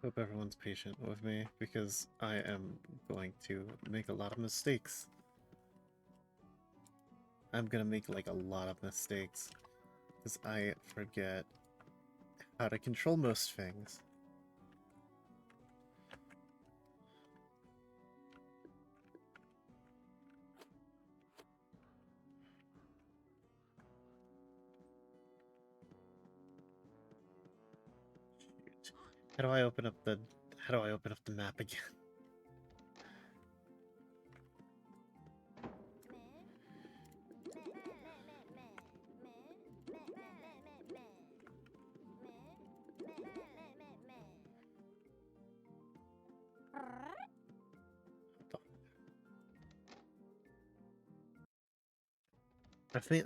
Hope everyone's patient with me because I am going to make a lot of mistakes. I'm gonna make like a lot of mistakes because I forget how to control most things. Shoot. How do I open up the map again?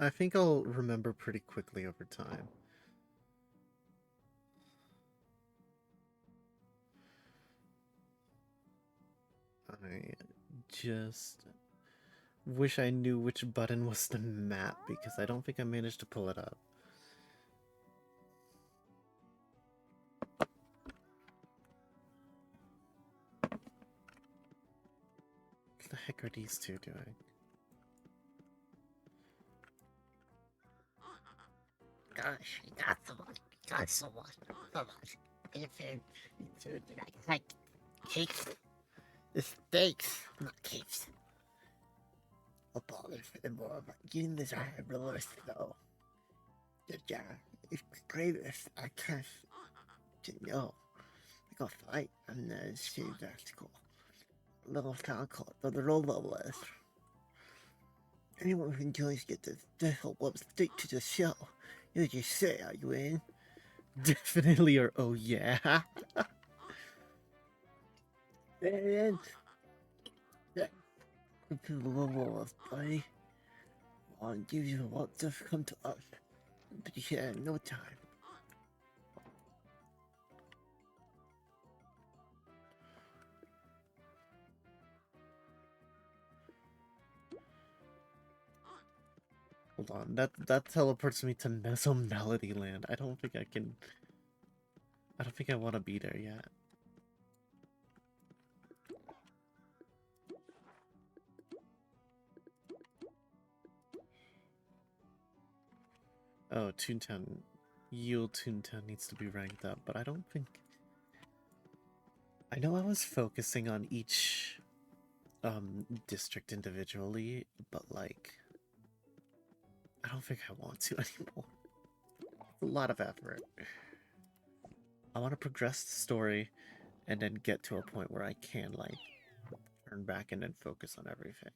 I think I'll remember pretty quickly over time. I just wish I knew which button was the map because I don't think I managed to pull it up. What the heck are these two doing? Gosh, I got someone. Got someone. Come on. If it, like cakes, the steaks, not cakes. I'll bother for the more, but getting this hard roller though. Yeah, it's greatest. I can't, know. I got fight and the same tactical. Little town called the roll level is. Anyone who enjoys get the help up straight to the show. You just say, are you in? Definitely or oh yeah. And yeah, to the level of play. I'll give you a lot to come to us. But yeah, no time. Hold on, that teleports me to Meso Melody Land. I don't think I can. I don't think I want to be there yet. Oh, Toontown. Yield Toontown needs to be ranked up, but I don't think. I know I was focusing on each district individually, but like I don't think I want to anymore. It's a lot of effort. I want to progress the story and then get to a point where I can like turn back and then focus on everything.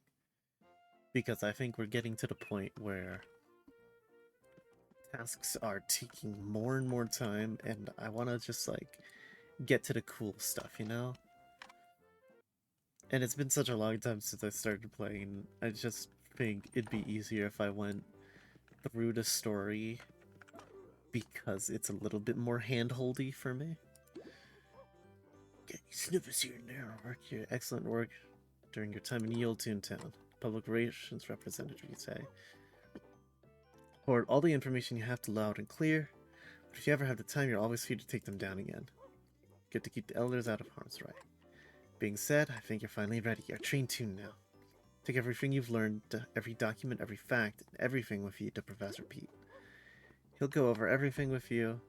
Because I think we're getting to the point where tasks are taking more and more time and I want to just like get to the cool stuff, you know? And it's been such a long time since I started playing. I just think it'd be easier if I went through the story because it's a little bit more handholdy for me. Get snippets here and there. Work here. Excellent work during your time in Yield Toontown. Public relations representative, you'd say. Forward all the information you have to loud and clear, but if you ever have the time, you're always free to take them down again. Good to keep the elders out of harm's way. Being said, I think you're finally ready. You're trained Toon now. Take everything you've learned, every document, every fact, and everything with you to Professor Pete. He'll go over everything with you,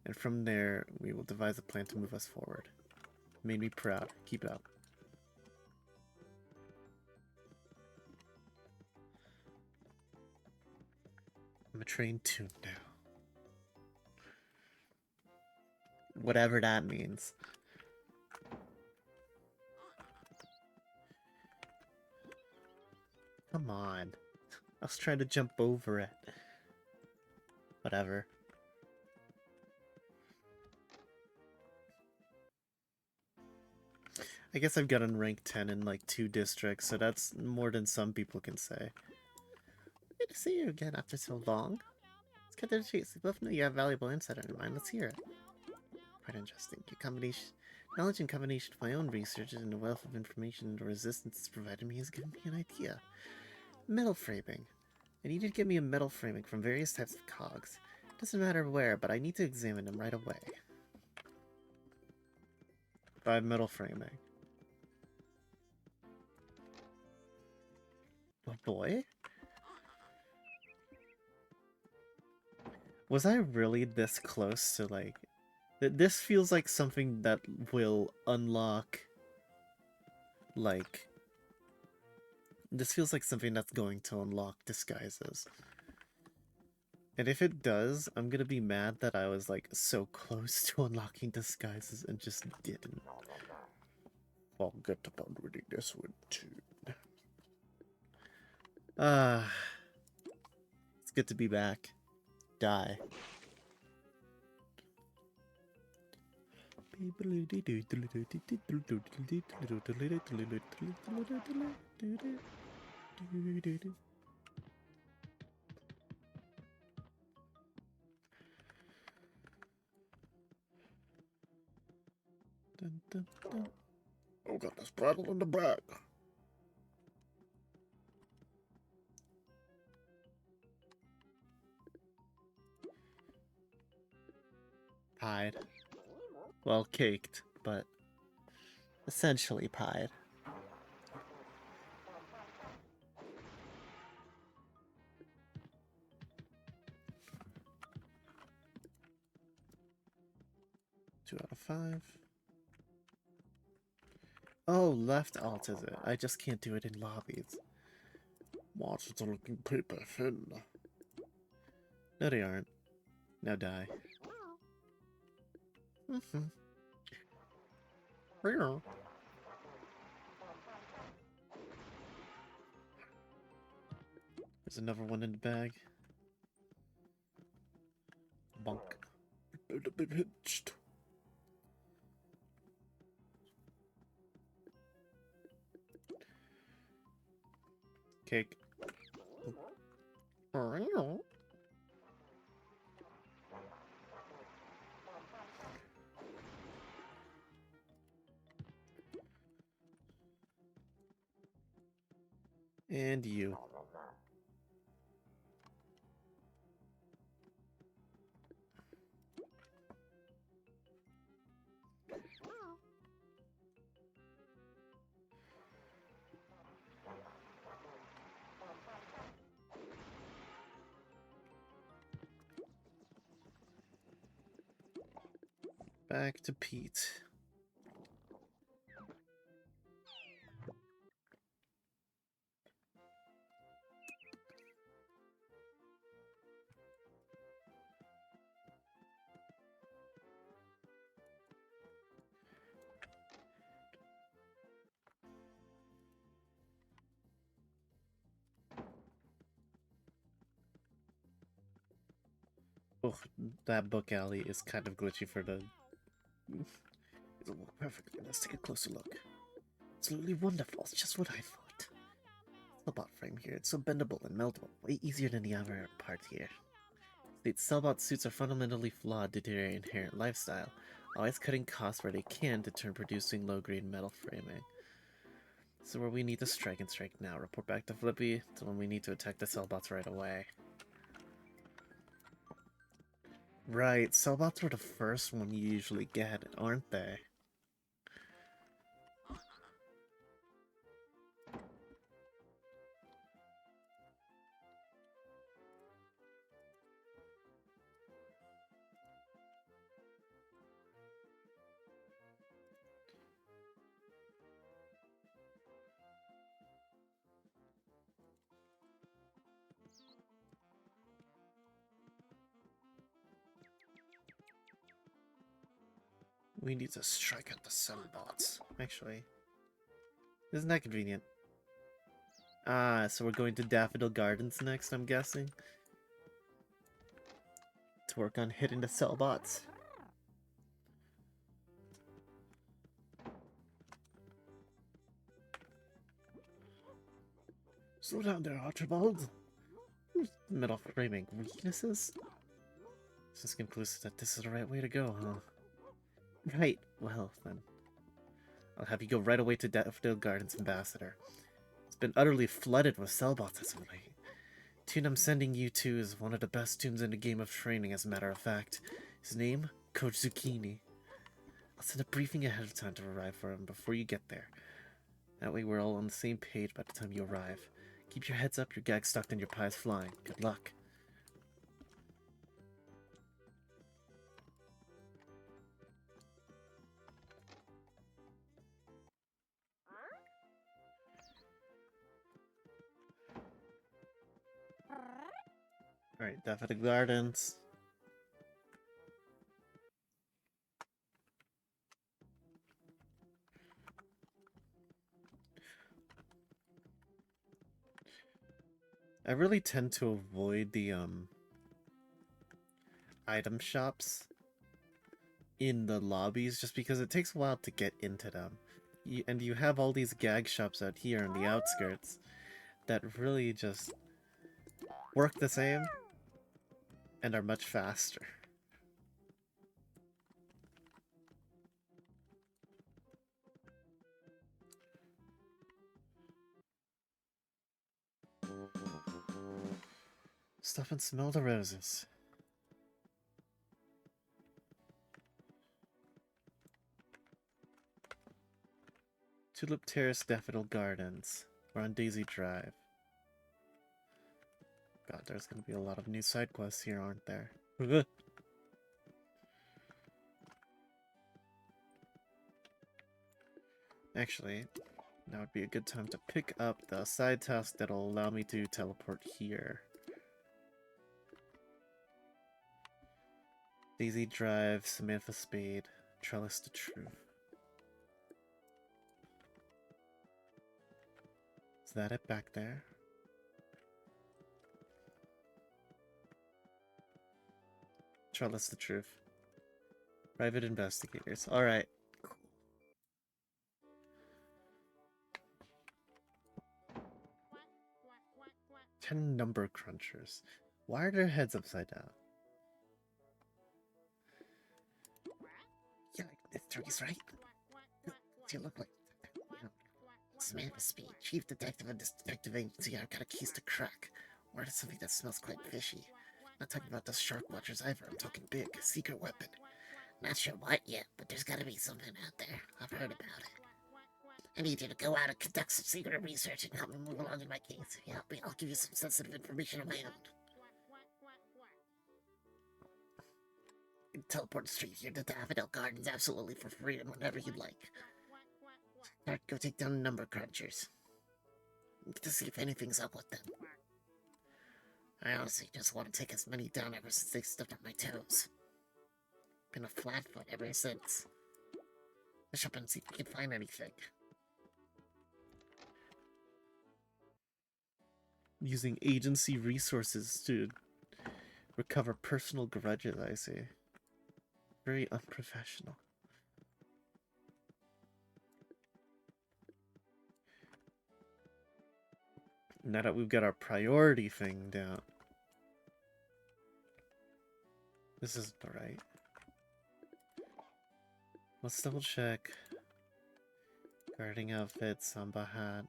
and from there, we will devise a plan to move us forward. Made me proud. Keep it up. I'm a trained Toon now. Whatever that means. Come on. I was trying to jump over it. Whatever. I guess I've gotten rank 10 in like 2 districts, so that's more than some people can say. Good to see you again after so long. Let's cut to the chase. We both know you have valuable insight on your mind. Let's hear it. Quite interesting. Your combination, knowledge in combination with my own research and the wealth of information the resistance has provided me has given me an idea. Metal framing. I need you to give me a metal framing from various types of cogs. Doesn't matter where, but I need to examine them right away. 5 metal framing. Oh boy. Was I really this close to, like... This feels like something that will unlock... Like... This feels like something that's going to unlock disguises. And if it does, I'm gonna be mad that I was, like, so close to unlocking disguises and just didn't. Forget about reading this one, too. It's good to be back. Die. Dun, dun, dun. Oh god, there's battle in the back. Pied. Well, caked, but essentially pied. Two out of 5. Oh, left alt is it? I just can't do it in lobbies. Monsters are looking pretty thin. No, they aren't. Now die. There's another one in the bag. Bonk. Hitched. Cake. And you. Back to Pete. Oh, that book alley is kind of glitchy for the... It'll work perfectly. Let's take a closer look. Absolutely wonderful. It's just what I thought. Cellbot frame here. It's so bendable and meltable. Way easier than the other part here. States Cellbot suits are fundamentally flawed due to their inherent lifestyle, always cutting costs where they can to turn producing low-grade metal framing. This is where we need to strike and strike now. Report back to Flippy. It's when we need to attack the Cellbots right away. Right, Cellbots were the first one you usually get, aren't they? We need to strike at the Cellbots. Actually, isn't that convenient? Ah, so we're going to Daffodil Gardens next, I'm guessing? To work on hitting the Cellbots. Slow down there, Archibald. Metal framing weaknesses? This is conclusive that this is the right way to go, huh? Right, well then. I'll have you go right away to Daffodil Gardens Ambassador. It's been utterly flooded with Cellbots as of late. Tomb I'm sending you to is one of the best tombs in the game of training, as a matter of fact. His name? Coach Zucchini. I'll send a briefing ahead of time to arrive for him before you get there. That way we're all on the same page by the time you arrive. Keep your heads up, your gag's stuck, and your pie's flying. Good luck. Alright, Daffodil Gardens. I really tend to avoid the item shops in the lobbies just because it takes a while to get into them. And you have all these gag shops out here on the outskirts that really just work the same and are much faster. Stop and smell the roses. Tulip Terrace Daffodil Gardens. We're on Daisy Drive. God, there's gonna be a lot of new side quests here, aren't there? Actually, now would be a good time to pick up the side task that'll allow me to teleport here. Daisy Drive, Samantha Spade, Trellis to Truth. Is that it back there? Trellis the Truth. Private investigators. Alright. Cool. 10 number crunchers. Why are their heads upside down? Yeah, this turkey's right. You look like Samantha Speed, Chief Detective of this detective agency. I've got a keys to crack. Word is something that smells quite fishy. Not talking about those shark watchers either. I'm talking big, secret weapon. Not sure what yet, but there's gotta be something out there. I've heard about it. I need you to go out and conduct some secret research and help me move along in my case. If you help me, I'll give you some sensitive information of my own. You can teleport straight here to Daffodil Gardens absolutely for free and whenever you'd like. Alright, go take down the number crunchers. To see if anything's up with them. I honestly just want to take as many down ever since they stepped on my toes. Been a flatfoot ever since. Push up and see if we can find anything. Using agency resources to recover personal grudges, I see. Very unprofessional. Now that we've got our priority thing down. This isn't right. Let's double check. Guarding outfit, Samba hat.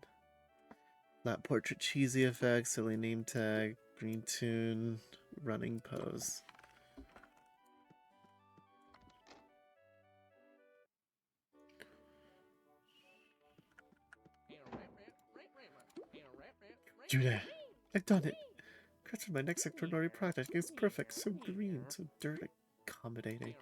Flat portrait, cheesy effect, silly name tag, green tune, running pose. Judah, I've done it! Crafted my next extraordinary project. It's perfect, so green, so dirt accommodating.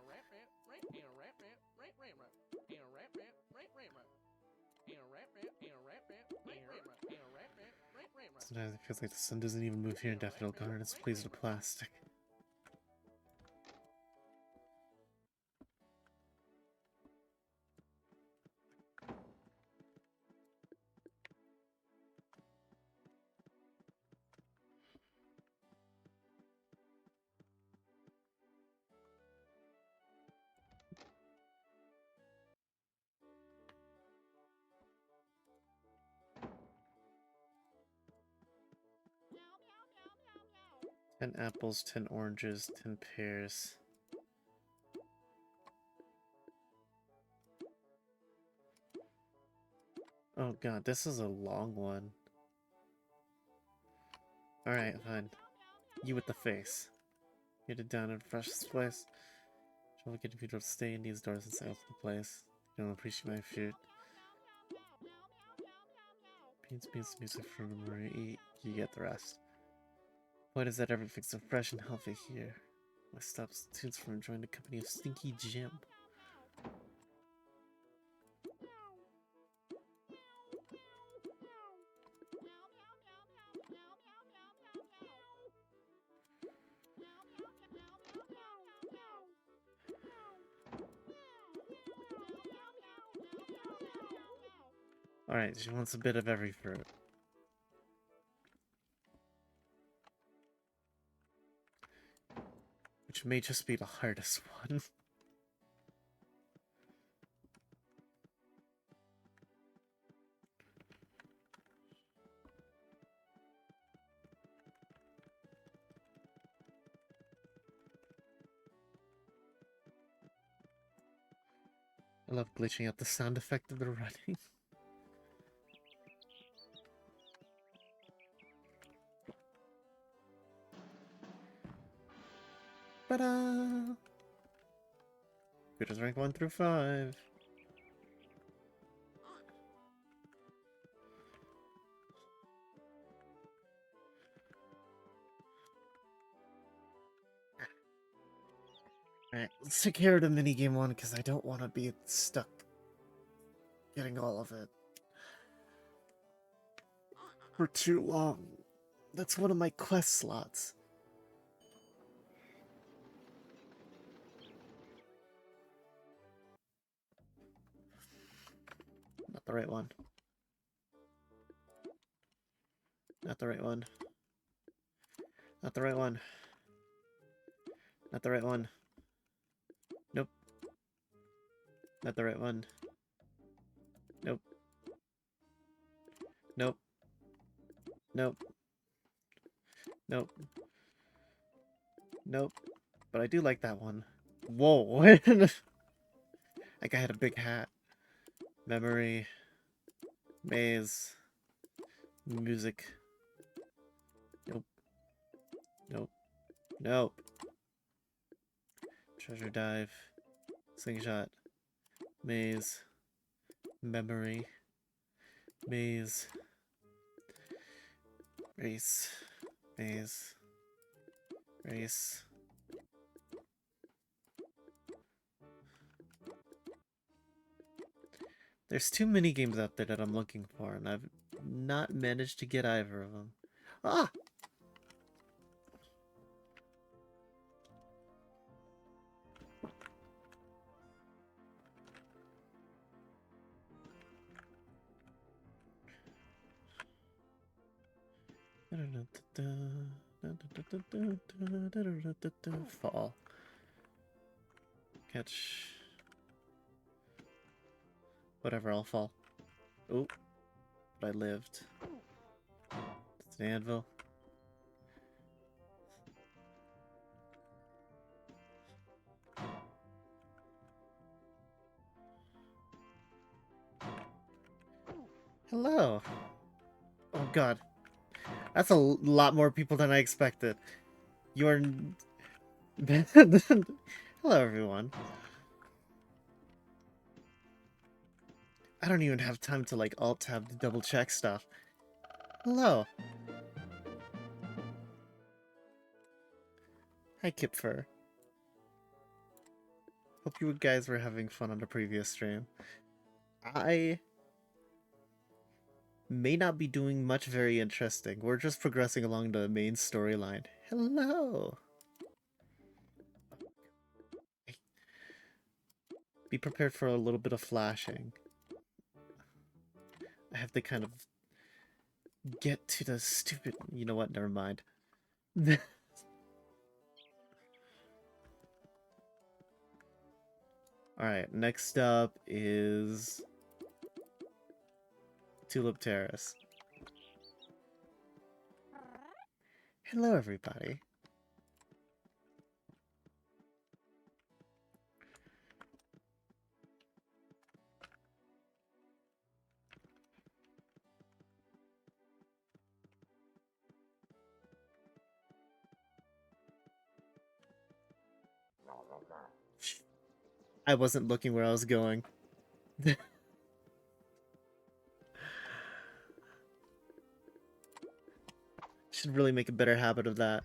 Sometimes it feels like the sun doesn't even move here in Daffodil Gardens. Please the plastic. Ten apples, 10 oranges, 10 pears. Oh god, this is a long one. Alright, fine. You with the face. Get it down and fresh this place. I'll get people to stay in these doors and stay off the place. You don't appreciate my food. Beans, music from Marie. You get the rest. Point is that everything's so fresh and healthy here. My stops tunes from enjoying the company of Stinky Jim. Alright, she wants a bit of every fruit. Which may just be the hardest one. I love glitching out the sound effect of the running. Ta-da! Good as rank 1 through 5. Alright, let's take care of the minigame one because I don't want to be stuck getting all of it for too long. That's one of my quest slots. Not the right one. Not the right one. Not the right one. Not the right one. Nope. Not the right one. Nope. Nope. Nope. Nope. Nope. But I do like that one. Whoa. Like I had a big hat. Memory. Maze. Music. Nope. Nope. Nope. Treasure dive. Slingshot. Maze. Memory. Maze. Race. Maze. Race. There's two mini games out there that I'm looking for, and I've not managed to get either of them. Ah! Fall. Catch. Whatever, I'll fall. Oh, but I lived. It's an anvil. Hello. Oh god. That's a lot more people than I expected. You are... Hello, everyone. I don't even have time to, like, alt-tab to double-check stuff. Hello. Hi, Kipfer. Hope you guys were having fun on the previous stream. I may not be doing much very interesting. We're just progressing along the main storyline. Hello! Be prepared for a little bit of flashing. I have to kind of get to the stupid... You know what? Never mind. Alright, next up is... Tulip Terrace. Hello, everybody. I wasn't looking where I was going. Should really make a better habit of that.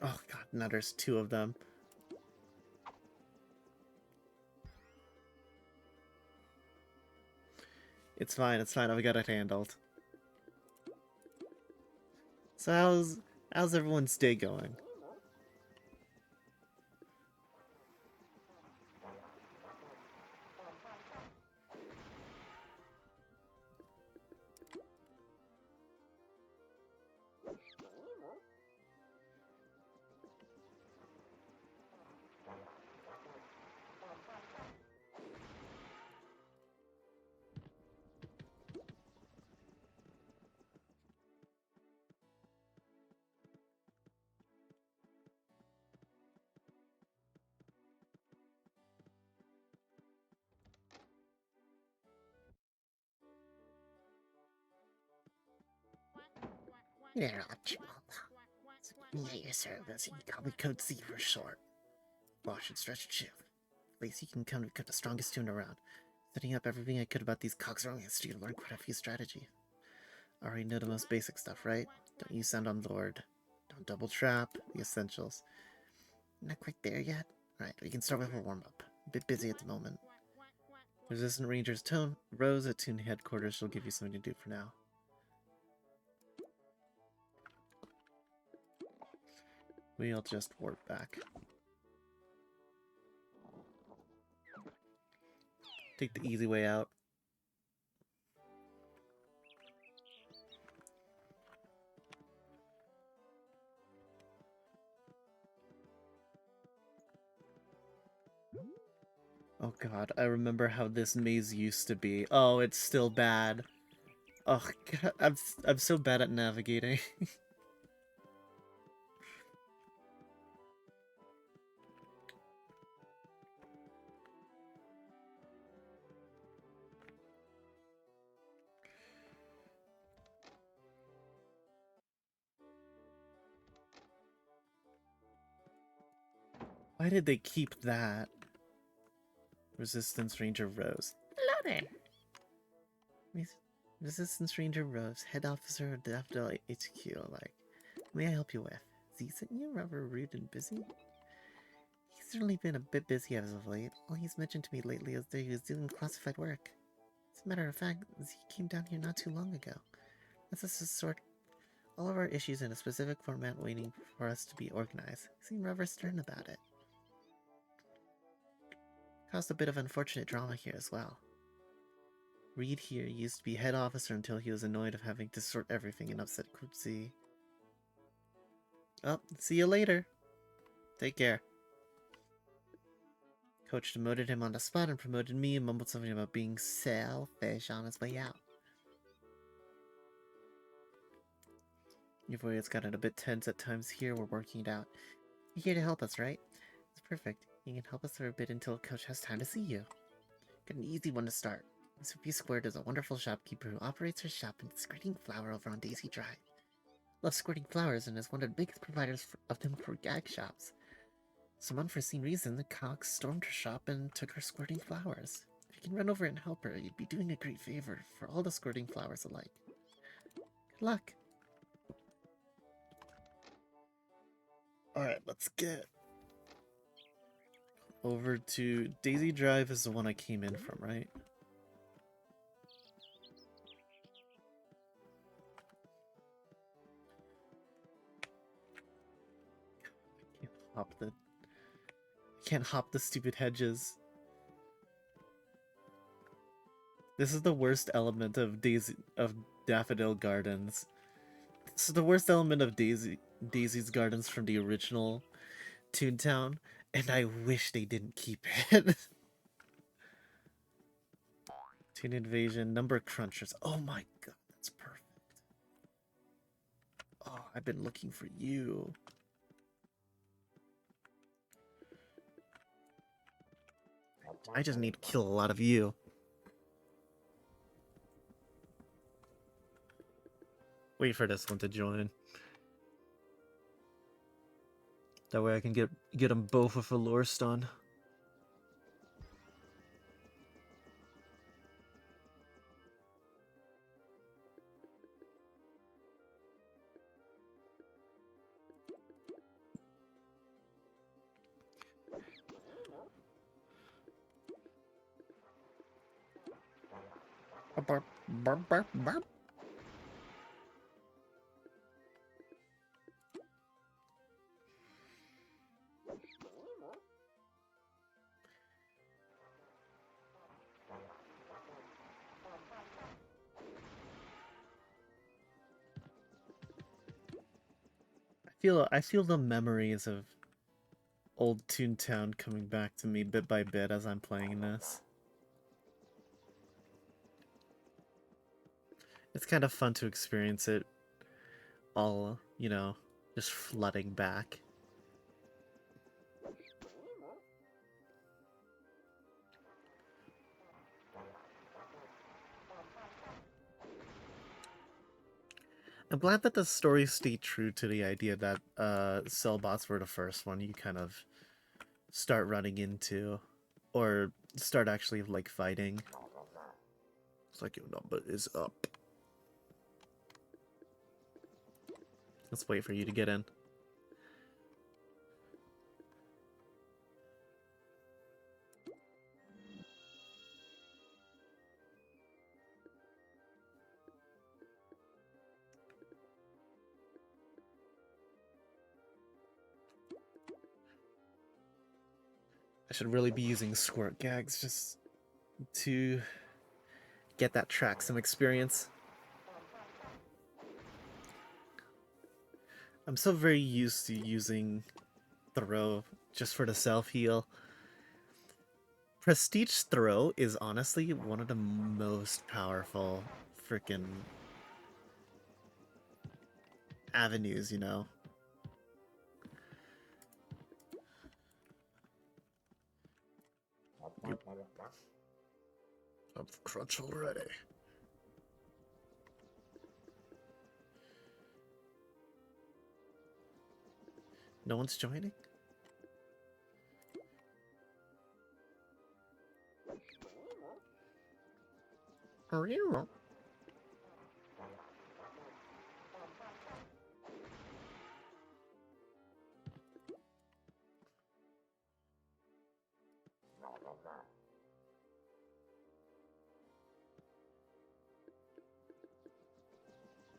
Oh god, now there's two of them. It's fine, I've got it handled. So how's everyone's day going? You're not Chihuahua. Me at your service. You can call me Code Z for short. Wash and stretch and shift. Please, you can come to cut the strongest tune around. Setting up everything I could about these cogs romance to learn quite a few strategy. Already know the most basic stuff, right? Don't use sound on Lord. Don't double trap. The essentials. Not quite there yet? Alright, we can start with a warm-up. A bit busy at the moment. Resistant Ranger's Tone. Rose at Toon Headquarters. She'll give you something to do for now. We'll just warp back. Take the easy way out. Oh god, I remember how this maze used to be. Oh, it's still bad. Oh god, I'm so bad at navigating. Why did they keep that? Resistance Ranger Rose. Hello there. Resistance Ranger Rose, head officer of the Daffodil HQ. Like, may I help you with? Z sent you rather rude and busy? He's certainly been a bit busy as of late. All he's mentioned to me lately is that he was doing classified work. As a matter of fact, Z came down here not too long ago. That's just to sort all of our issues in a specific format waiting for us to be organized. He seemed rather stern about it. Caused a bit of unfortunate drama here as well. Reed here used to be head officer until he was annoyed of having to sort everything and upset Kutsi. Oh, see you later. Take care. Coach demoted him on the spot and promoted me and mumbled something about being selfish on his way out. Your voice gotten a bit tense at times here. We're working it out. You're here to help us, right? It's perfect. You can help us for a bit until Coach has time to see you. Got an easy one to start. Sophie Squared is a wonderful shopkeeper who operates her shop in Squirting Flower over on Daisy Drive. Loves squirting flowers and is one of the biggest providers of them for gag shops. Some unforeseen reason, the Cox stormed her shop and took her squirting flowers. If you can run over and help her, you'd be doing a great favor for all the squirting flowers alike. Good luck. Alright, let's get over to Daisy Drive is the one I came in from, right? Can't hop the stupid hedges. This is the worst element of Daffodil Gardens. This is the worst element of Daisy's Gardens from the original Toontown, and I wish they didn't keep it. Toon Invasion, Number Crunchers. Oh my god, that's perfect. Oh, I've been looking for you. I just need to kill a lot of you. Wait for this one to join. That way I can get them both with a lore stun. Burp, burp, burp, burp. I feel the memories of old Toontown coming back to me bit by bit as I'm playing this. It's kind of fun to experience it all, you know, just flooding back. I'm glad that the story stayed true to the idea that Cellbots were the first one you kind of start running into, or start actually like fighting. It's like your number is up. Let's wait for you to get in. I should really be using squirt gags just to get that track some experience. I'm so very used to using throw just for the self-heal. Prestige throw is honestly one of the most powerful freaking avenues, you know? I'm crunch already. No one's joining?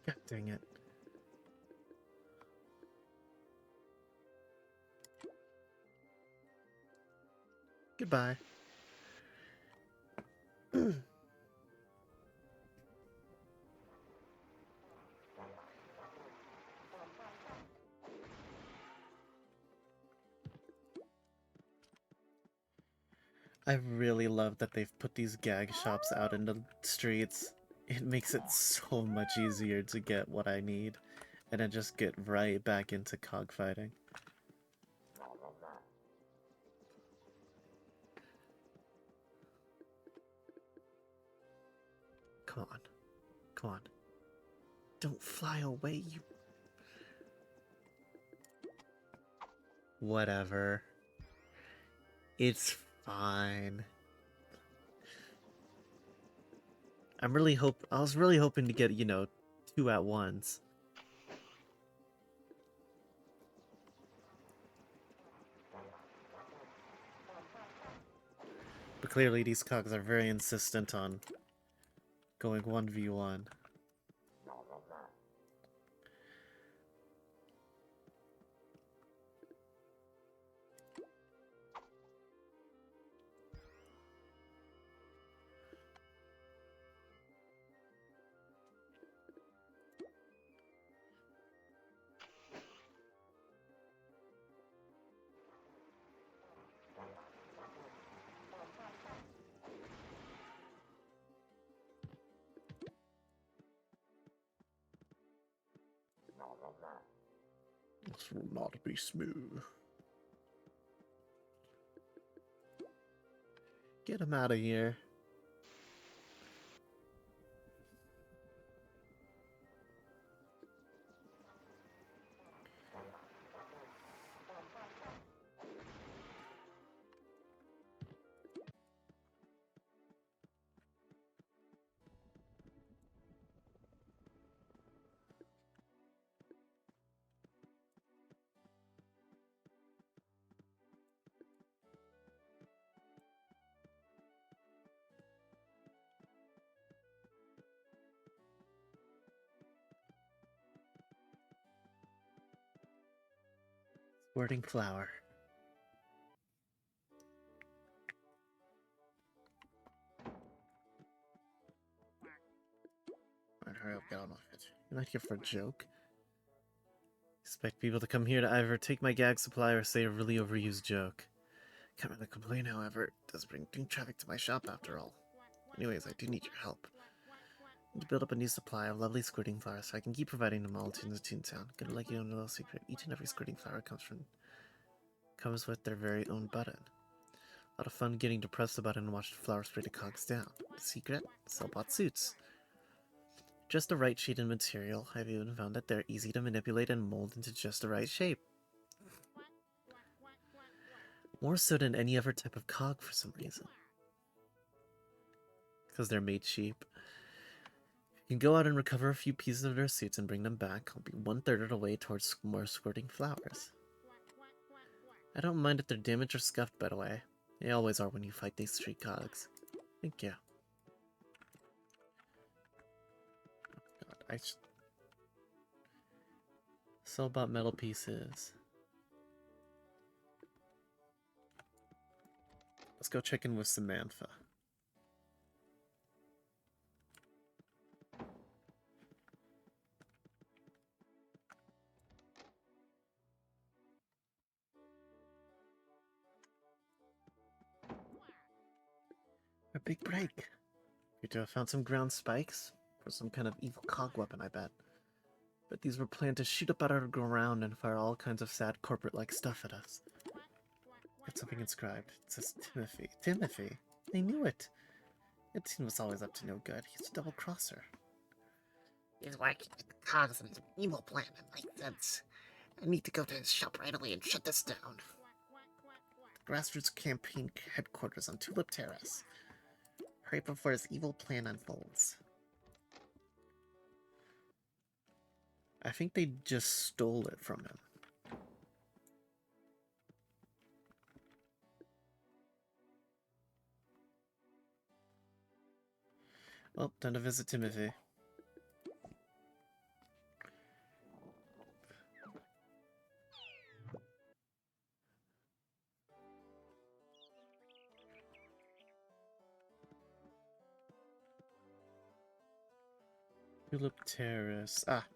God dang it. Goodbye. I really love that they've put these gag shops out in the streets. It makes it so much easier to get what I need, and then just get right back into cogfighting. Come on. Come on. Don't fly away, you... Whatever. It's fine. I was really hoping to get, you know, 2 at once. But clearly these cogs are very insistent on going 1v1. This will not be smooth. Get him out of here. Wording flower. Alright, hurry up, get on with it. You're not here for a joke. Expect people to come here to either take my gag supply or say a really overused joke. Can't really complain, however. It does bring new traffic to my shop after all. Anyways, I do need your help. I need to build up a new supply of lovely squirting flowers so I can keep providing them all to the Toontown. Gonna let you know a little secret. Each and every squirting flower comes with their very own button. A lot of fun getting to press the button and watch the flower spray the cogs down. The secret? Sellbot suits. Just the right shade and material. I've even found that they're easy to manipulate and mold into just the right shape. More so than any other type of cog for some reason. Because they're made cheap. You can go out and recover a few pieces of their suits and bring them back. I'll be 1/3 of the way towards more squirting flowers. I don't mind if they're damaged or scuffed, by the way. They always are when you fight these street cogs. Thank you. God, Sellbot metal pieces. Let's go check in with Samantha. A big break. You two have found some ground spikes for some kind of evil cog weapon, I bet. But these were planned to shoot up out of the ground and fire all kinds of sad corporate-like stuff at us. Got something inscribed. It says Timothy. Timothy? I knew it. Ed was always up to no good. He's a double-crosser. He's working with the cogs and an evil plan that makes sense. I need to go to his shop right away and shut this down. The grassroots campaign headquarters on Tulip Terrace. Hurry before his evil plan unfolds. I think they just stole it from him. Well, time to visit Timothy. Tulip Terrace. Ah.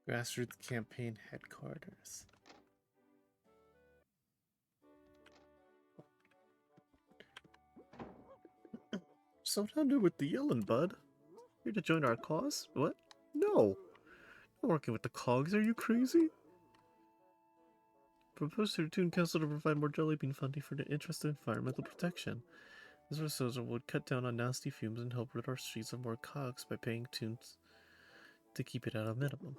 Grassroots campaign headquarters. So down there with the yelling, bud. Here to join our cause? What? No. Not working with the cogs, are you crazy? Propose to the Toon Council to provide more jelly bean funding for the interest in environmental protection. This resource would cut down on nasty fumes and help rid our streets of more cogs by paying Toons to keep it at a minimum.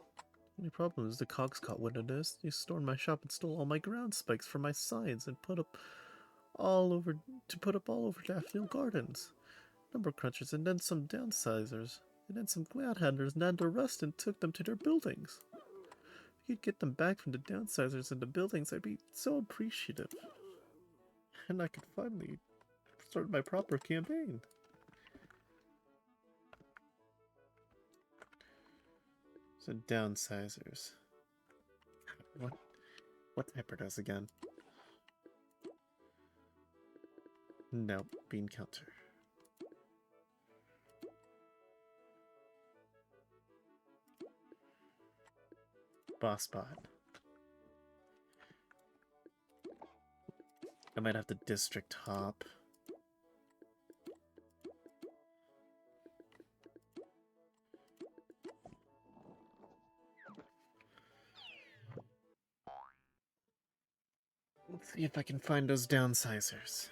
The only problem is the cogs caught wind of this. They stormed my shop and stole all my ground spikes for my signs and put up all over Daffodil Gardens. Number crunchers and then some downsizers. And then some glad handers nabbed the rest and took them to their buildings. If you could get them back from the downsizers and the buildings, I'd be so appreciative. And I could finally start my proper campaign. So downsizers. What type are those again? No, bean counter. Boss bot. I might have to district hop. Let's see if I can find those downsizers.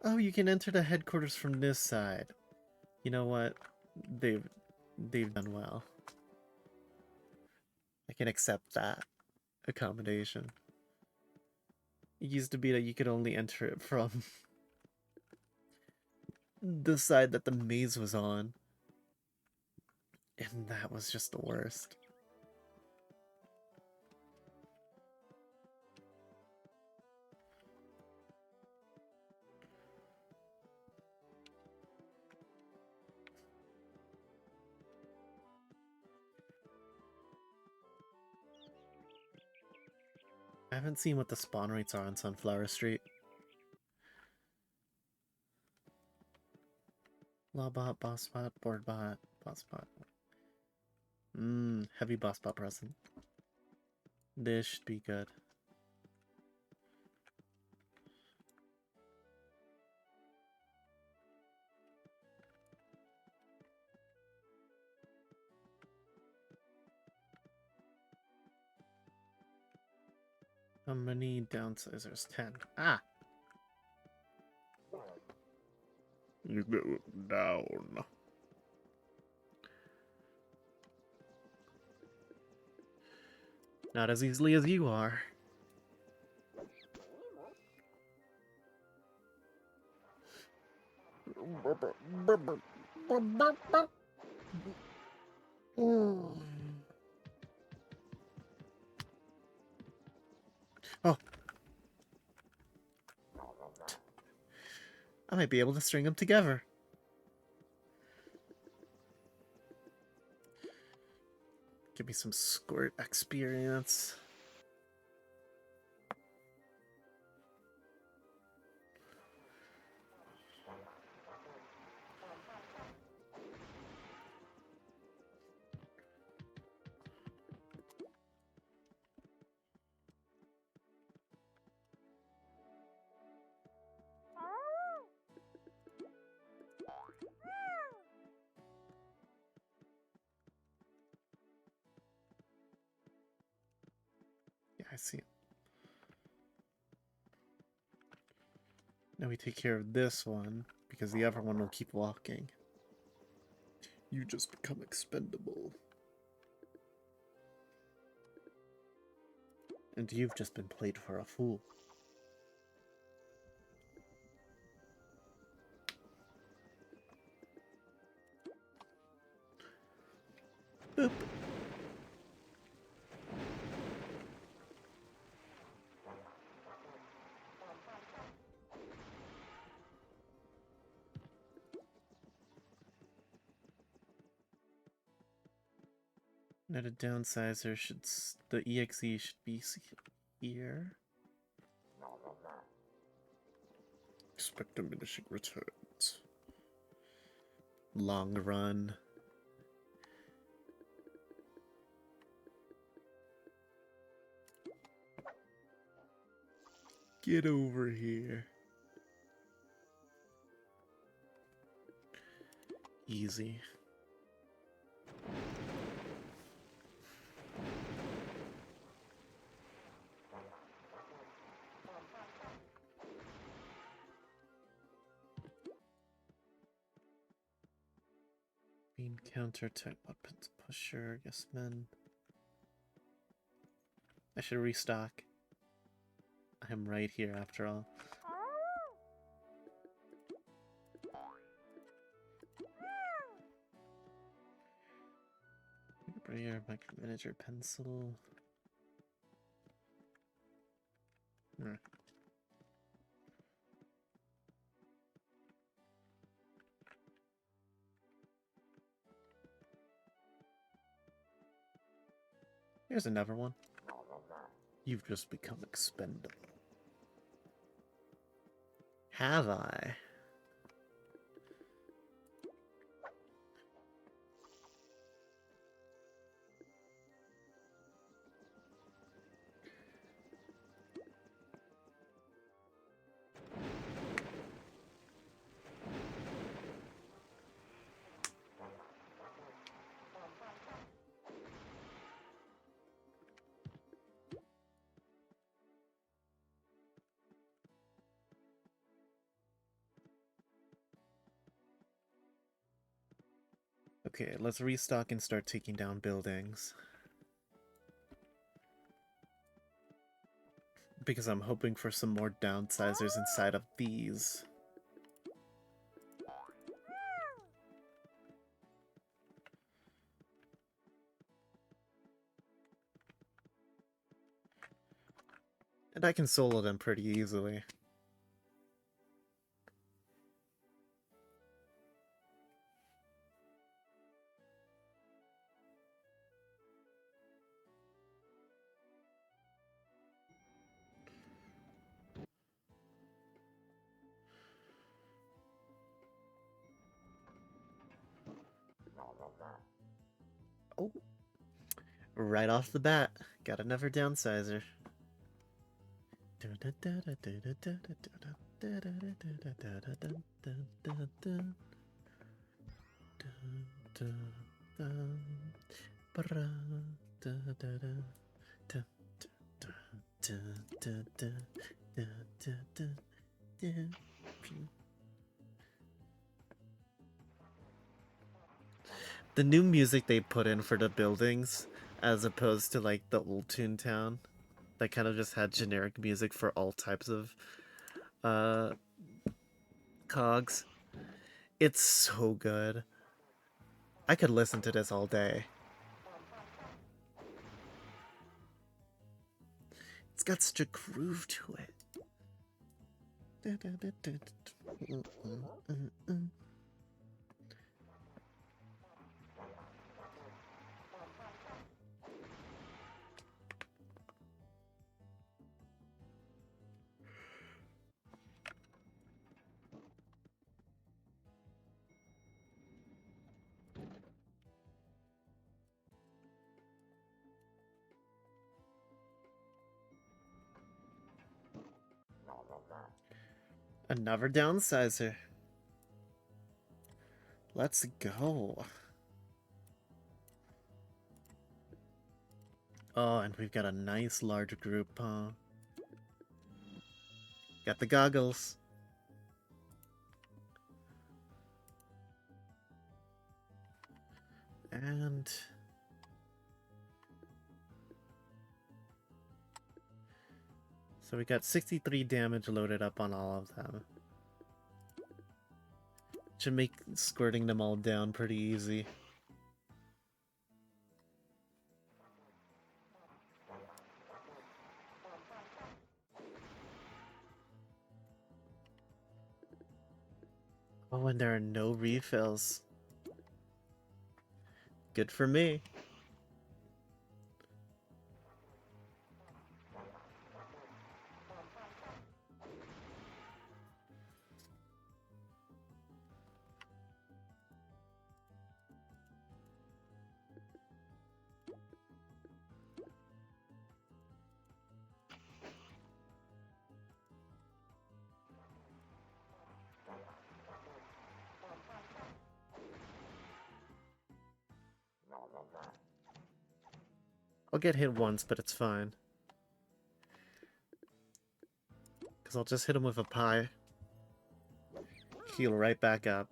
Oh, you can enter the headquarters from this side. You know what? They've done well. I can accept that accommodation. It used to be that you could only enter it from the side that the maze was on. And that was just the worst. I haven't seen what the spawn rates are on Sunflower Street. Lawbot, boss bot, board bot, boss bot. Heavy boss bot present. This should be good. How many downsizers? 10. Ah! You go down. Not as easily as you are. Oh. I might be able to string them together. Give me some squirt experience. Yeah, I see it. Now we take care of this one, because the other one will keep walking. You just become expendable. And you've just been played for a fool. Boop. Now the downsizer should... the EXE should be here. Expect diminishing returns. Long run. Get over here. Easy. Main counter, type weapons, pusher, yes men. I should restock. I'm right here after all. Brayer, micromanager, pencil. Here's another one. You've just become expendable. Have I? Okay, let's restock and start taking down buildings. Because I'm hoping for some more downsizers inside of these. And I can solo them pretty easily. Oh, right off the bat, got another downsizer. The new music they put in for the buildings, as opposed to like the old Toontown, that kind of just had generic music for all types of uh cogs. It's so good. I could listen to this all day. It's got such a groove to it. Another downsizer. Let's go. Oh, and we've got a nice large group, huh? Got the goggles. And... so we got 63 damage loaded up on all of them. Should make squirting them all down pretty easy. Oh, and there are no refills. Good for me. I'll get hit once, but it's fine. Because I'll just hit him with a pie. Heal right back up.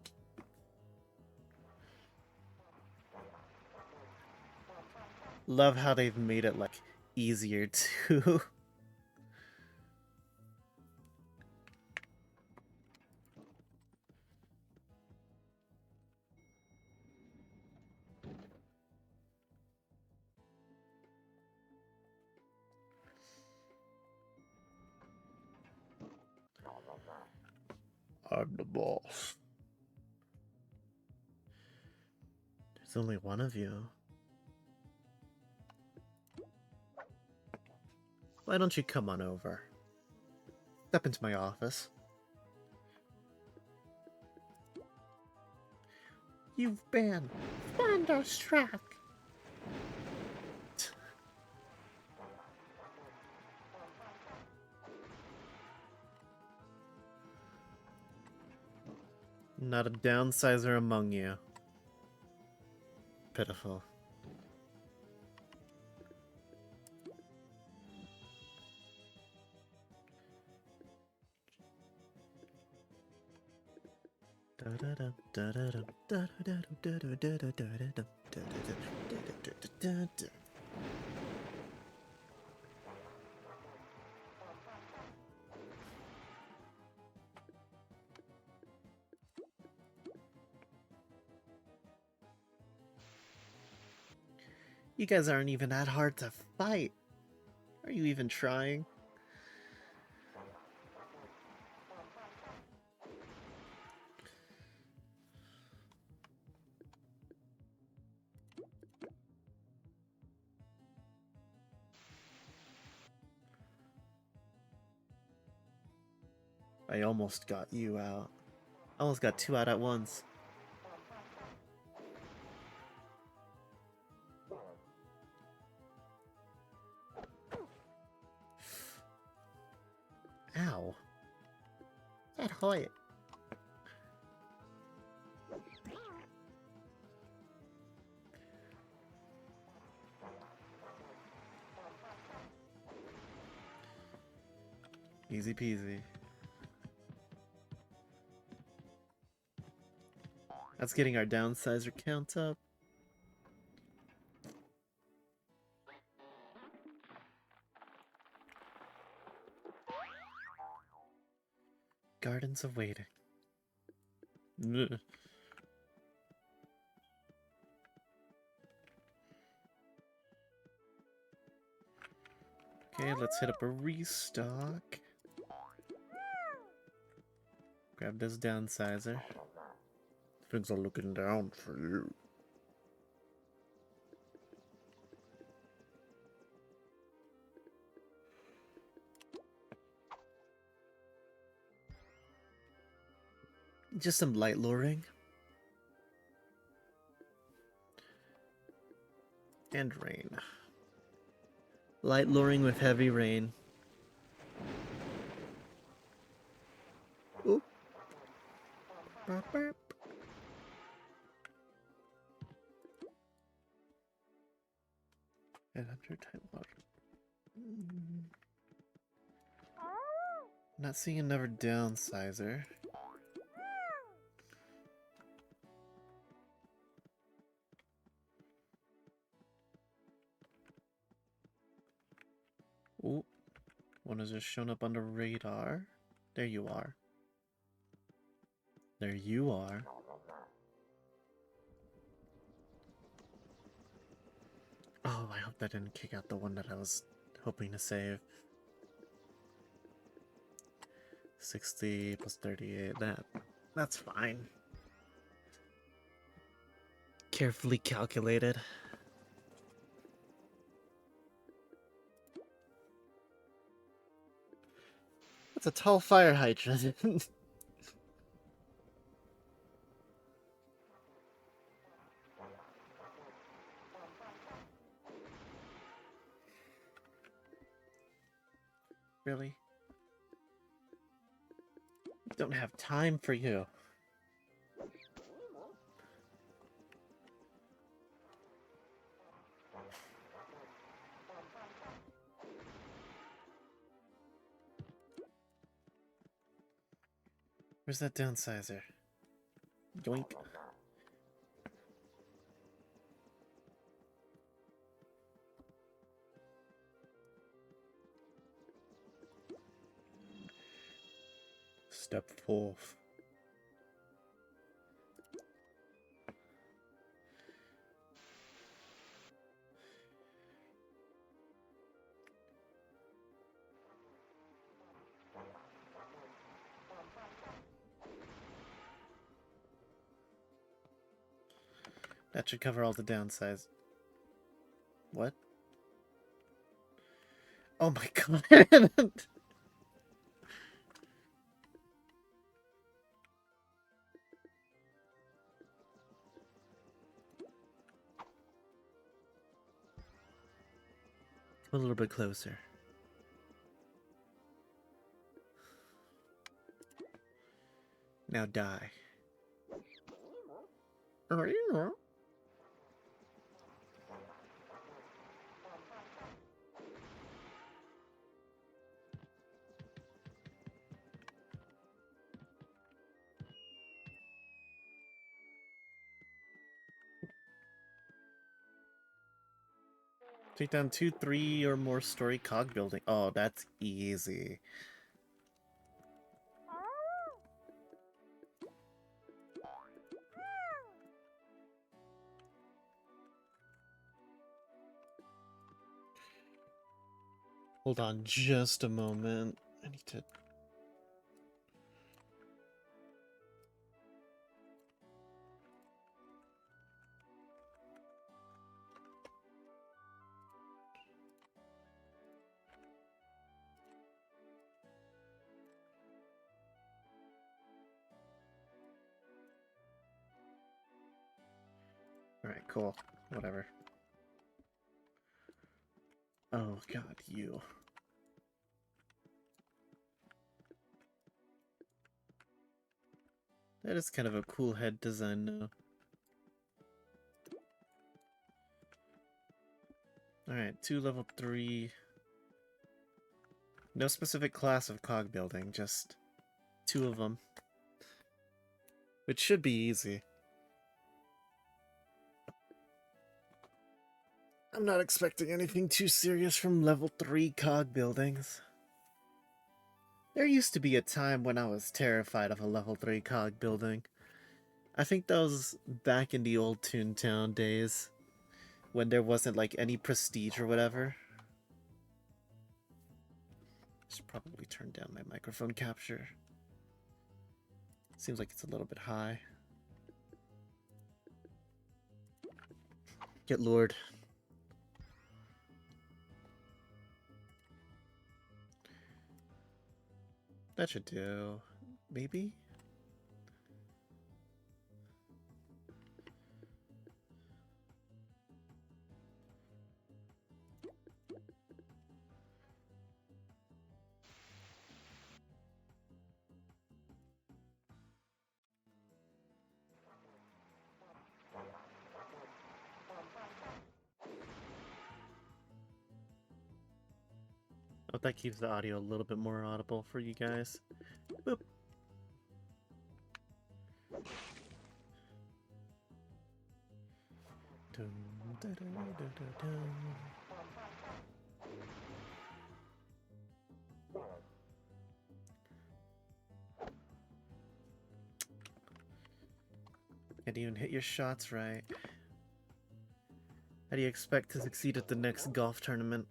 Love how they've made it, like, easier to... I'm the boss. There's only one of you. Why don't you come on over? Step into my office. You've been thunderstruck. Not a downsizer among you. Pitiful. You guys aren't even that hard to fight. Are you even trying? I almost got you out. I almost got 2 out at once. Ow. That hurt. Easy peasy. That's getting our downsizer count up. Gardens of Waiting. Ugh. Okay, let's hit up a restock. Grab this downsizer. Things are looking down for you. Just some light luring. And rain. Light luring with heavy rain. Oop. Burp, burp. And under type water. Not seeing another downsizer. Ooh. One has just shown up on the radar. There you are. There you are. Oh, I hope that didn't kick out the one that I was hoping to save. 60 plus 38, that's fine. Carefully calculated. That's a tall fire hydrant. Really? Don't have time for you. Where's that downsizer? Yoink. Step forth. That should cover all the downsides. What? Oh my god. A little bit closer. Now die. Take down 2, 3 or more story cog building. Oh, that's easy. Hold on just a moment. I need to... Alright, cool. Whatever. Oh god, you. That is kind of a cool head design now. Alright, 2 level 3. No specific class of cog building, just 2 of them. Which should be easy. I'm not expecting anything too serious from level 3 cog buildings. There used to be a time when I was terrified of a level 3 cog building. I think that was back in the old Toontown days, when there wasn't like any prestige or whatever. Should probably turn down my microphone capture. Seems like it's a little bit high. Get lured. That should do. Maybe? I hope that keeps the audio a little bit more audible for you guys. Boop. Dun, da, da, da, da, da. Can't even hit your shots right. How do you expect to succeed at the next golf tournament?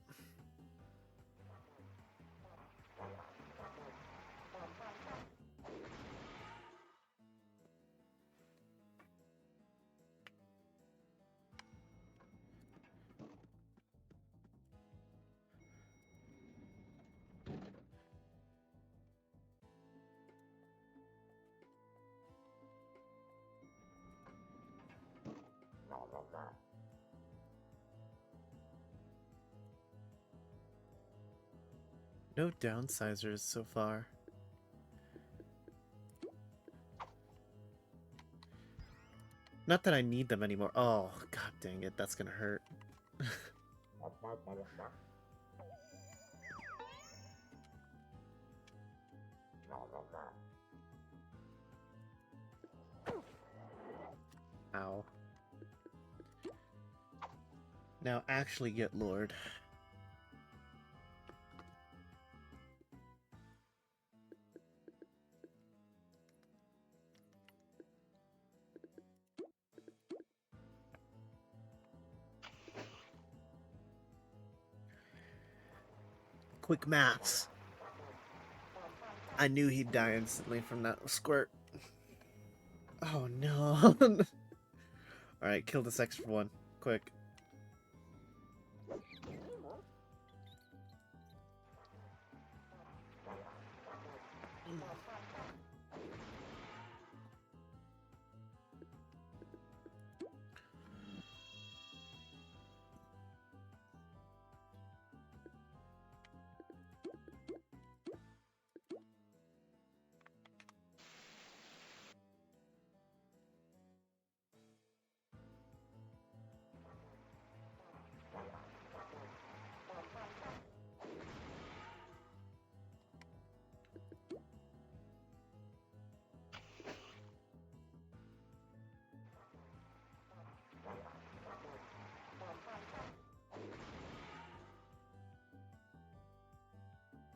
No downsizers so far. Not that I need them anymore. Oh, god dang it, that's gonna hurt. Ow. Now actually get lured. Quick maths. I knew he'd die instantly from that squirt. Oh no. Alright, kill this extra one. Quick.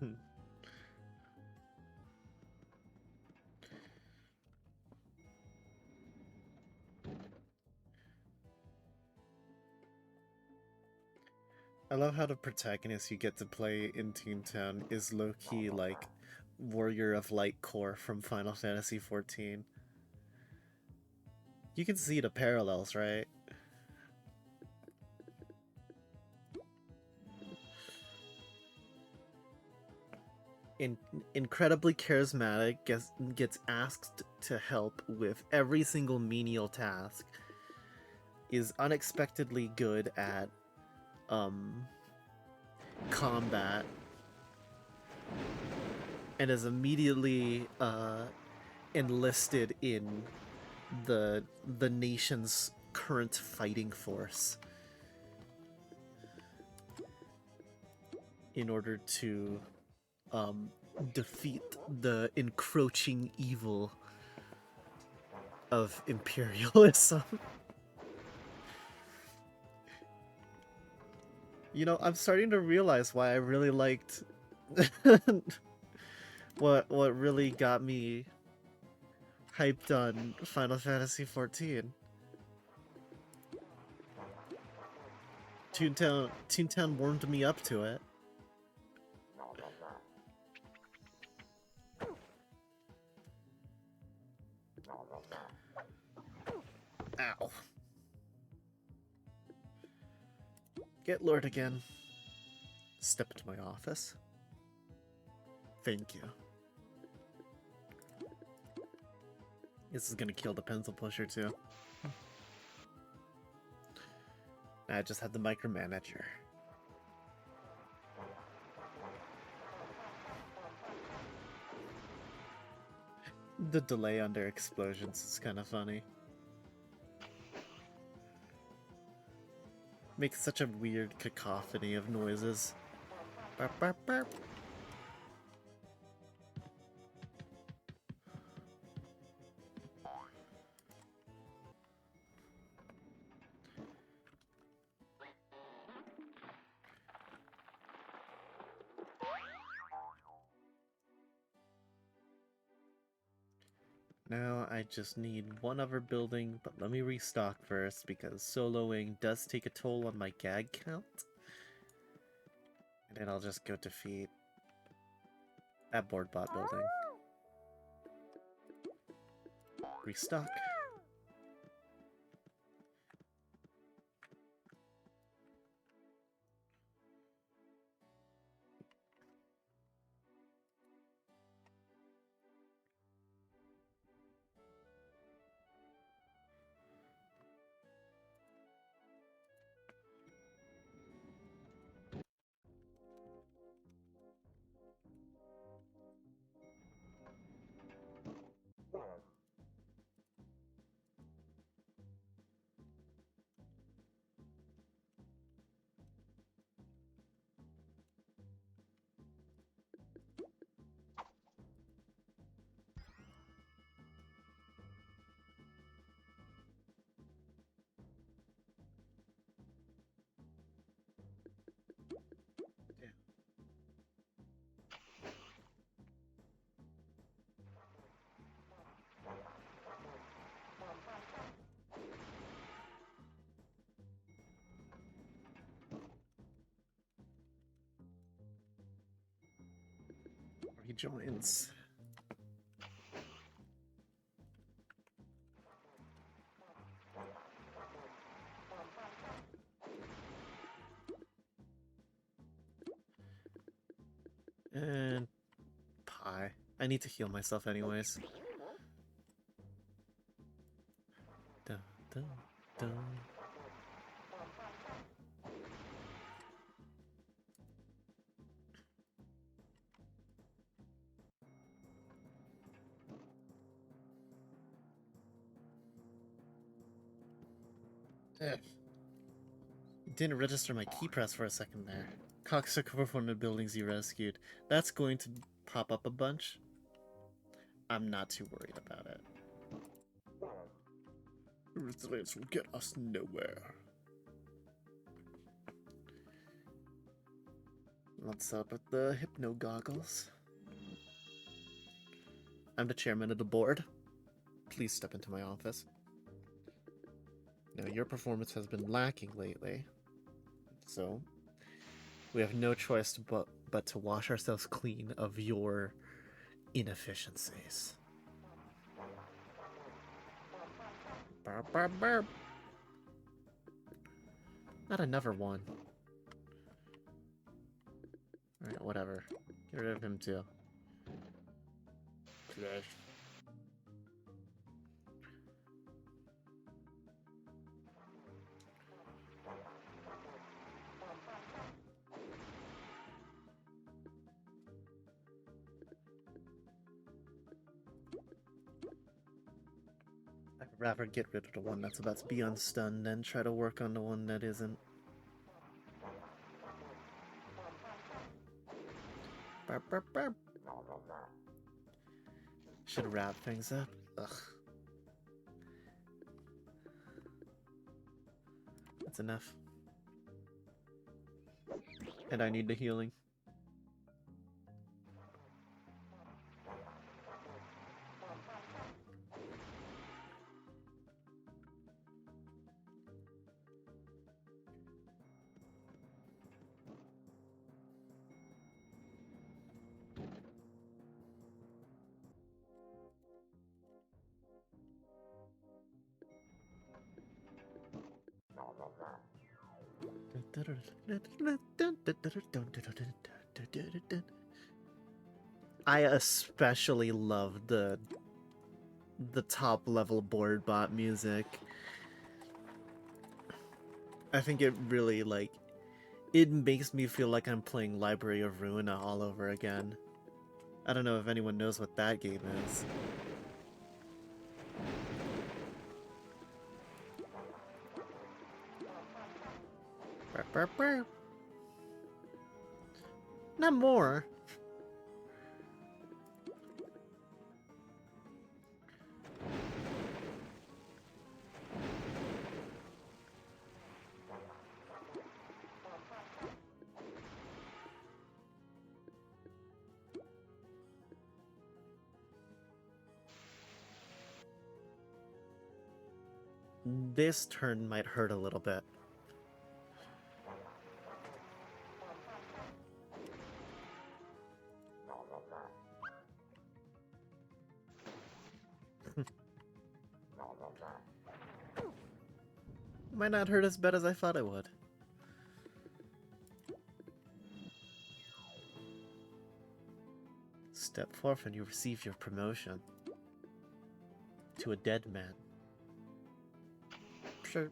Hmm. I love how the protagonist you get to play in Toontown is low-key like Warrior of Light Core from Final Fantasy XIV. You can see the parallels, right? Incredibly charismatic, gets asked to help with every single menial task. is unexpectedly good at combat and is immediately enlisted in the nation's current fighting force in order to defeat the encroaching evil of imperialism. You know, I'm starting to realize why I really liked what really got me hyped on Final Fantasy XIV. Toontown warmed me up to it. Ow. Get Lord again. Step into my office. Thank you. This is gonna kill the pencil pusher too. I just had the micromanager. The delay under explosions is kind of funny. Makes such a weird cacophony of noises. Burp, burp, burp. Now I just need one other building, but let me restock first because soloing does take a toll on my gag count. And then I'll just go defeat that board bot building. Restock. He joins. And pie. I need to heal myself anyways. Dun, dun, dun. Didn't register my key press for a second there. Cocksucker from the buildings you rescued. That's going to pop up a bunch. I'm not too worried about it. Resilience will get us nowhere. What's up with the hypno goggles? I'm the chairman of the board. Please step into my office. Now, your performance has been lacking lately, so we have no choice but to wash ourselves clean of your inefficiencies. Burp, burp, burp. Not another one. Alright, whatever. Get rid of him too. Please. rather get rid of the one that's about to be unstunned and try to work on the one that isn't. Burp, burp, burp. Should wrap things up. Ugh. That's enough. And I need the healing. I especially love the top level board bot music. I think it really it makes me feel like I'm playing Library of Ruina all over again. I don't know if anyone knows what that game is. Not more. This turn might hurt a little bit. Might not hurt as bad as I thought it would. Step forth and you receive your promotion. To a dead man. Sure.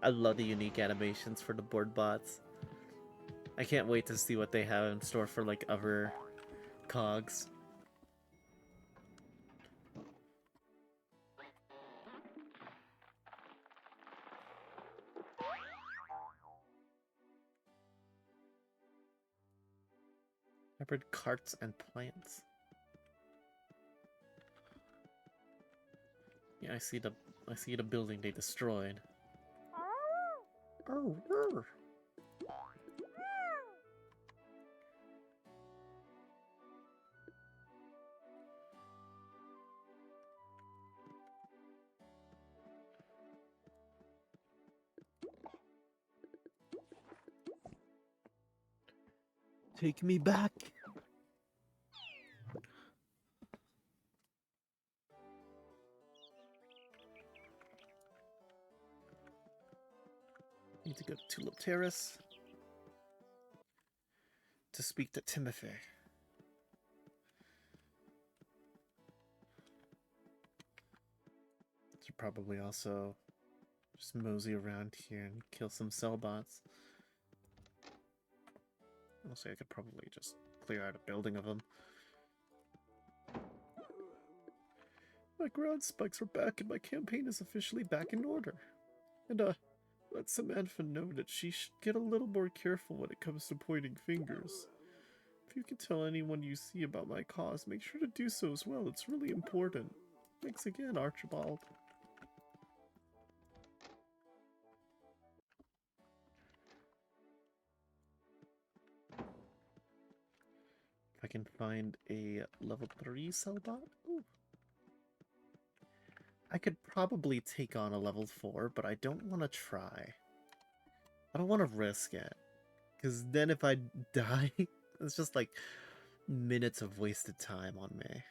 I love the unique animations for the board bots. I can't wait to see what they have in store for other cogs. Hybrid carts and plants. Yeah, I see the building they destroyed. Oh, oh. Take me back. Need to go to Tulip Terrace to speak to Timothy. Should probably also just mosey around here and kill some cell bots. Honestly, I could probably just clear out a building of them. My ground spikes are back and my campaign is officially back in order. And let Samantha know that she should get a little more careful when it comes to pointing fingers. If you can tell anyone you see about my cause, make sure to do so as well. It's really important. Thanks again, Archibald. If I can find a level 3 cellbot? Ooh. I could probably take on a level 4, but I don't want to try. I don't want to risk it. Because then if I die, it's just minutes of wasted time on me.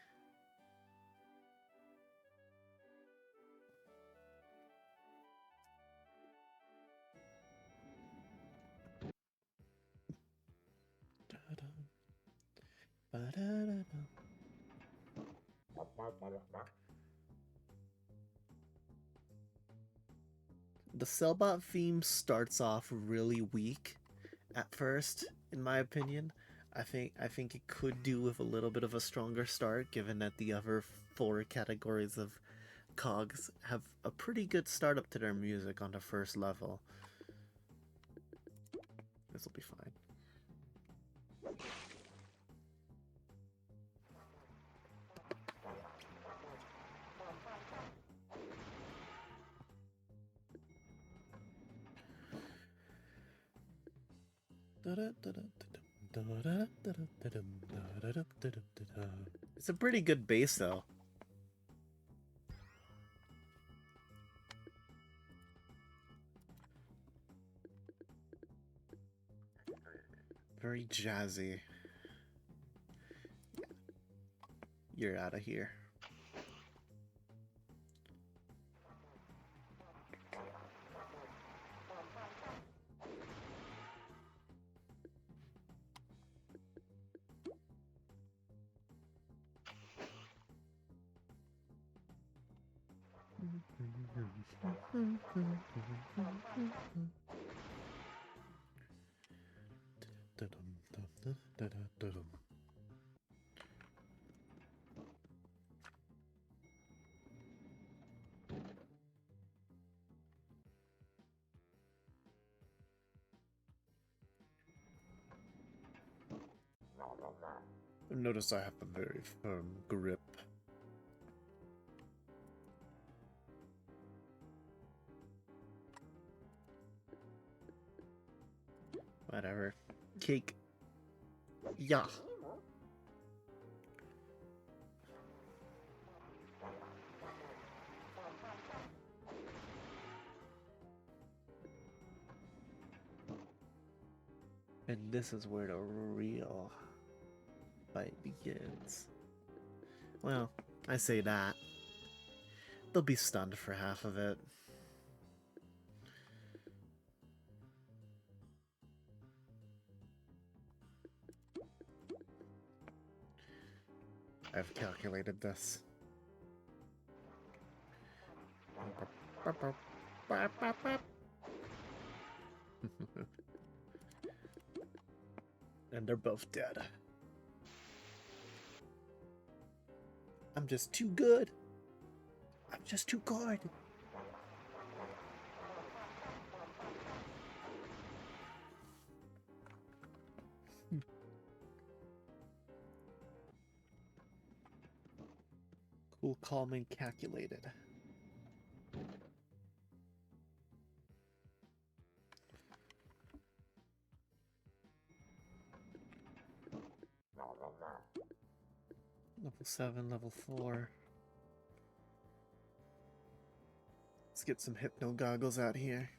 The Cellbot theme starts off really weak at first, in my opinion. I think it could do with a little bit of a stronger start, given that the other four categories of cogs have a pretty good startup to their music on the first level. This will be fine. It's a pretty good bass, though. Very jazzy. You're out of here. Notice I have a very firm grip. Whatever. Cake. Yeah. And this is where the real fight begins. Well, I say that. They'll be stunned for half of it. I've calculated this. And they're both dead. I'm just too good. I'm just too good. Cool, calm, and calculated. Level 7, level 4. Let's get some hypno goggles out here.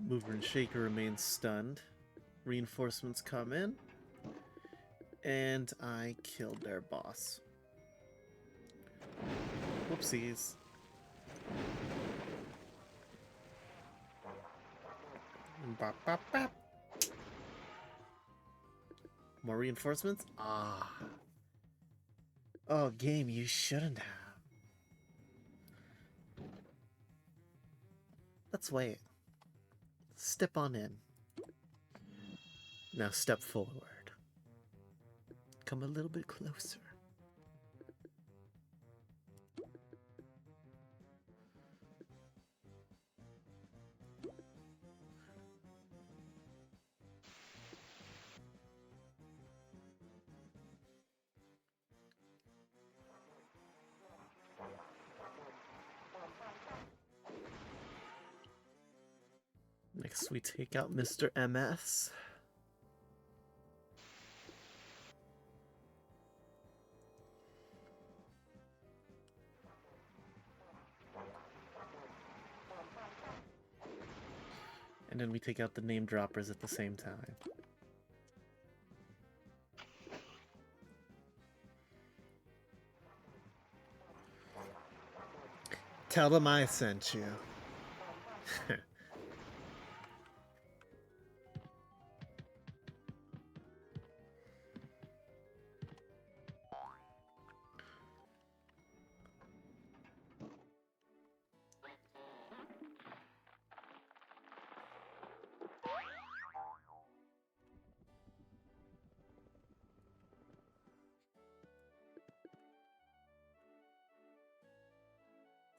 Mover and Shaker remain stunned. Reinforcements come in. And I killed their boss. Whoopsies. Bop, bop, bop. More reinforcements? Ah. Oh, game, you shouldn't have. Let's wait. Step on in. Now step forward. Come a little bit closer. Next we take out Mr. MS. And then we take out the name droppers at the same time. Tell them I sent you.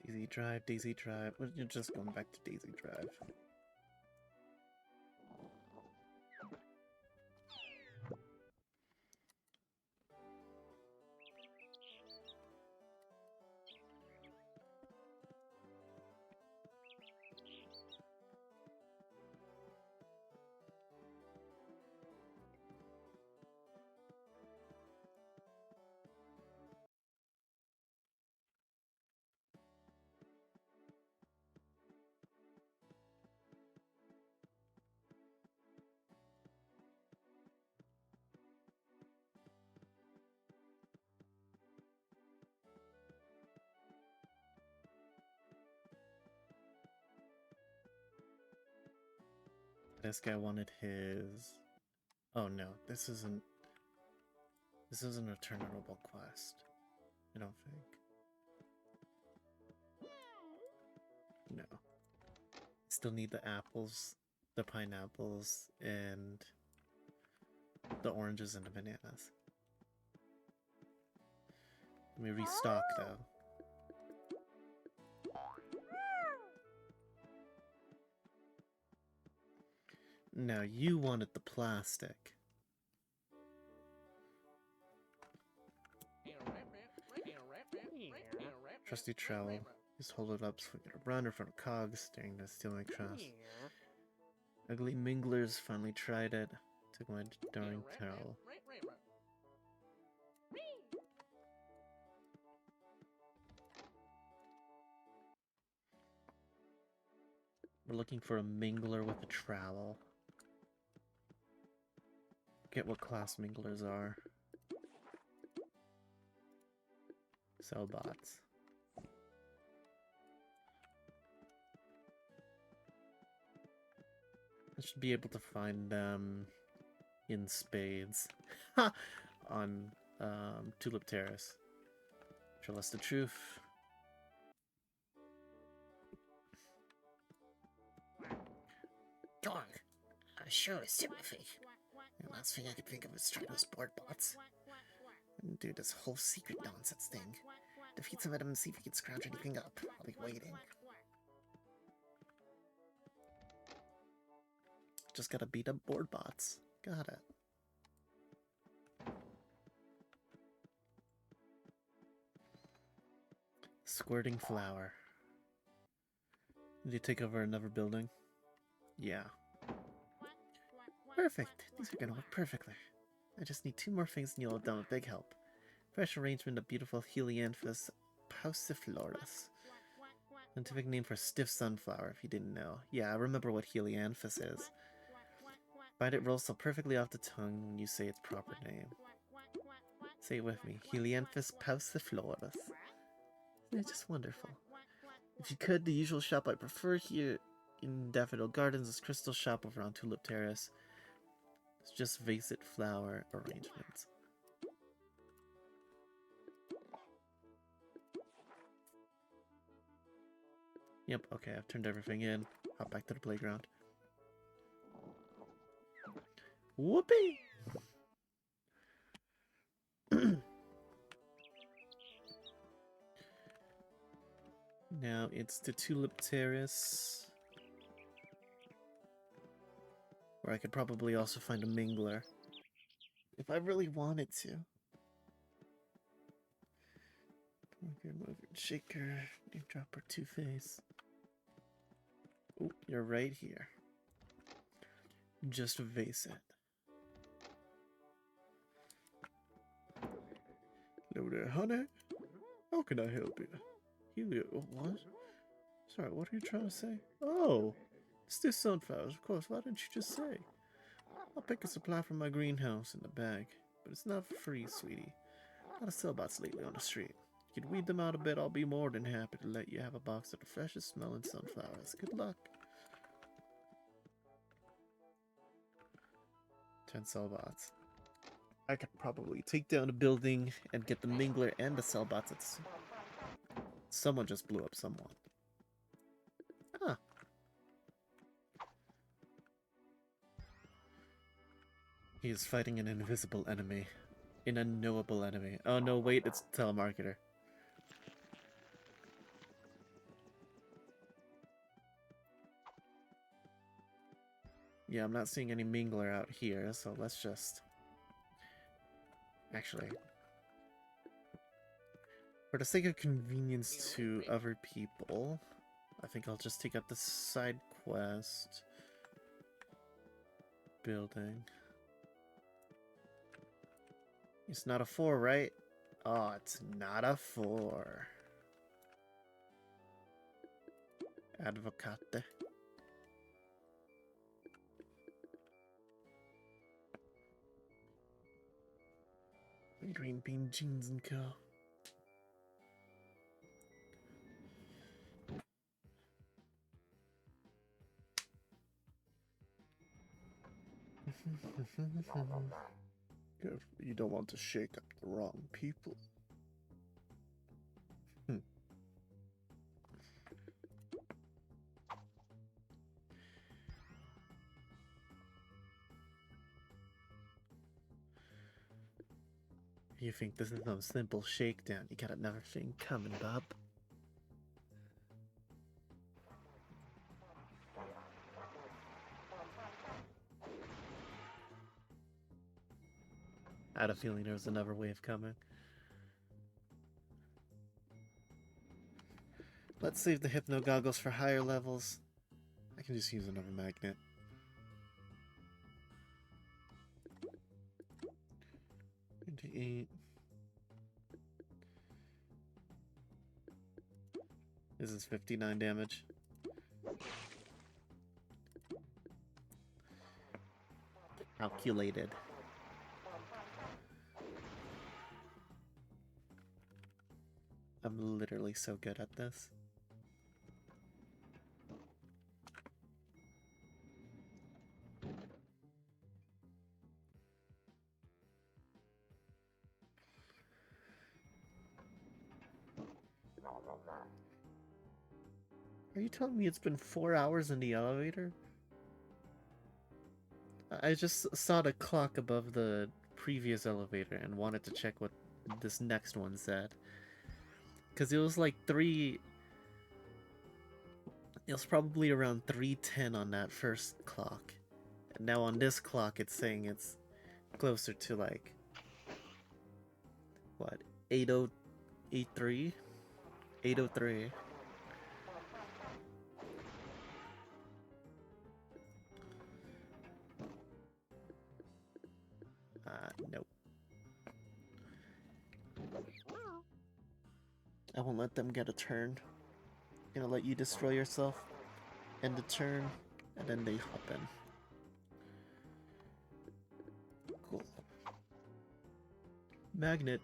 Daisy Drive, Daisy Drive. Well, you're just going back to Daisy Drive. This guy wanted his... Oh no, this isn't... This isn't a returnable quest. I don't think. No. Still need the apples, the pineapples, and the oranges and the bananas. Let me restock though. Now you wanted the plastic. Trusty trowel. Just hold it up so we can run in front of cogs during the stealing cross. Ugly minglers finally tried it. Took my darn trowel. We're looking for a mingler with a trowel. Get what class minglers are. Sell bots. I should be able to find them in spades on Tulip Terrace. Show us the truth. Darn. Sure is Timothy. The last thing I could think of is trying those board bots. And do this whole secret nonsense thing. Defeat some of them and see if we can scrounge anything up. I'll be waiting. Just gotta beat up board bots. Got it. Squirting flower. Did you take over another building? Yeah. Perfect. These are gonna work perfectly. I just need 2 more things and you'll have done a big help. Fresh arrangement of beautiful Helianthus pauciflorus. Scientific name for stiff sunflower, if you didn't know. Yeah, I remember what Helianthus is. Bite it rolls so perfectly off the tongue when you say its proper name. Say it with me. Helianthus pauciflorus. It's just wonderful. If you could, the usual shop I prefer here in Daffodil Gardens is Crystal Shop over on Tulip Terrace. It's just vase it flower arrangements. Yep, okay, I've turned everything in. Hop back to the playground. Whoopee! Now it's the Tulip Terrace. Where I could probably also find a mingler. If I really wanted to. Mover, shaker, name dropper, Two-Face. Oh, you're right here. Just vase it. Hello there, honey. How can I help you? Helio, what? Sorry, what are you trying to say? Oh, it's this sunflowers, of course. Why didn't you just say? I'll pick a supply from my greenhouse in the bag, but it's not for free, sweetie. A lot of sellbots lately on the street. If you could weed them out a bit, I'll be more than happy to let you have a box of the freshest smelling sunflowers. Good luck. 10 cellbots. I could probably take down a building and get the Mingler and the cellbots. Someone just blew up someone. Huh. He is fighting an invisible enemy. An unknowable enemy. Oh no, wait, it's the telemarketer. Yeah, I'm not seeing any Mingler out here, so let's just... Actually... For the sake of convenience to other people, I think I'll just take up the side quest. Building. It's not a 4, right? Oh, it's not a 4. Advocate. Green bean jeans and co. You don't want to shake up the wrong people. You think this is some simple shakedown? You got another thing coming, bub. I had a feeling there was another wave coming. Let's save the hypno goggles for higher levels. I can just use another magnet. $28. This is 59 damage. Calculated. I'm literally so good at this. Are you telling me it's been 4 hours in the elevator? I just saw the clock above the previous elevator and wanted to check what this next one said. Because it was like 3... It was probably around 3:10 on that first clock. And now on this clock it's saying it's closer to like... What? 8083? 803. Nope. I won't let them get a turn. I'm gonna let you destroy yourself, end the turn, and then they hop in. Cool. Magnet.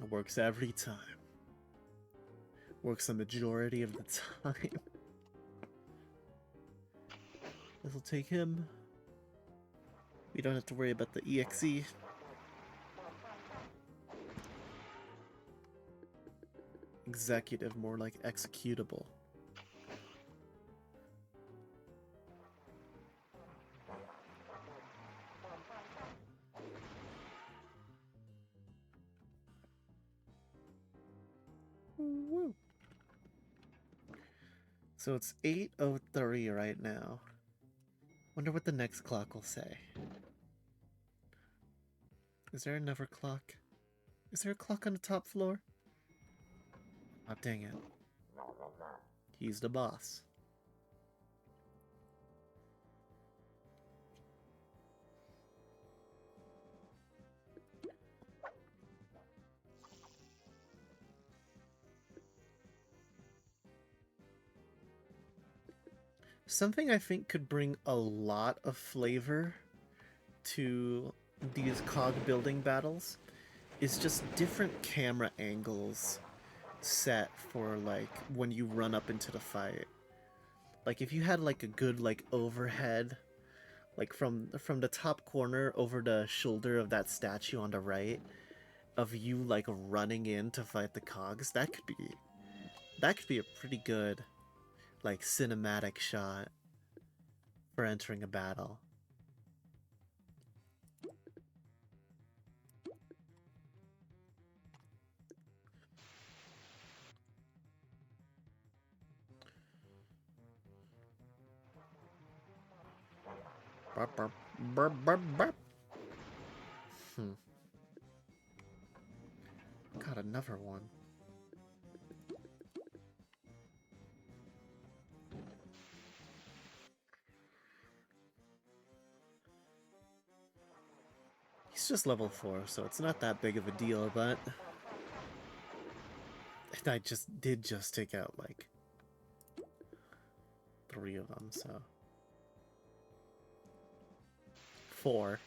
It works every time. Works the majority of the time. This'll take him. We don't have to worry about the EXE. Executive, more like executable. Woo. So it's 8:03 right now. Wonder what the next clock will say. Is there another clock? Is there a clock on the top floor? Oh, dang it. He's the boss. Something I think could bring a lot of flavor to these cog building battles is just different camera angles set for like when you run up into the fight. Like if you had like a good like overhead, like from the top corner over the shoulder of that statue on the right, of you like running in to fight the cogs, that could be a pretty good like cinematic shot for entering a battle. Burp, burp, burp, burp, burp. Got another one. He's just level 4, so it's not that big of a deal, but I did just take out like 3 of them, so 4.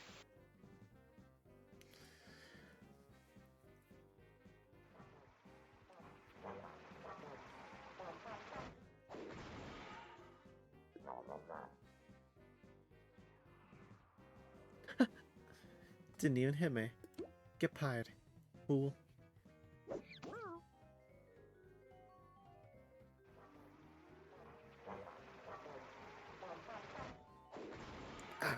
Didn't even hit me. Get pied. Fool. Ah.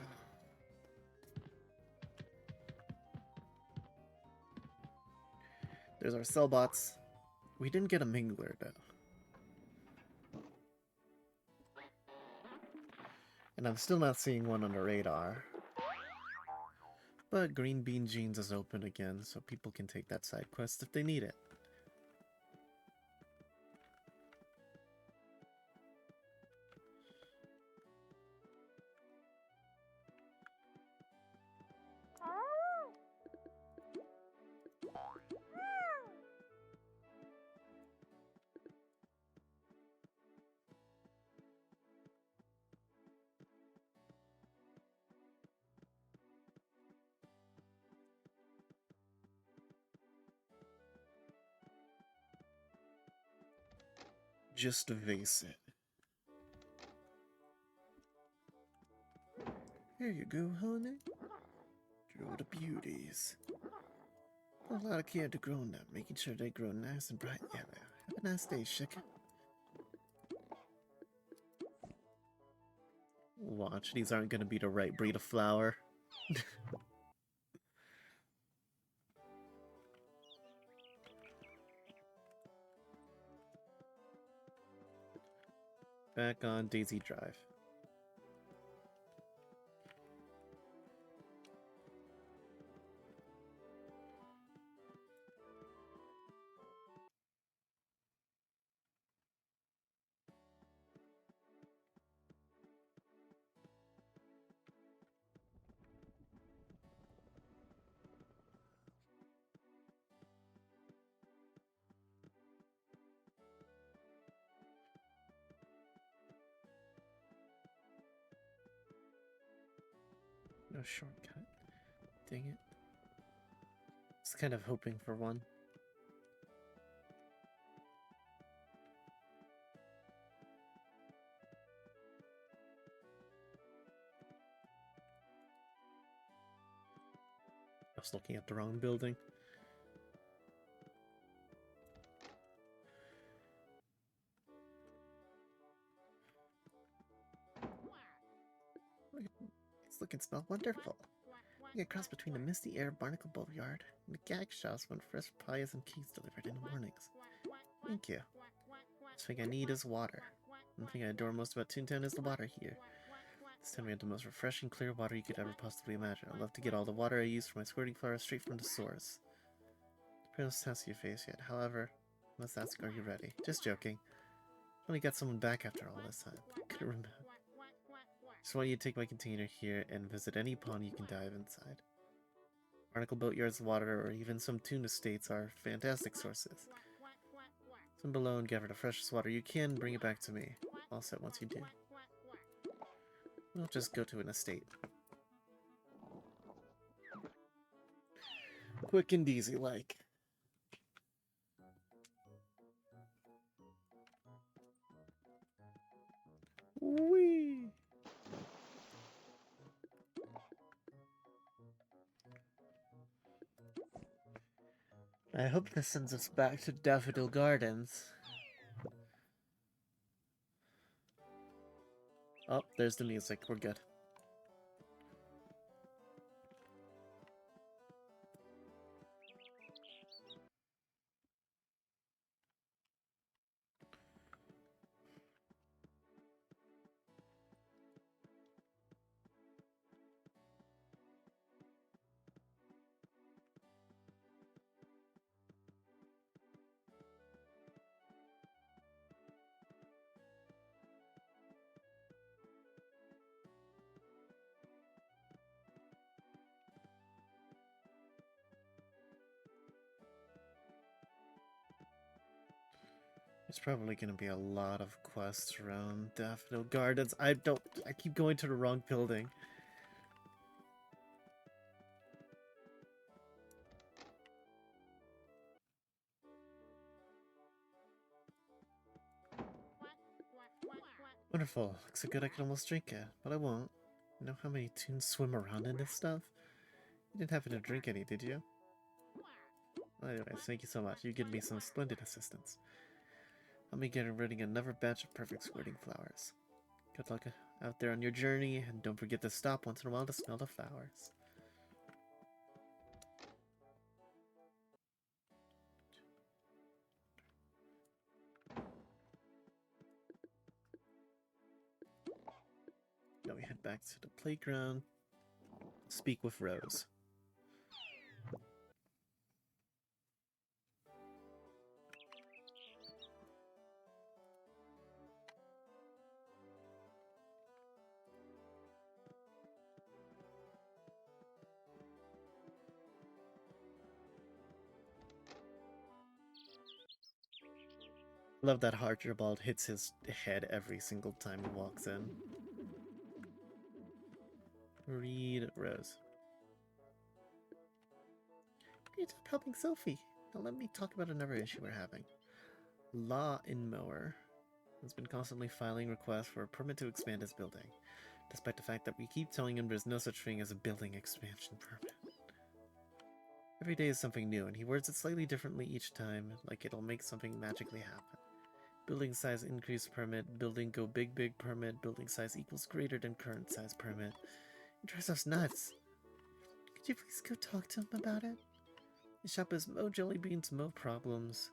There's our cellbots. We didn't get a Mingler, though. And I'm still not seeing one on the radar. But Green Bean Jeans is open again, so people can take that side quest if they need it. Just vase it. Here you go, honey. Grow the beauties. A lot of care to growing them, making sure they grow nice and bright yellow. Have a nice day, Shika. Watch, these aren't gonna be the right breed of flower. Back on Daisy Drive. No shortcut. Dang it. I was kind of hoping for one. I was looking at the wrong building. It's looking smell wonderful. You get cross between the misty air barnacle boatyard and the gag shops when fresh pies and cakes delivered in the mornings. Thank you. The thing I need is water. One thing I adore most about Toontown is the water here. This time we had the most refreshing, clear water you could ever possibly imagine. I love to get all the water I use for my squirting flowers straight from the source. The pronouns test your face yet, however, I must ask, are you ready? Just joking. Only got someone back after all this time. Couldn't remember. Just want you to take my container here and visit any pond you can dive inside. Barnacle boatyards, water, or even some tuna estates are fantastic sources. Swim below and gather the freshest water you can, bring it back to me. All set once you do. We'll just go to an estate. Quick and easy, like. Whee! I hope this sends us back to Daffodil Gardens. Oh, there's the music. We're good. There's probably gonna be a lot of quests around Daffodil Gardens. I keep going to the wrong building. Wonderful. Looks so good I can almost drink it, but I won't. You know how many tunes swim around in this stuff? You didn't happen to drink any, did you? Well, anyways, thank you so much. You give me some splendid assistance. I'll be getting ready another batch of perfect squirting flowers. Good luck out there on your journey, and don't forget to stop once in a while to smell the flowers. Now we head back to the playground. Speak with Rose. Love that Archibald hits his head every single time he walks in. Read Rose. Great job helping Sophie. Now let me talk about another issue we're having. Law in Mower has been constantly filing requests for a permit to expand his building, despite the fact that we keep telling him there's no such thing as a building expansion permit. Every day is something new, and he words it slightly differently each time, like it'll make something magically happen. Building size increase permit, building go big permit, building size equals greater than current size permit. It drives us nuts. Could you please go talk to him about it? The shop is Mo Jelly Beans, Mo Problems.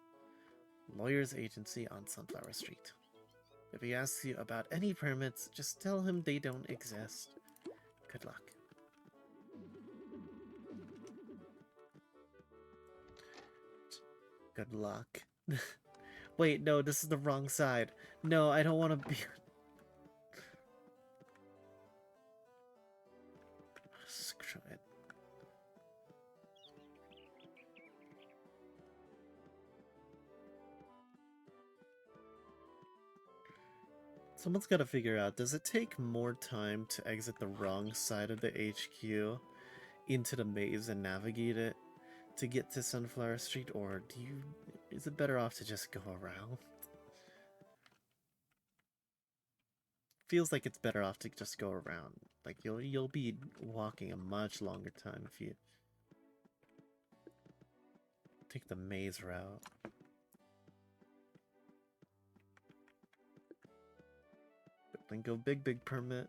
Lawyer's agency on Sunflower Street. If he asks you about any permits, just tell him they don't exist. Good luck. Good luck. Wait, no, this is the wrong side. No, I don't want to be... Screw it. Someone's got to figure out, does it take more time to exit the wrong side of the HQ into the maze and navigate it to get to Sunflower Street, or is it better off to just go around? Feels like it's better off to just go around. Like you'll be walking a much longer time if you take the maze route. Then go big permit.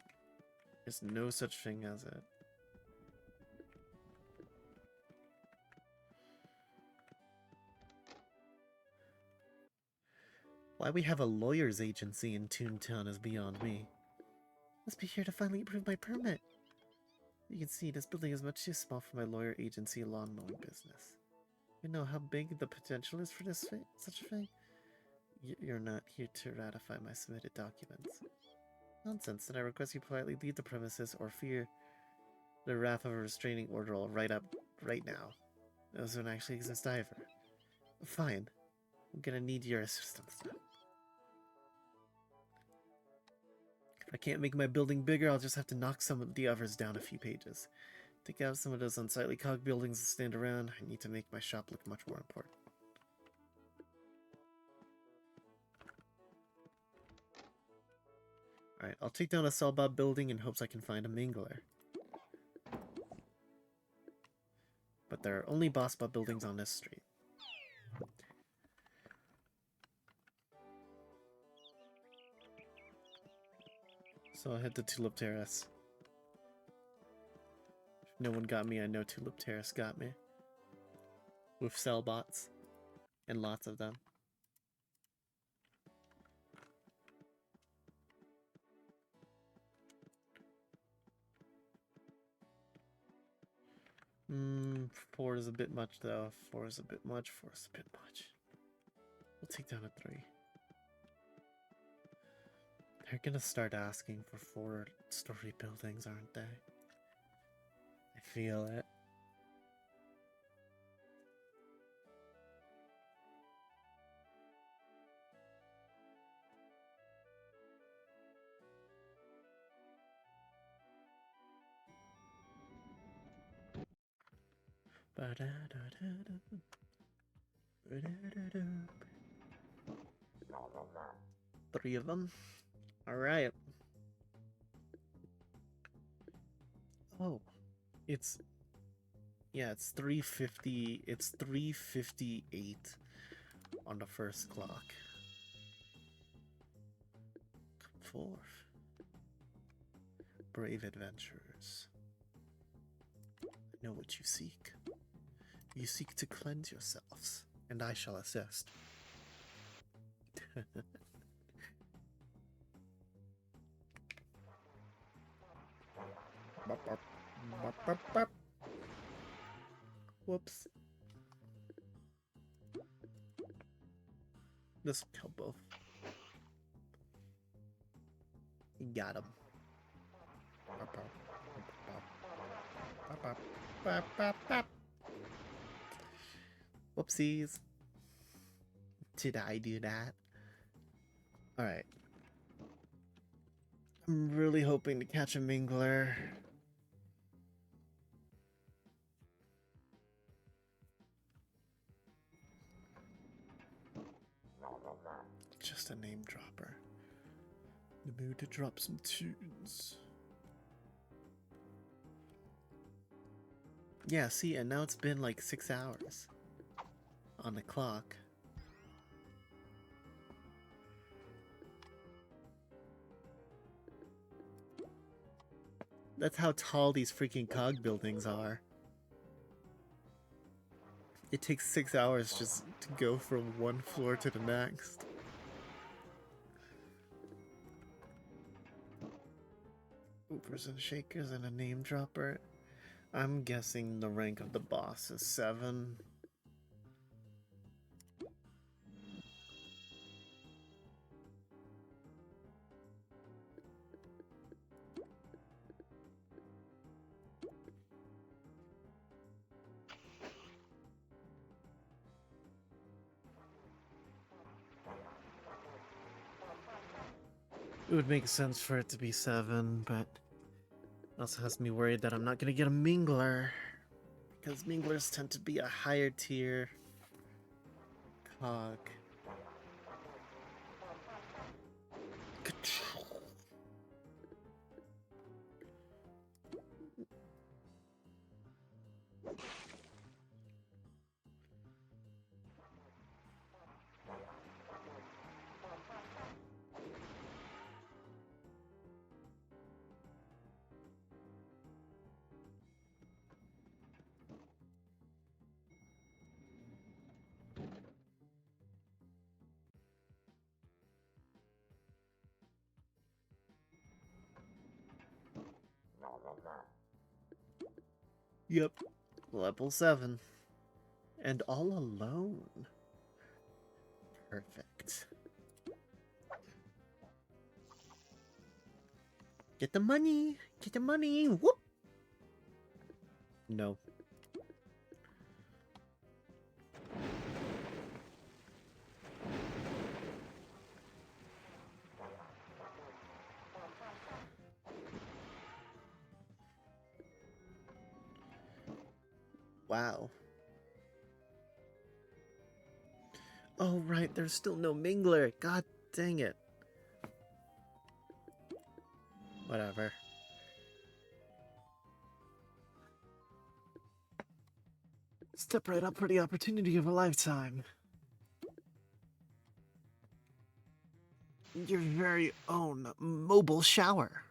There's no such thing as it. Why we have a lawyer's agency in Toontown is beyond me. Must be here to finally approve my permit. You can see this building is much too small for my lawyer agency lawn mowing business. You know how big the potential is for such a thing? You're not here to ratify my submitted documents. Nonsense, then I request you politely leave the premises or fear the wrath of a restraining order right now. Those don't actually exist either. Fine. I'm gonna need your assistance now. If I can't make my building bigger, I'll just have to knock some of the others down a few pages. Take out some of those unsightly cog buildings that stand around. I need to make my shop look much more important. Alright, I'll take down a Selbot building in hopes I can find a Mingler. But there are only boss bot buildings on this street. So I'll head to Tulip Terrace. If no one got me, I know Tulip Terrace got me. With Selbots. And lots of them. Four is a bit much though. Four is a bit much. Four is a bit much. We'll take down a 3. They're gonna start asking for 4-story buildings, aren't they? I feel it. Three of them. Alright. Oh. It's 3:50. It's 3:58 on the first clock. Come forth. Brave adventurers. I know what you seek. You seek to cleanse yourselves, and I shall assist. Whoops. This will kill both. Got him. Whoopsies. Did I do that? Alright. I'm really hoping to catch a Mingler. Just a name dropper. In the mood to drop some tunes. Yeah, see, and now it's been like 6 hours on the clock. That's how tall these freaking cog buildings are. It takes 6 hours just to go from one floor to the next. Movers and shakers and a name dropper. I'm guessing the rank of the boss is 7. It would make sense for it to be 7, but it also has me worried that I'm not gonna get a Mingler, because Minglers tend to be a higher tier cog. Yep, level 7. And all alone. Perfect. Get the money! Get the money! Whoop! No. Wow. Oh, right, there's still no Mingler. God dang it. Whatever. Step right up for the opportunity of a lifetime. Your very own mobile shower.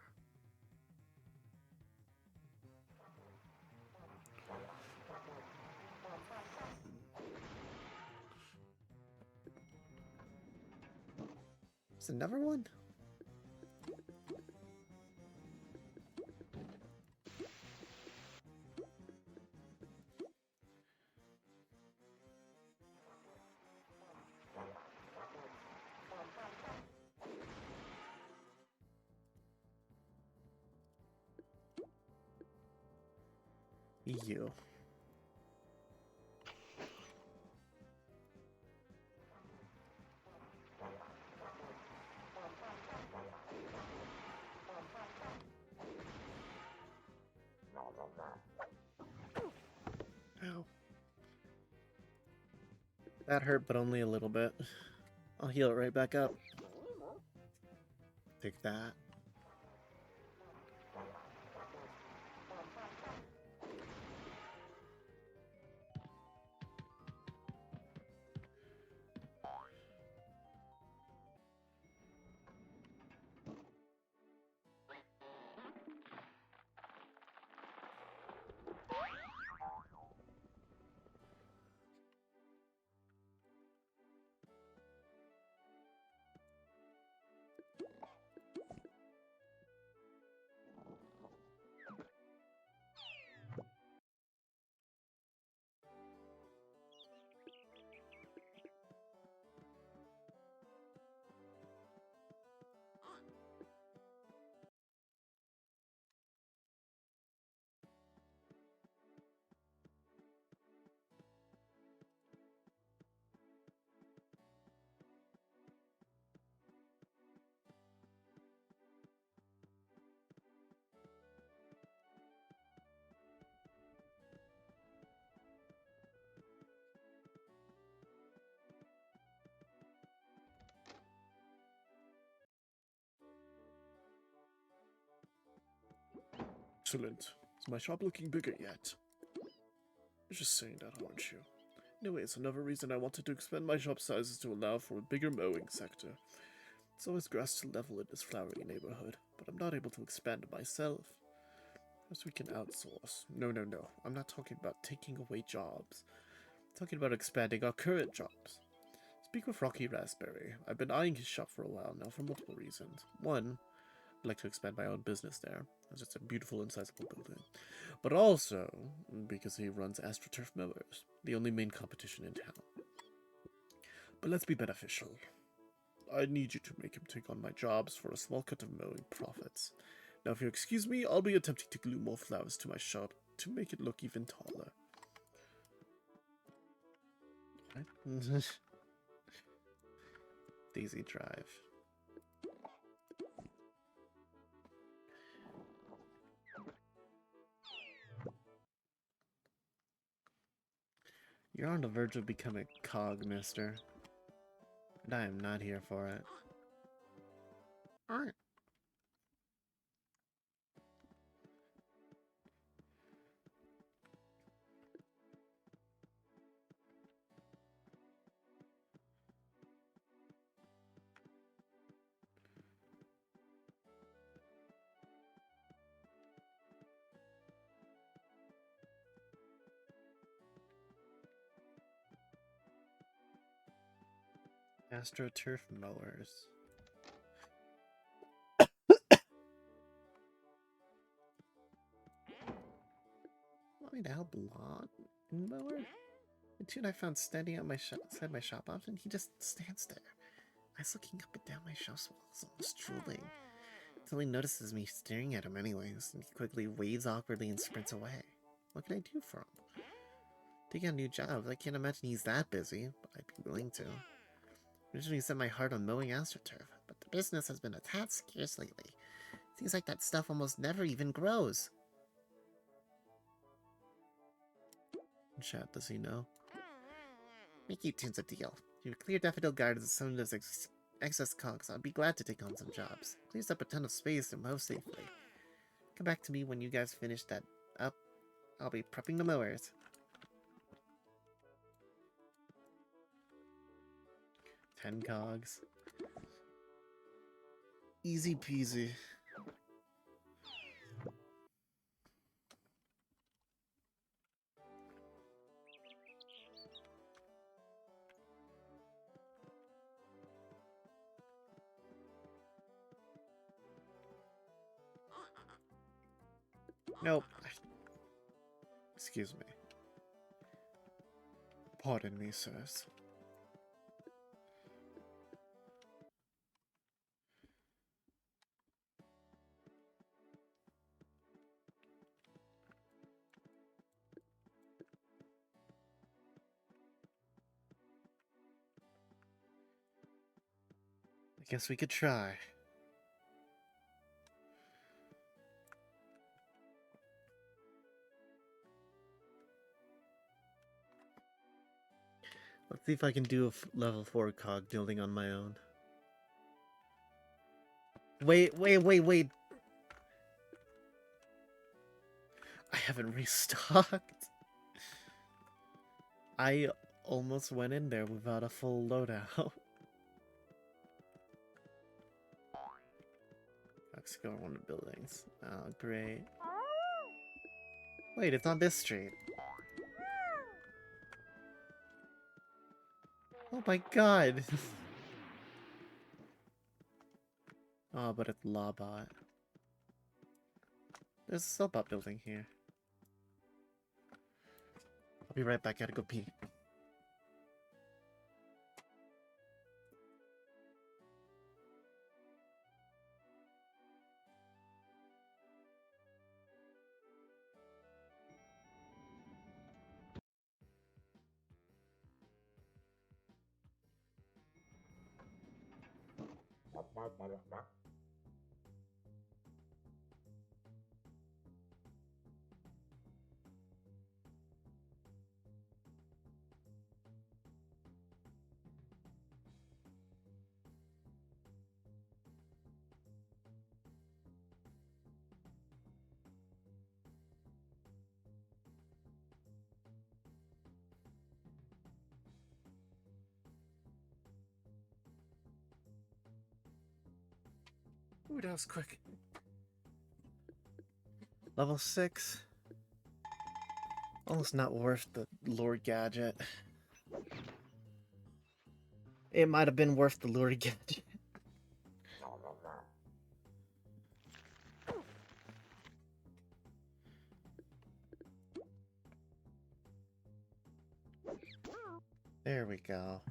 There's another one? You. Ow. That hurt, but only a little bit. I'll heal it right back up. Take that. Excellent. Is my shop looking bigger yet? You're just saying that, aren't you? Anyways, another reason I wanted to expand my shop size is to allow for a bigger mowing sector. It's always grass to level in this flowery neighborhood, but I'm not able to expand it myself. As we can outsource. No. I'm not talking about taking away jobs. I'm talking about expanding our current jobs. Speak with Rocky Raspberry. I've been eyeing his shop for a while now for multiple reasons. One, I'd like to expand my own business there. It's just a beautiful and sizable building. But also, because he runs AstroTurf Mowers, the only main competition in town. But let's be beneficial. I need you to make him take on my jobs for a small cut of mowing profits. Now, if you excuse me, I'll be attempting to glue more flowers to my shop to make it look even taller. What? Daisy Drive. You're on the verge of becoming a cog, mister. And I am not here for it. Alright. AstroTurf Mowers. Find out blonde mower? The dude I found standing outside my shop often, he just stands there. Eyes looking up and down my shop's walls, almost drooling. Until he notices me staring at him anyways, and he quickly waves awkwardly and sprints away. What can I do for him? Taking on new jobs, I can't imagine he's that busy, but I'd be willing to. Originally set my heart on mowing AstroTurf, but the business has been a tad scarce lately. Seems like that stuff almost never even grows. chat, does he know? Mickey tunes a deal. You have clear Daffodil Gardens and some of those excess cogs. I'd be glad to take on some jobs. Clears up a ton of space and mow safely. Come back to me when you guys finish that up. I'll be prepping the mowers. 10 cogs. Easy peasy. Nope. Excuse me. Pardon me, sirs. I guess we could try. Let's see if I can do a level 4 cog building on my own. Wait. I haven't restocked. I almost went in there without a full loadout. Let's go on one of the buildings. Oh, great. Wait, it's on this street. Oh my god! Oh, but it's Lawbot. There's a Sellbot building here. I'll be right back, gotta go pee. Ooh, that was quick. Level 6. Almost not worth the Lord Gadget. It might have been worth the Lord Gadget. There we go.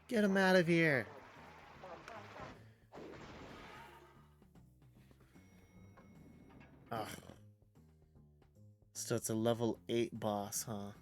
Get him out of here! Ugh. So it's a level 8 boss, huh?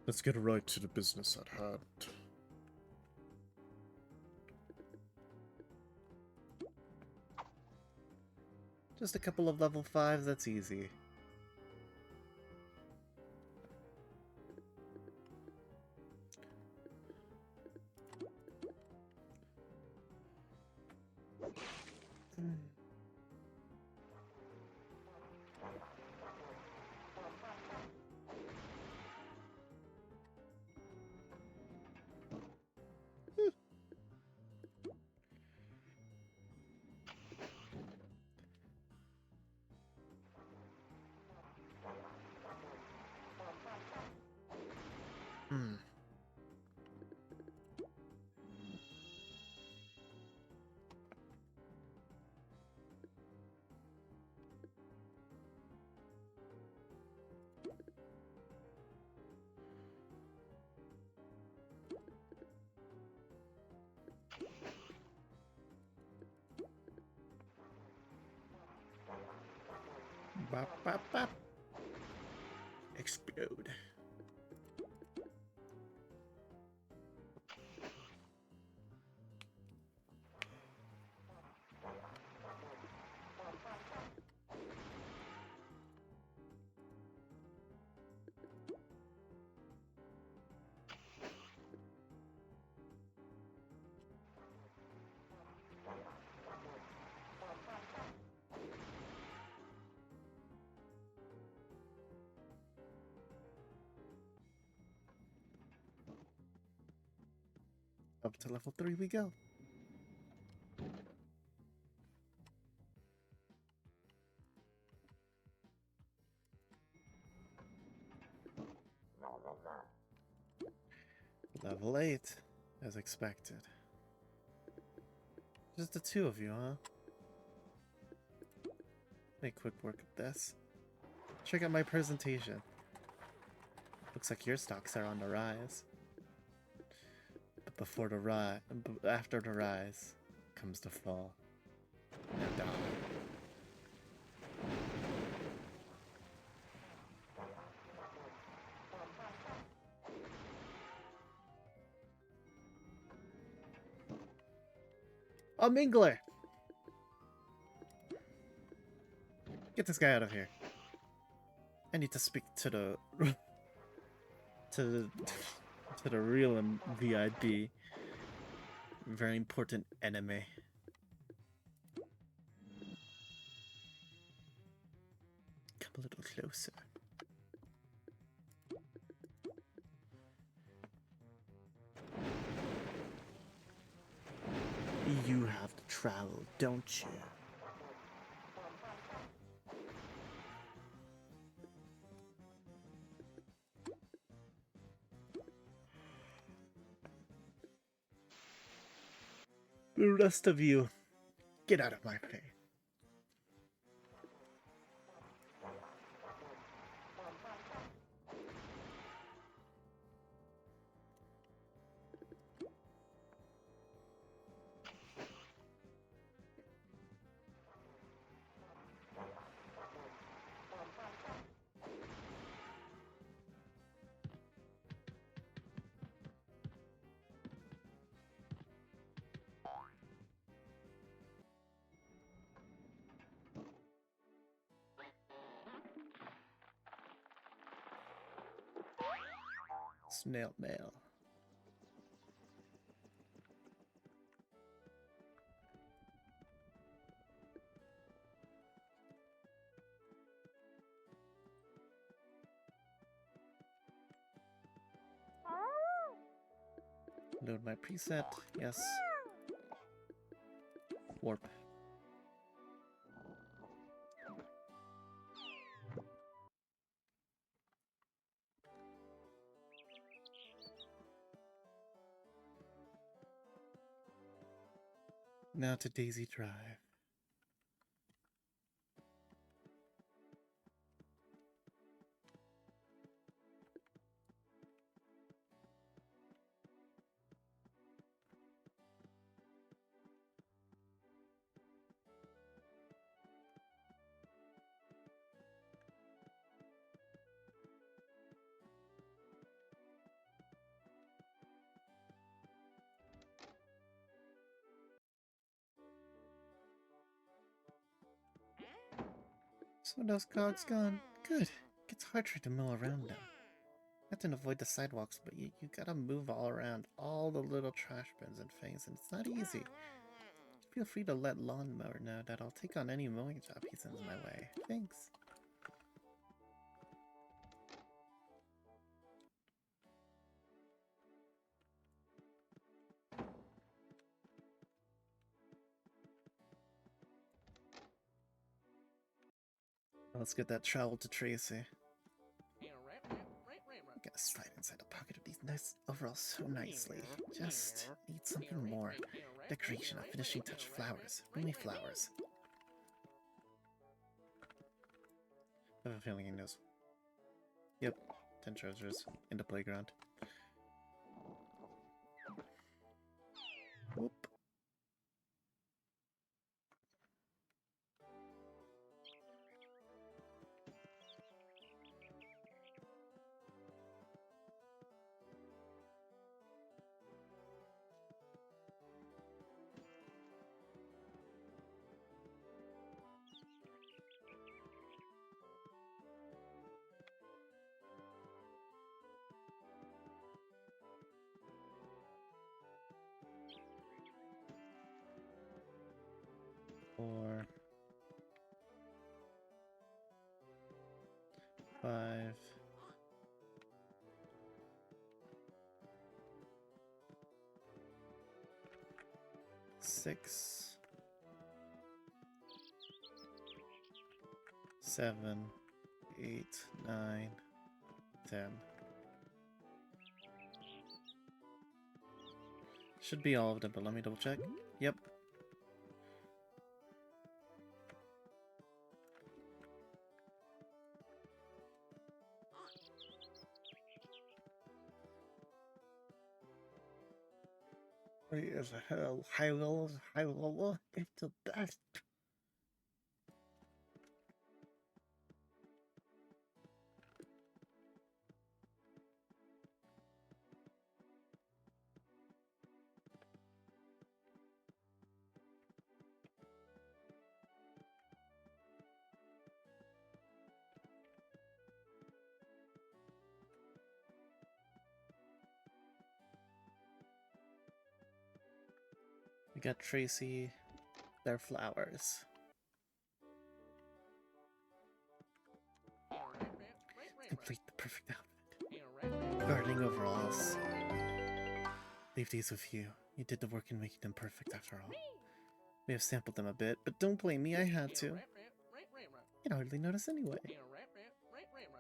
Let's get right to the business at hand. Just a couple of level 5s, that's easy. Bop, bop, bop. Explode. Up to level 3 we go. Level 8, as expected. Just the two of you, huh? Make quick work of this. Check out my presentation. Looks like your stocks are on the rise. But after the rise comes the fall. Now die. A mingler! Get this guy out of here. I need to speak to the to the real VIP. Very important enemy. Come a little closer. You have to travel, don't you? The rest of you, get out of my face. Snail mail. Load my preset. Yes. Warp. Now to Daisy Drive. So those cogs gone. Good. Gets harder to mill around now. Not to avoid the sidewalks, but you gotta move all around all the little trash bins and things, and it's not easy. Feel free to let Lawnmower know that I'll take on any mowing job he sends my way. Thanks. Let's get that travel to Tracy. Gotta slide inside the pocket of these nice overalls so nicely. Just need something more. Decoration, a finishing touch, flowers. Bring me flowers. I have a feeling he knows. Yep, 10 treasures in the playground. Whoop. 4, 5, 6, 7, 8, 9, 10. Should be all of them, but let me double check. Yep. Is a high level, it's the best. We got Tracy, their flowers. Complete the perfect outfit. Gardening overalls. Leave these with you. You did the work in making them perfect after all. We have sampled them a bit, but don't blame me, I had to. You'd hardly notice anyway.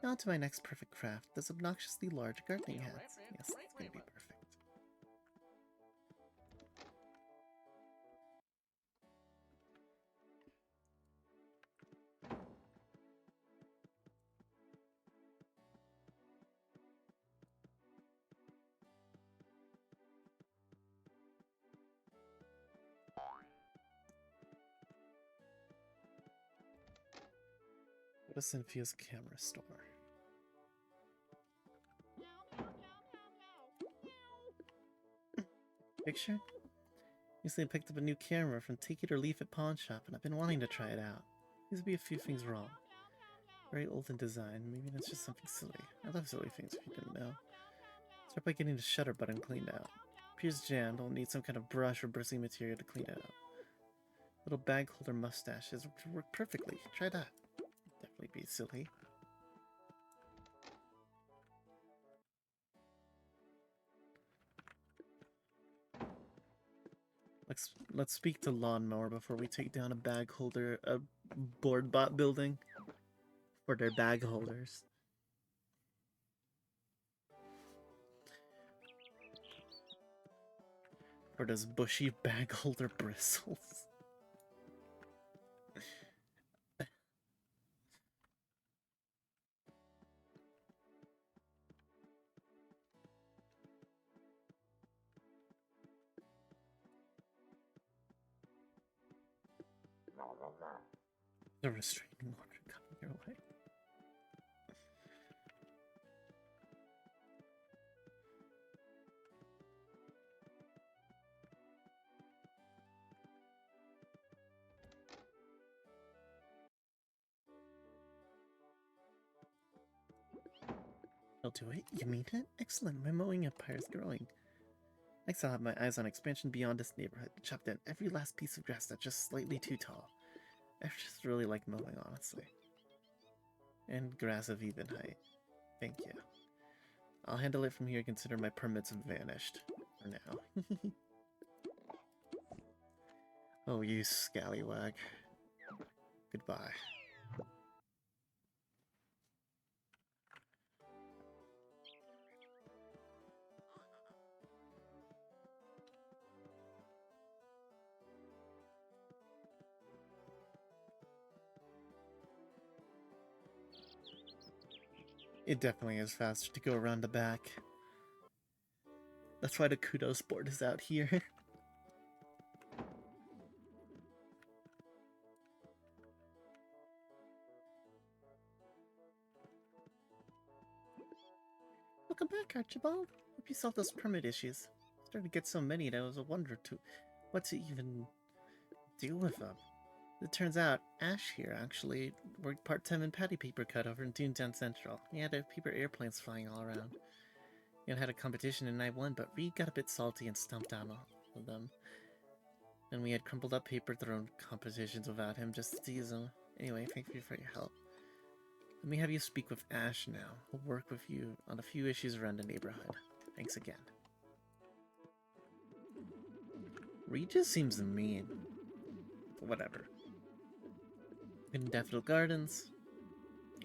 Now to my next perfect craft, those obnoxiously large gardening hats. Yes, it's gonna be perfect. What a Synfuse camera store. Picture? Recently picked up a new camera from Take It or Leave It pawn shop, and I've been wanting to try it out. Seems to be a few things wrong. Very old in design, maybe that's just something silly. I love silly things if you didn't know. Start by getting the shutter button cleaned out. Appears jammed, I'll need some kind of brush or bristly material to clean it out. Little bag holder mustaches work perfectly. Try that. Definitely be silly. Let's speak to Lawnmower before we take down a bag holder, a board bot building for their bag holders. For those bushy bag holder bristles. The restraining order coming your way. I'll do it. You mean it? Excellent. My mowing empire is growing. Next, I'll have my eyes on expansion beyond this neighborhood. Chop down every last piece of grass that's just slightly too tall. I just really like mowing, honestly. And grass of even height. Thank you. I'll handle it from here. Consider my permits have vanished. For now. Oh, you scallywag. Goodbye. It definitely is faster to go around the back. That's why the kudos board is out here. Welcome back, Archibald. Hope you solved those permit issues. Started to get so many that I was a wonder to what to even deal with them. It turns out Ash here actually worked part-time in patty paper cut over in Toontown Central. He had paper airplanes flying all around. He had a competition and I won, but Reed got a bit salty and stumped down all of them. And we had crumpled up paper thrown competitions without him just to tease him. Anyway, thank you for your help. Let me have you speak with Ash now. We'll work with you on a few issues around the neighborhood. Thanks again. Regis seems mean. But whatever. In Daffodil Gardens.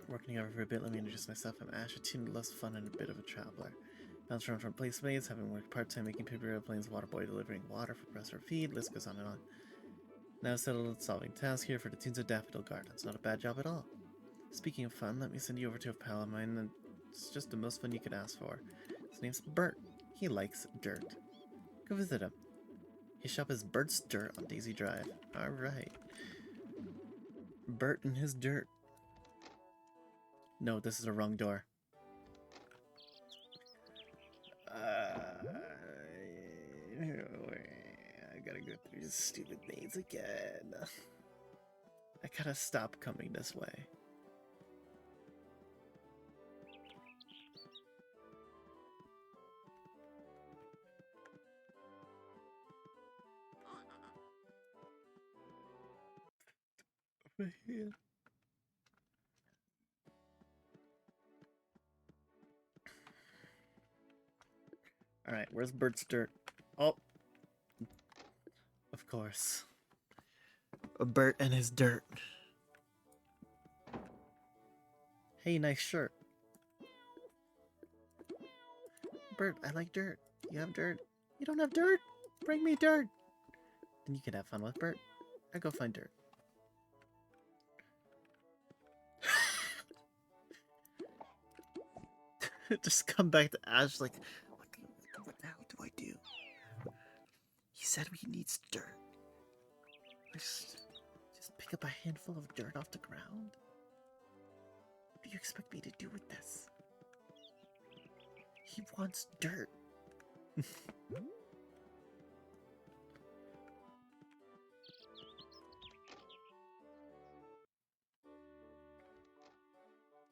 Working over for a bit, let me introduce myself. I'm Ash, a teen who loves fun and a bit of a traveler. Bounced around from placemates, having worked part-time making paper airplanes, water boy delivering water for press or feed, list goes on and on. Now settled solving tasks here for the teens of Daffodil Gardens. Not a bad job at all. Speaking of fun, let me send you over to a pal of mine, and it's just the most fun you could ask for. His name's Bert. He likes dirt. Go visit him. His shop is Bert's Dirt on Daisy Drive. Alright. Bert and his dirt. No, this is the wrong door. I gotta go through this stupid maze again. I gotta stop coming this way. Over here. Alright, where's Bert's dirt? Oh! Of course. Bert and his dirt. Hey, nice shirt. Bert, I like dirt. You have dirt? You don't have dirt? Bring me dirt! Then you can have fun with Bert. I go find dirt. Just come back to Ash like, what the hell do I do? He said he needs dirt. Just pick up a handful of dirt off the ground? What do you expect me to do with this? He wants dirt.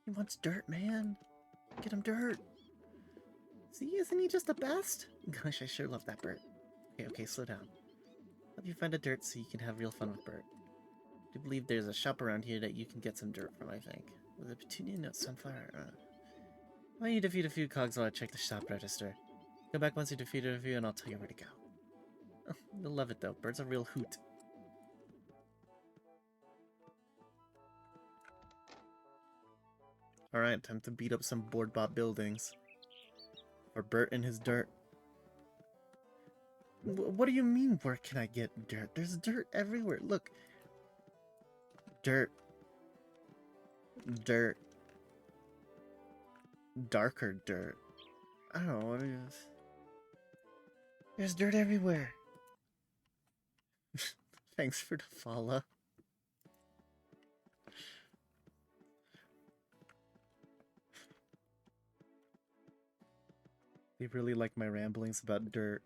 He wants dirt, man. Get him dirt. See, isn't he just the best? Gosh, I sure love that Bert. Okay, slow down. Help you find a dirt so you can have real fun with Bert. I do believe there's a shop around here that you can get some dirt from, I think. With a petunia nut sunflower. Why don't you defeat a few cogs while I check the shop register? Come back once you defeat a few and I'll tell you where to go. Oh, you'll love it though. Bert's a real hoot. Alright, time to beat up some board bot buildings. Or Bert and his dirt. What do you mean, where can I get dirt? There's dirt everywhere. Look. Dirt. Dirt. Darker dirt. I don't know what it is. There's dirt everywhere. Thanks for the follow. They really like my ramblings about dirt.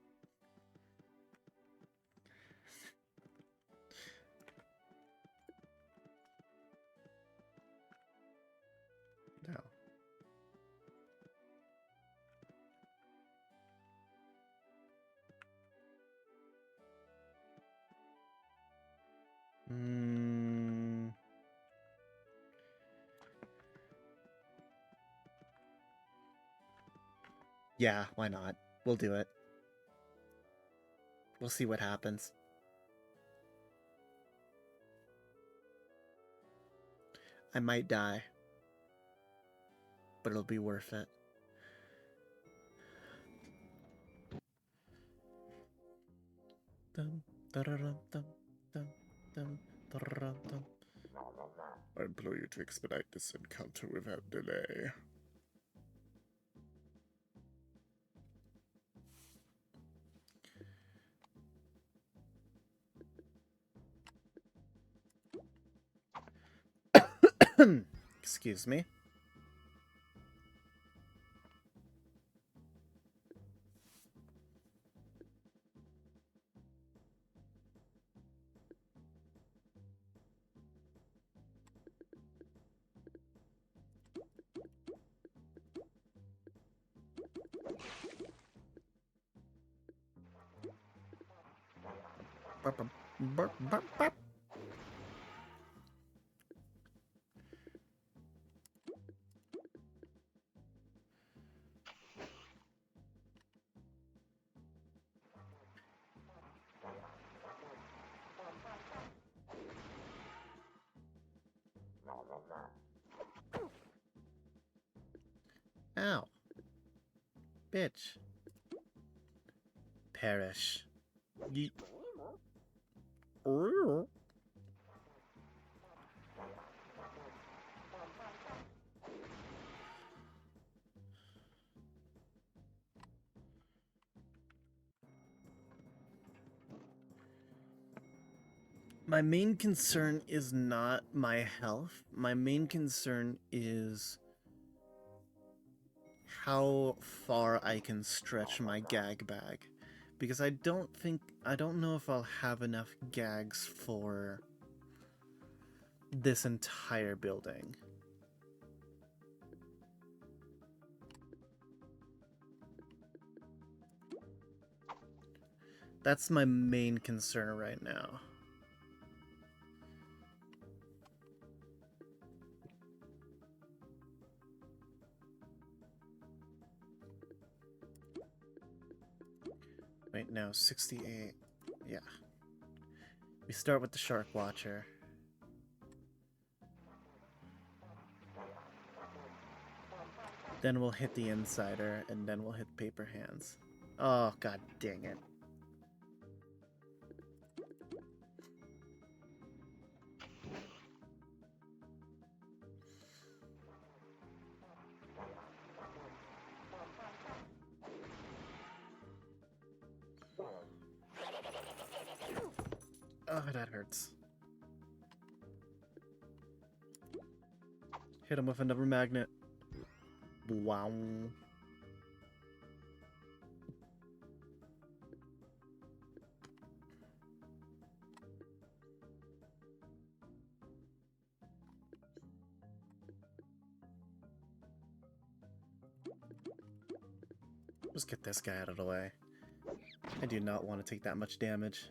No. Yeah, why not? We'll do it. We'll see what happens. I might die. But it'll be worth it. Dum, da-da-dum, dum, dum, dum, da-da-dum, dum. I implore you to expedite this encounter without delay. Excuse me. burp, burp, burp. Ow. Bitch. Perish. Yeet. My main concern is not my health. My main concern is how far I can stretch my gag bag. Because I don't know if I'll have enough gags for this entire building. That's my main concern right now. Wait, no, 68. Yeah. We start with the Shark Watcher. Then we'll hit the Insider, and then we'll hit Paper Hands. Oh, god dang it. Oh, that hurts. Hit him with another magnet. Wow. Just get this guy out of the way. I do not want to take that much damage.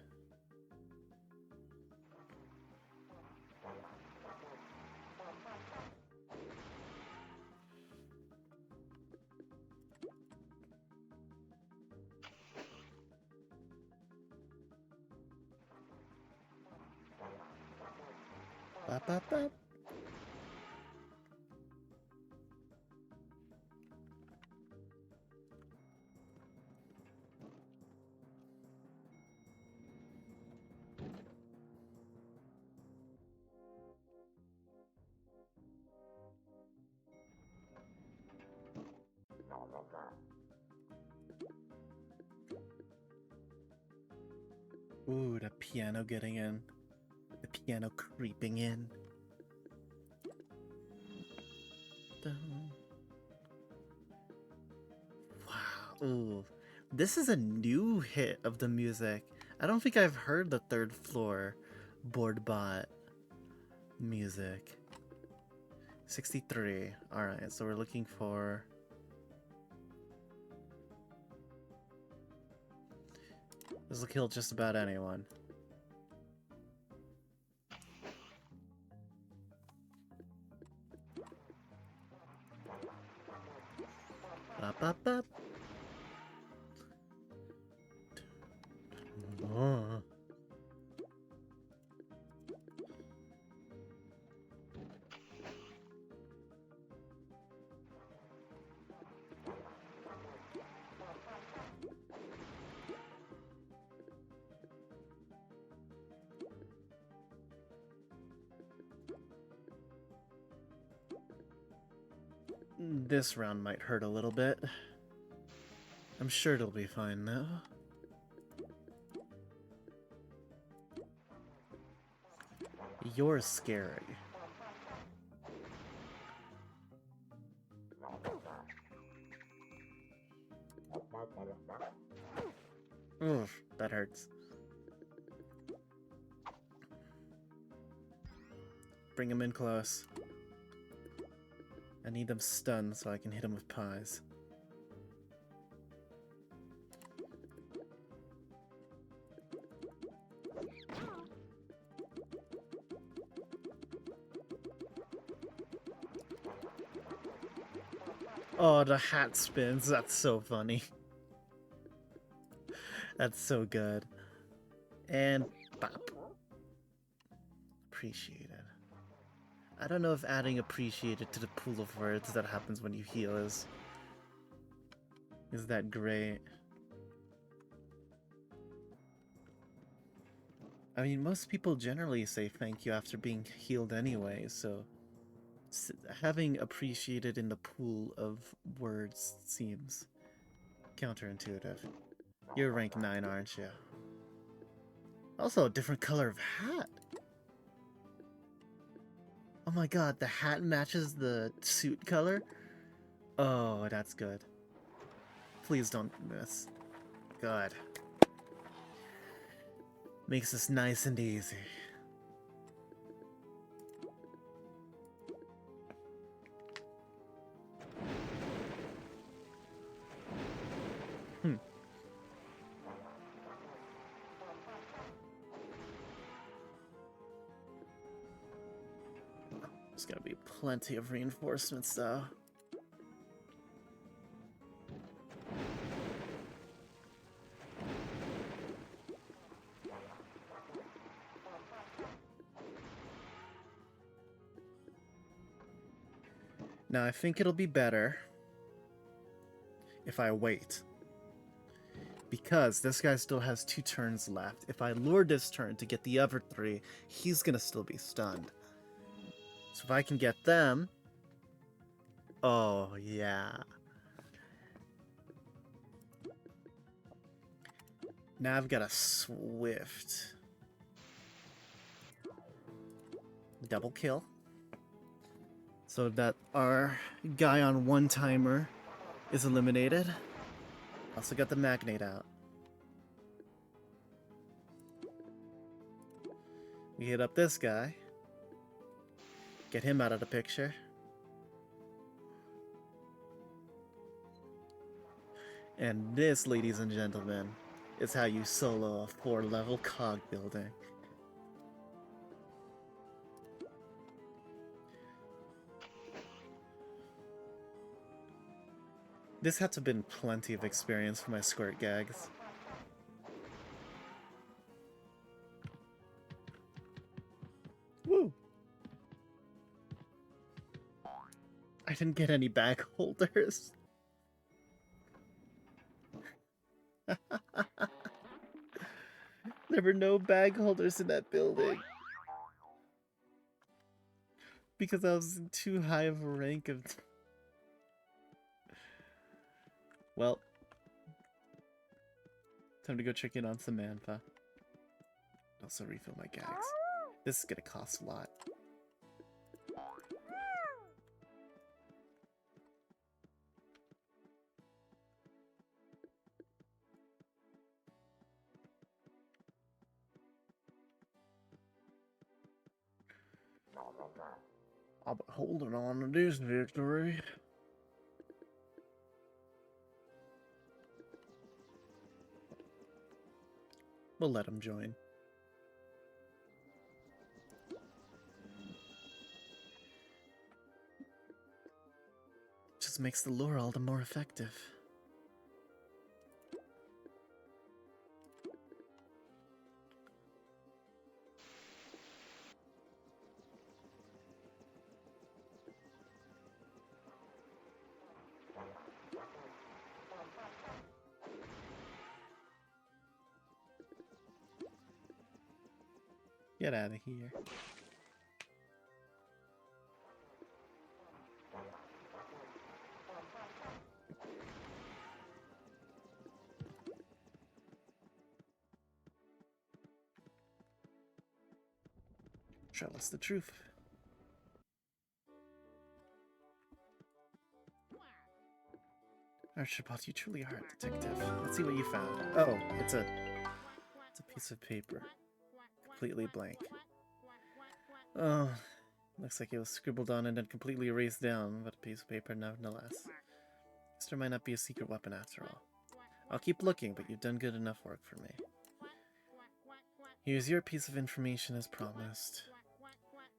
Bop, bop, bop. Ooh, the piano getting in. The piano creeping in. Dun. Wow. Ooh. This is a new hit of the music. I don't think I've heard the third floor board bot music. 63. Alright, so we're looking for... This will kill just about anyone. Bop, bop, bop. Oh. This round might hurt a little bit. I'm sure it'll be fine though. You're scary. Oof, that hurts. Bring him in close. I need them stunned so I can hit him with pies. Oh, the hat spins. That's so funny. That's so good. And bop. Appreciated. I don't know if adding appreciated to the pool of words that happens when you heal is that great. I mean, most people generally say thank you after being healed anyway, so having appreciated in the pool of words seems counterintuitive. You're rank 9, aren't you? Also, a different color of hat. Oh my god, the hat matches the suit color? Oh, that's good. Please don't miss. God. Makes this nice and easy. There's gotta be plenty of reinforcements, though. Now, I think it'll be better if I wait. Because this guy still has 2 turns left. If I lure this turn to get the other 3, he's gonna still be stunned. So if I can get them... Oh, yeah. Now I've got a swift double kill. So that our guy on 1 timer is eliminated. Also got the magnate out. We hit up this guy. Get him out of the picture. And this, ladies and gentlemen, is how you solo a 4-level cog building. This had to have been plenty of experience for my squirt gags. Woo! I didn't get any bag holders. There were no bag holders in that building. Because I was in too high of a rank of... Well. Time to go check in on Samantha. Also refill my gags. This is gonna cost a lot. I'll be holding on to this victory. We'll let him join. Just makes the lure all the more effective. Get out of here. Tell us the truth. Archibald, you truly are a detective. Let's see what you found. Oh, it's a piece of paper. Completely blank. Oh, looks like it was scribbled on and then completely erased down, but a piece of paper nonetheless. This might not be a secret weapon after all. I'll keep looking, but you've done good enough work for me. Here's your piece of information as promised.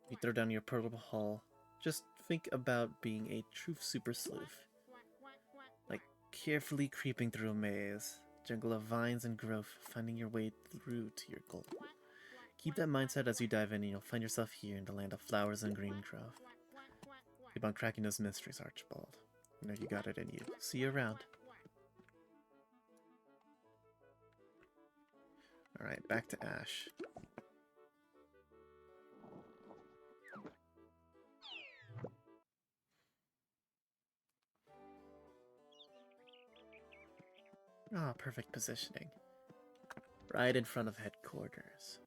You throw down your portable hull. Just think about being a true super sleuth. carefully creeping through a maze, jungle of vines and growth, finding your way through to your goal. Keep that mindset as you dive in, and you'll find yourself here in the land of flowers and green growth. Keep on cracking those mysteries, Archibald. I know you got it in you. See you around. Alright, back to Ash. Ah, perfect positioning. Right in front of headquarters.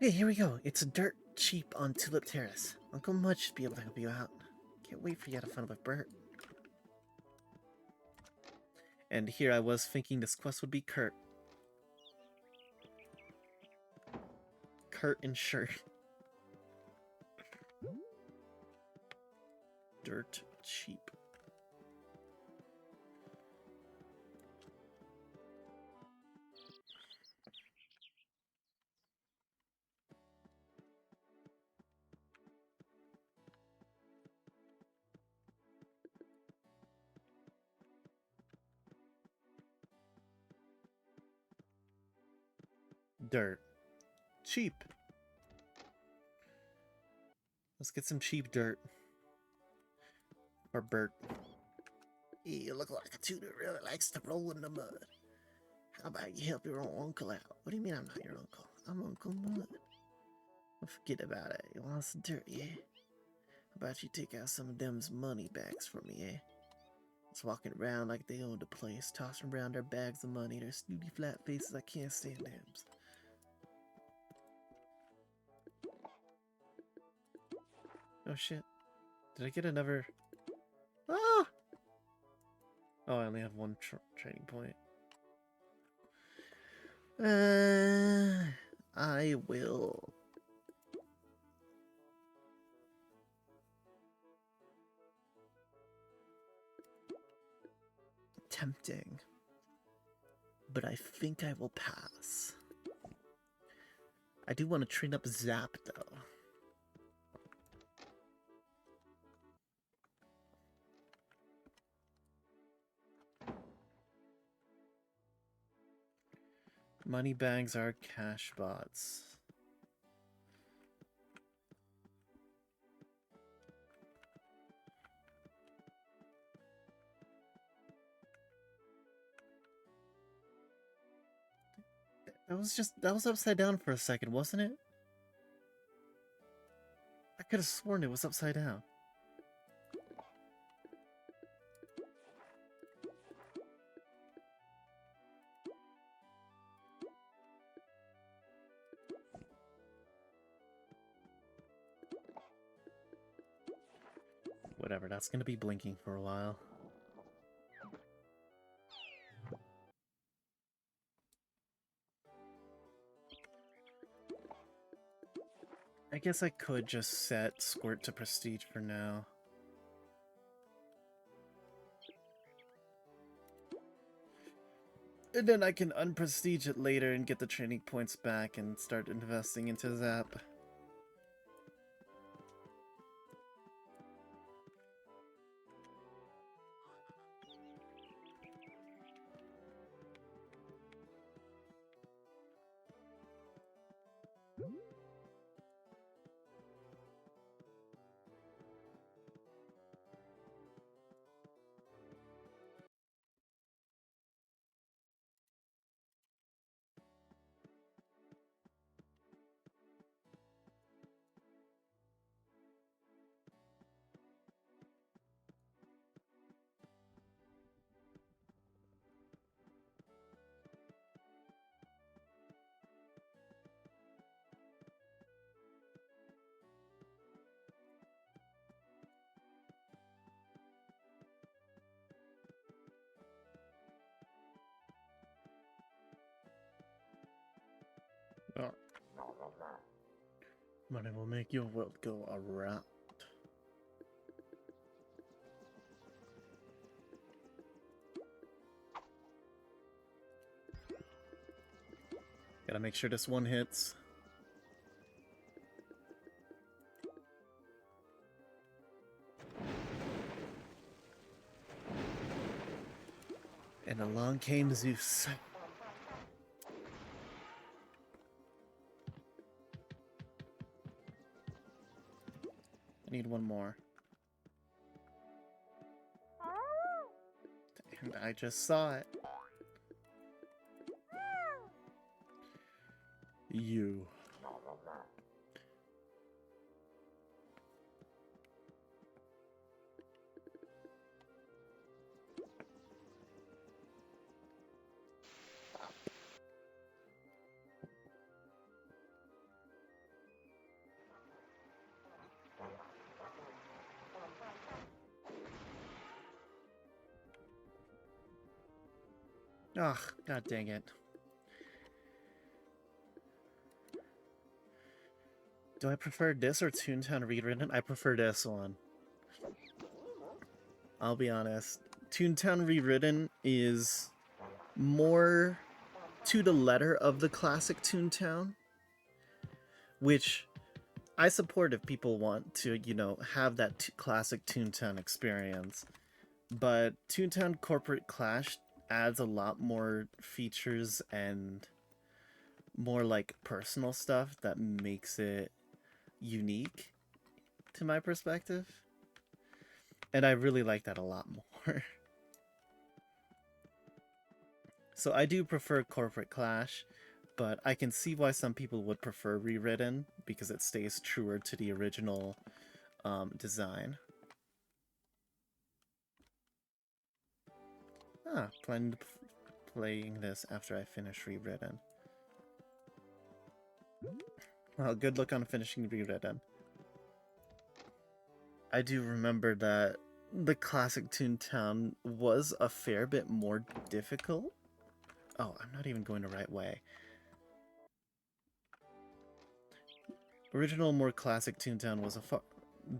Hey, here we go. It's dirt cheap on Tulip Terrace. Uncle Mudge should be able to help you out. Can't wait for you to have fun with Bert. And here I was thinking this quest would be Kurt. Kurt and shirt. Dirt cheap. Dirt. Cheap. Let's get some cheap dirt. Or Bert. You look like a tutor who really likes to roll in the mud. How about you help your own uncle out? What do you mean I'm not your uncle? I'm Uncle Mud. Well, forget about it. You want some dirt, yeah? How about you take out some of them's money bags for me, eh? Just walking around like they own the place, tossing around their bags of money, their snooty flat faces. I can't stand them. Oh shit. Did I get another... Ah! Oh, I only have one training point. I will... Tempting. But I think I will pass. I do want to train up Zap, though. Money bags are cash bots. That was upside down for a second, wasn't it? I could have sworn it was upside down. Whatever, that's gonna be blinking for a while. I guess I could just set Squirt to Prestige for now. And then I can unprestige it later and get the training points back and start investing into Zap. Oh. Money will make your world go around. Gotta make sure this one hits. And along came Zeus. I need one more. And I just saw it. You. Ugh, god dang it. Do I prefer this or Toontown Rewritten? I prefer this one. I'll be honest. Toontown Rewritten is more to the letter of the classic Toontown, which I support if people want to, you know, have that classic Toontown experience. But Toontown Corporate Clash adds a lot more features and more like personal stuff that makes it unique to my perspective. And I really like that a lot more. So I do prefer Corporate Clash, but I can see why some people would prefer Rewritten because it stays truer to the original design. Planning to playing this after I finish Rewritten. Well, good luck on finishing Rewritten. I do remember that the classic Toontown was a fair bit more difficult. Oh, I'm not even going the right way. Original, more classic Toontown was a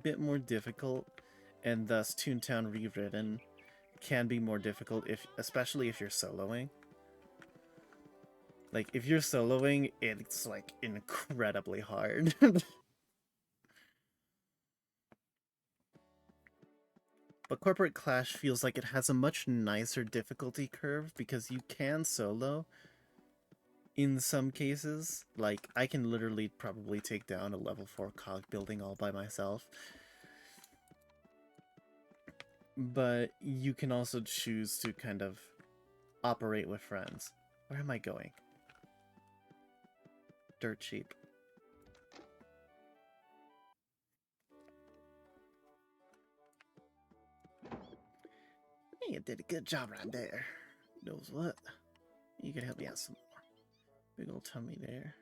bit more difficult, and thus Toontown Rewritten can be more difficult, especially if you're soloing. Like, if you're soloing, it's, like, incredibly hard. But Corporate Clash feels like it has a much nicer difficulty curve because you can solo in some cases. Like, I can literally probably take down a level 4 cog building all by myself. But you can also choose to kind of operate with friends. Where am I going? Dirt cheap. Hey, you did a good job right there. Knows what? You can help me out some more. Big old tummy there.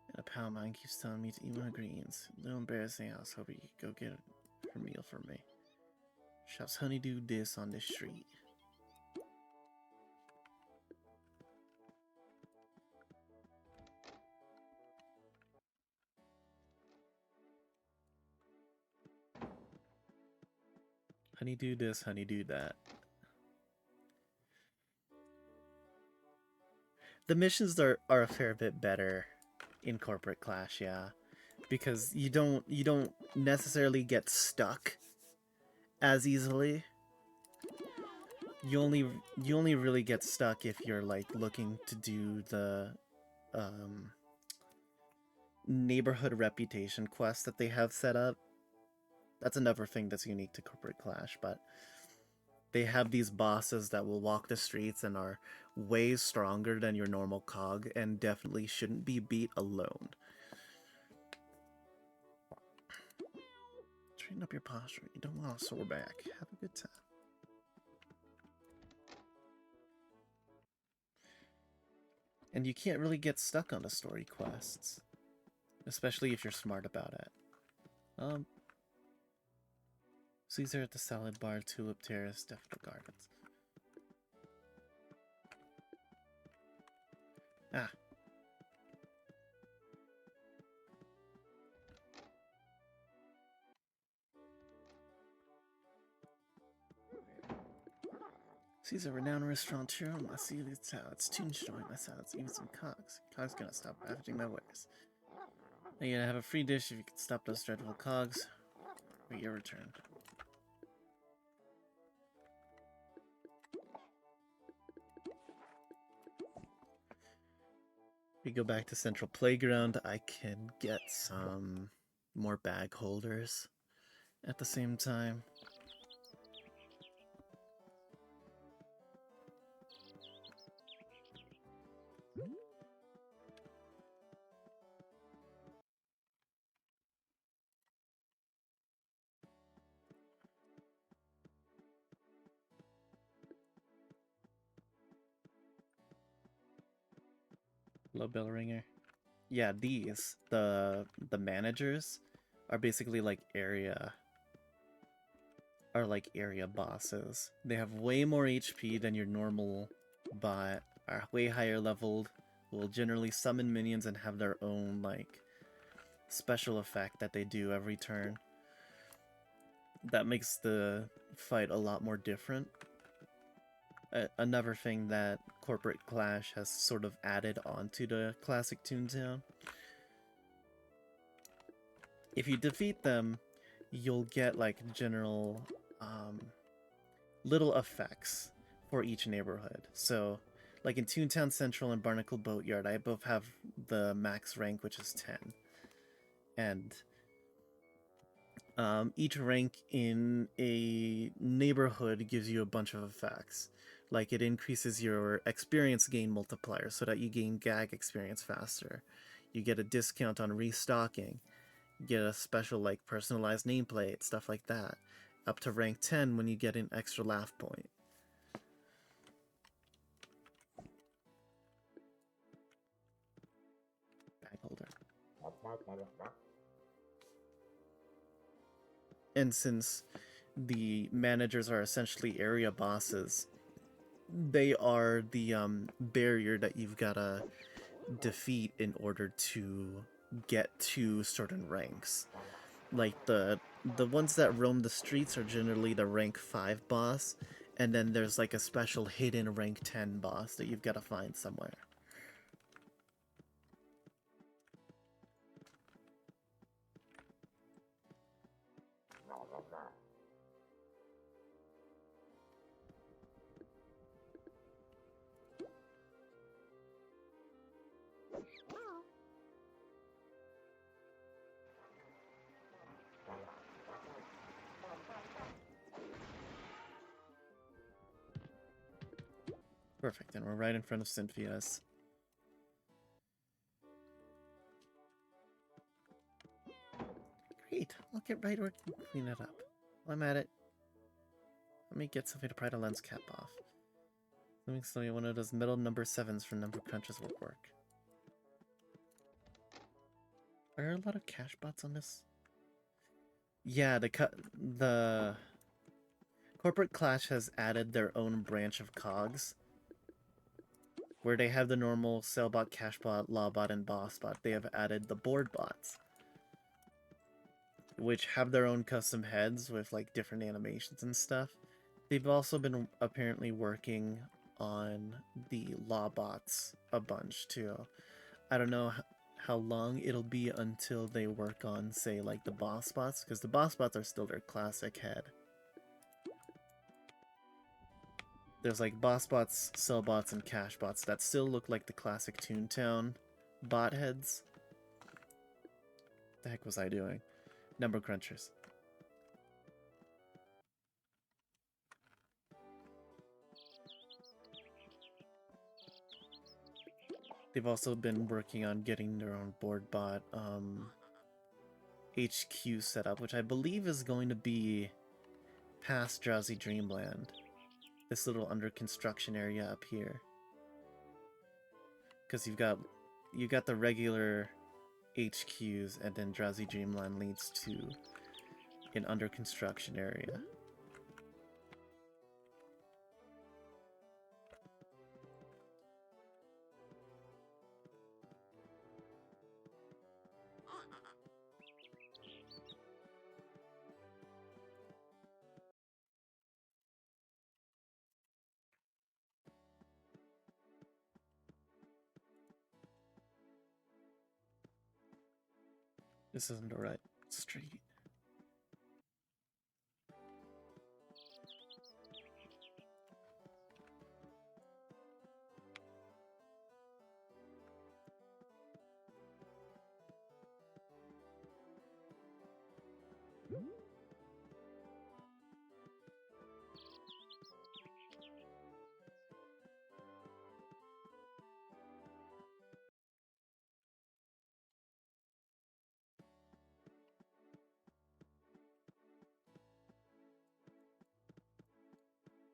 And a pal of mine keeps telling me to eat my greens. A little embarrassing. I was hoping you could go get her meal for me. Shops honeydew this on this street. Honeydew this, honeydew that. The missions are a fair bit better in Corporate Clash, yeah. Because you don't necessarily get stuck as easily. You only really get stuck if you're like looking to do the neighborhood reputation quest that they have set up. That's another thing that's unique to Corporate Clash, but they have these bosses that will walk the streets and are way stronger than your normal cog and definitely shouldn't be beat alone. Straighten up your posture. You don't want a sore back. Have a good time. And you can't really get stuck on the story quests, especially if you're smart about it. Caesar at the Salad Bar, Tulip Terrace, Daffodil Gardens. Ah. Caesar, renowned restaurateur on my city town. It's tunes join my silence, even some cogs. Cogs gonna stop ravaging my wares. I'm gonna have a free dish if you can stop those dreadful cogs. Wait your return. We go back to Central Playground. I can get some more bag holders at the same time. Low bell ringer. Yeah, the managers are basically like area bosses. They have way more HP than your normal bot, are way higher leveled, will generally summon minions and have their own like special effect that they do every turn. That makes the fight a lot more different. Another thing that Corporate Clash has sort of added onto the classic Toontown. If you defeat them, you'll get like general little effects for each neighborhood. So, like in Toontown Central and Barnacle Boatyard, I both have the max rank, which is 10. And each rank in a neighborhood gives you a bunch of effects. Like it increases your experience gain multiplier so that you gain gag experience faster. You get a discount on restocking. You get a special like personalized nameplate, stuff like that. Up to rank 10 when you get an extra laugh point. Bag holder. And since the managers are essentially area bosses, they are the barrier that you've gotta defeat in order to get to certain ranks. Like the ones that roam the streets are generally the rank 5 boss, and then there's like a special hidden rank 10 boss that you've got to find somewhere. Perfect, and we're right in front of Cynthia's. Great, I'll get right work and clean it up. While I'm at it, let me get something to pry the lens cap off. Let me show you one of those middle number 7s for number crunches will work. Are there a lot of cash bots on this? Yeah, the Corporate Clash has added their own branch of cogs, where they have the normal Sellbot, Cashbot, Lawbot, and Bossbot. They have added the board bots, which have their own custom heads with like different animations and stuff. They've also been apparently working on the Lawbots a bunch too. I don't know how long it'll be until they work on, say, like the boss bots, because the boss bots are still their classic head. There's like boss bots, sell bots, and cash bots that still look like the classic Toontown bot heads. What the heck was I doing? Number crunchers. They've also been working on getting their own board bot HQ set up, which I believe is going to be past Drowsy Dreamland. This little under construction area up here. Because you've got the regular HQs, and then Drowsy Dreamland leads to an under construction area. This isn't the right street.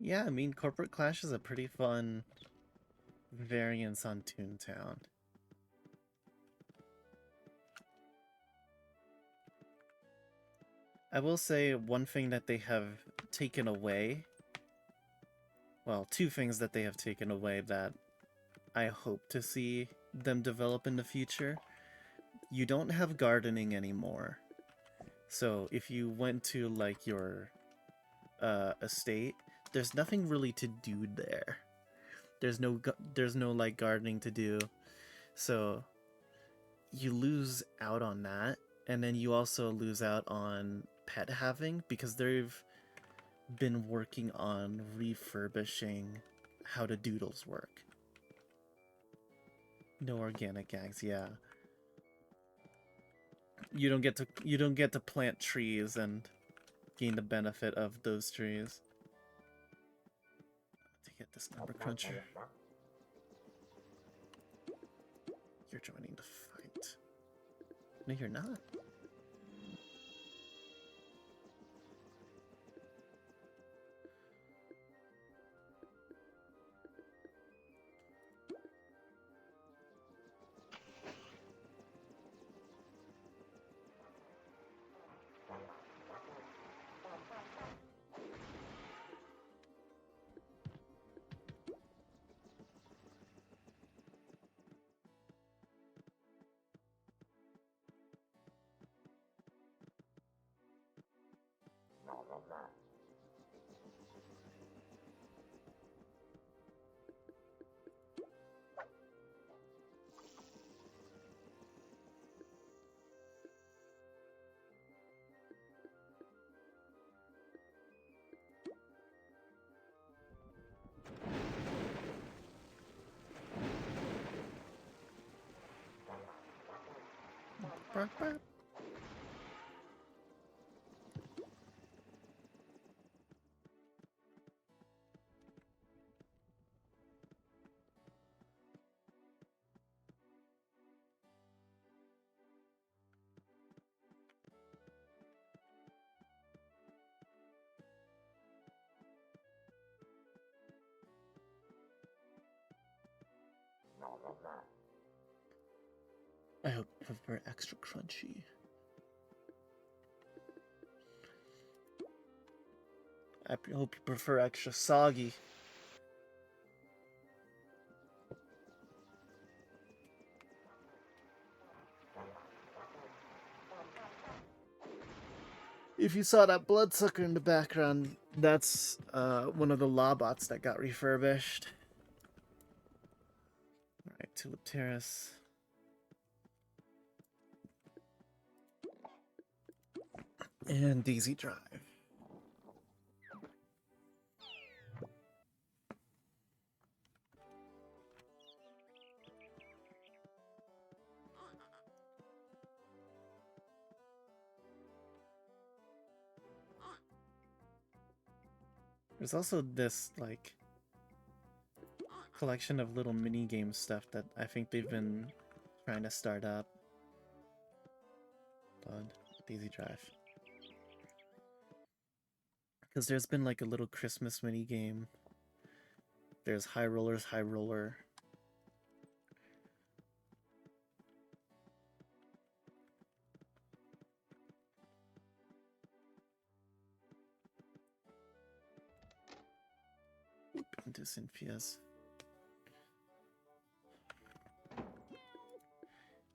Yeah, I mean, Corporate Clash is a pretty fun variance on Toontown. I will say one thing that they have taken away, well, two things that they have taken away that I hope to see them develop in the future. You don't have gardening anymore. So if you went to like your estate, there's nothing really to do there. There's no like gardening to do. So you lose out on that, and then you also lose out on pet having because they've been working on refurbishing how the doodles work. No organic eggs, yeah. You don't get to plant trees and gain the benefit of those trees. To get this number cruncher. You're joining the fight. No, you're not. Bark, bark. I hope you prefer extra crunchy. I hope you prefer extra soggy. If you saw that bloodsucker in the background, that's one of the Lawbots that got refurbished. Alright, Tulip Terrace. And Daisy Drive. There's also this, like, collection of little mini-game stuff that I think they've been trying to start up. Blood, Daisy Drive. Because there's been, like, a little Christmas mini-game. There's High Rollers, High Roller. Into Cynthia's.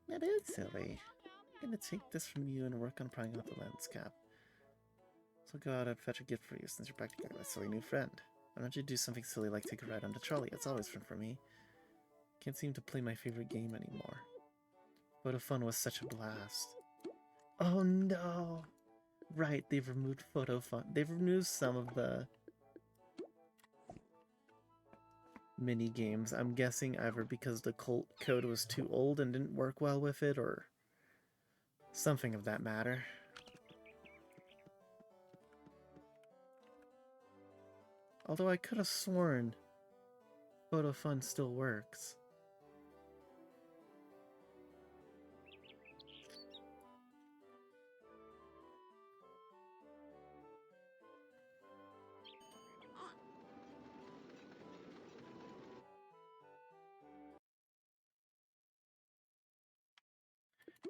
That is silly. I'm gonna take this from you and work on prying out the lens cap. So go out and fetch a gift for you since you're practically my silly new friend. Why don't you do something silly like take a ride on the trolley? It's always fun for me. Can't seem to play my favorite game anymore. Photo Fun was such a blast. Oh no! Right, they've removed Photo Fun. They've removed some of the mini games. I'm guessing either because the code was too old and didn't work well with it, or something of that matter. Although I could have sworn Photo Fun still works.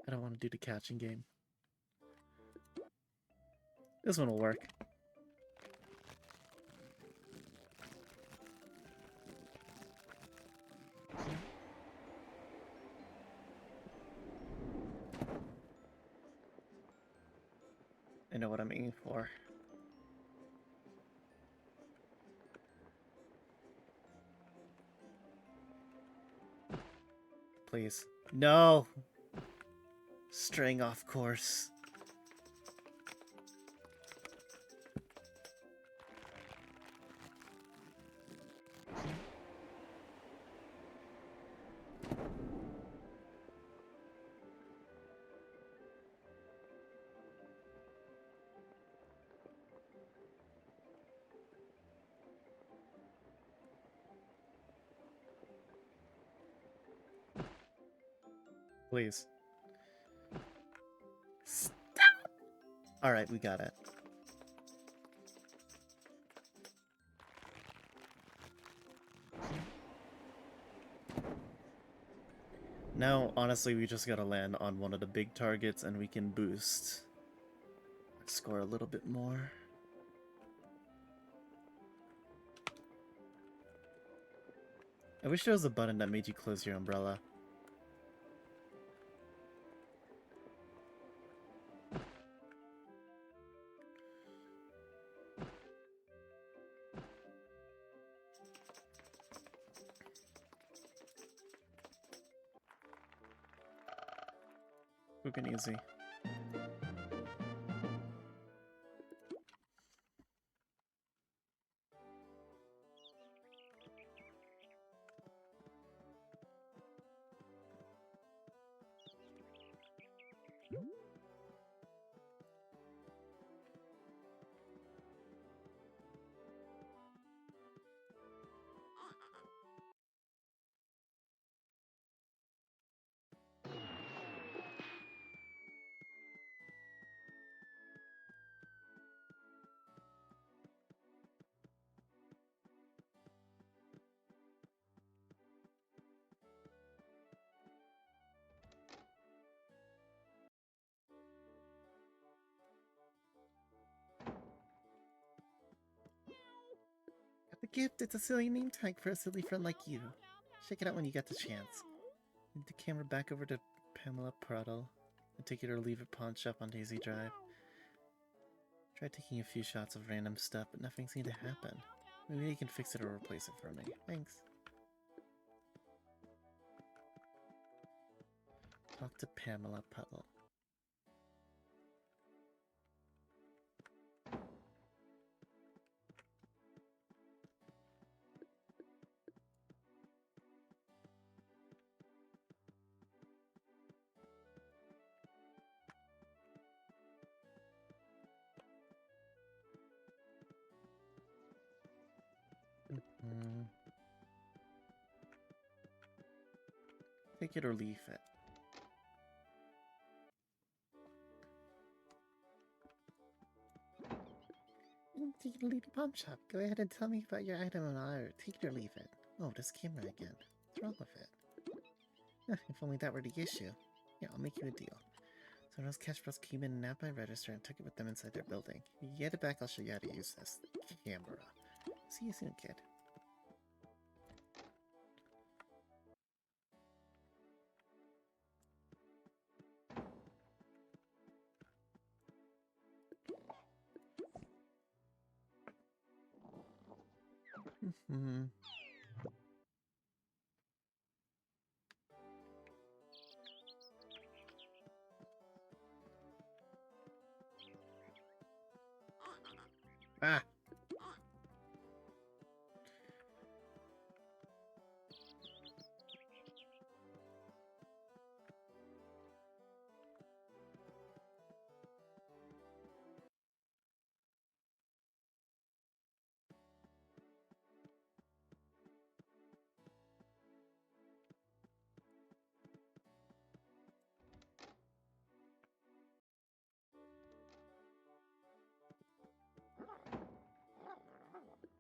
I don't want to do the catching game. This one will work. I know what I'm aiming for. Please. No! Straying off course. Please. Stop! Alright, we got it. Now, honestly, we just gotta land on one of the big targets and we can boost our score a little bit more. I wish there was a button that made you close your umbrella. Quick and easy. Got the gift! It's a silly name tag for a silly friend like you. Check it out when you get the chance. Move the camera back over to Pamela Prattle and take it or leave it pawn shop on Daisy Drive. Tried taking a few shots of random stuff, but nothing seemed to happen. Maybe you can fix it or replace it for me. Thanks. Talk to Pamela Prattle. Take it or leave it. Take it or leave the pawn shop. Go ahead and tell me about your item and I'll take it or leave it. Oh, this camera again. What's wrong with it? If only that were the issue. Yeah, I'll make you a deal. So those cash bros came in and out my register and took it with them inside their building. If you get it back, I'll show you how to use this camera. See you soon, kid. Ah!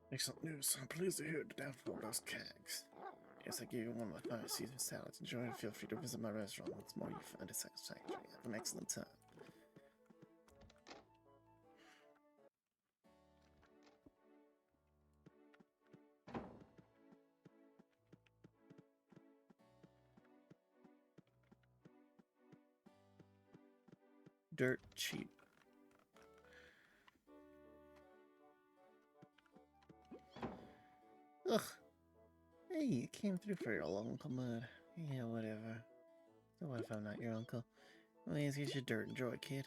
Excellent news. I'm pleased to hear the downfall of those kegs. Yes, I gave you one of my finest Caesar salads. Enjoy and feel free to visit my restaurant once more. You find it satisfactory. Have an excellent time. Dirt cheap. Ugh. Hey, you came through for your uncle, bud. Yeah, whatever. So what if I'm not your uncle? Well, here's your dirt. Enjoy, kid.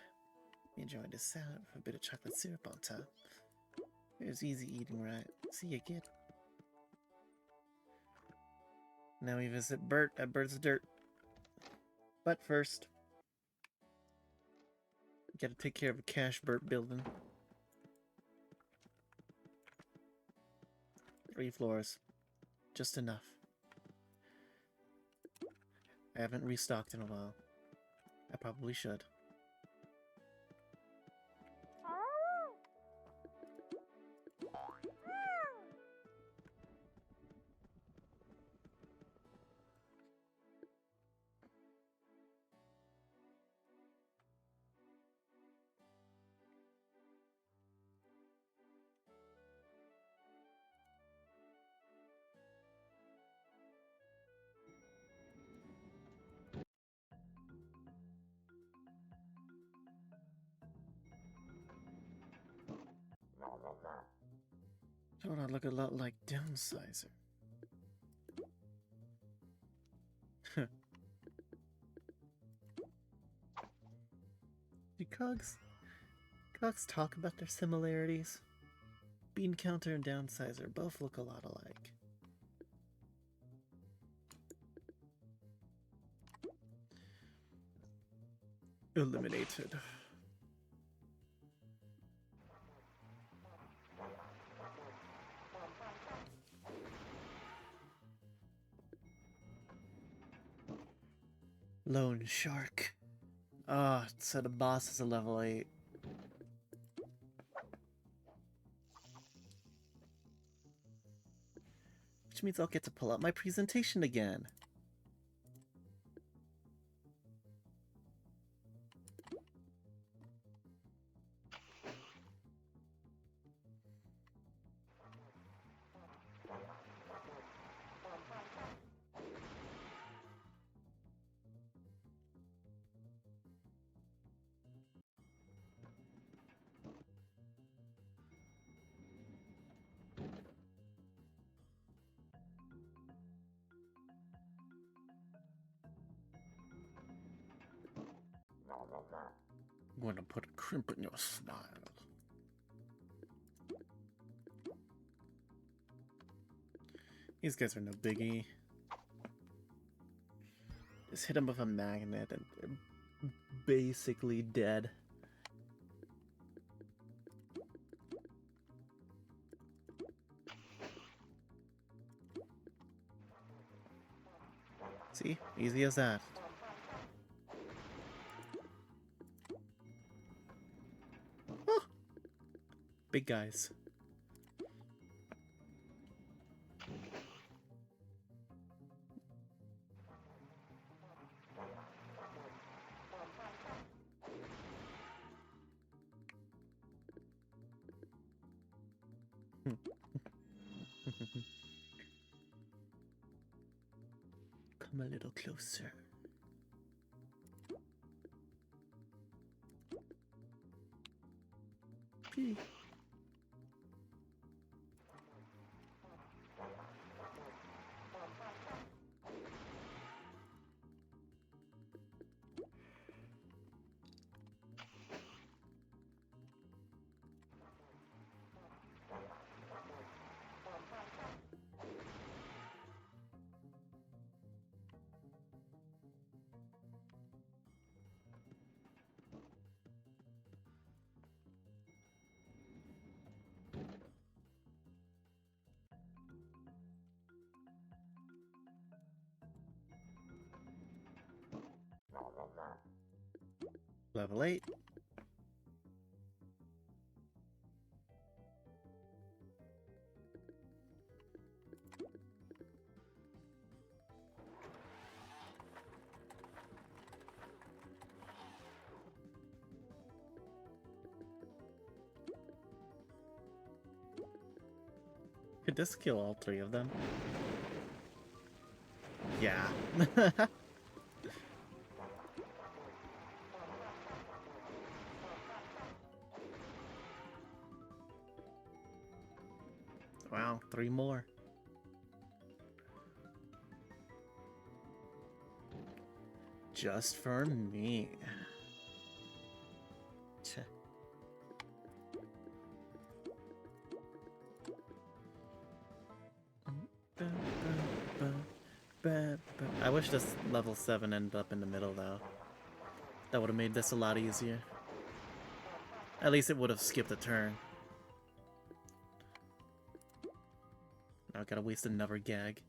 Enjoy this salad with a bit of chocolate syrup on top. It's easy eating, right? See ya, kid. Now we visit Bert at Bert's Dirt. But first, we gotta take care of a cash Bert building. 3 floors. Just enough. I haven't restocked in a while. I probably should. Don't I look a lot like Downsizer? Do cogs talk about their similarities? Bean Counter and Downsizer both look a lot alike. Eliminated. Lone Shark. Ah, so the boss is a level 8. Which means I'll get to pull out my presentation again. I'm gonna put a crimp in your smile. These guys are no biggie. Just hit them with a magnet and they're basically dead. See? Easy as that. Oh! Big guys. Come a little closer. Pee. Level 8. Could this kill all three of them? Yeah. Wow, 3 more. Just for me. Tch. I wish this level 7 ended up in the middle, though. That would have made this a lot easier. At least it would have skipped a turn. Now I gotta waste another gag.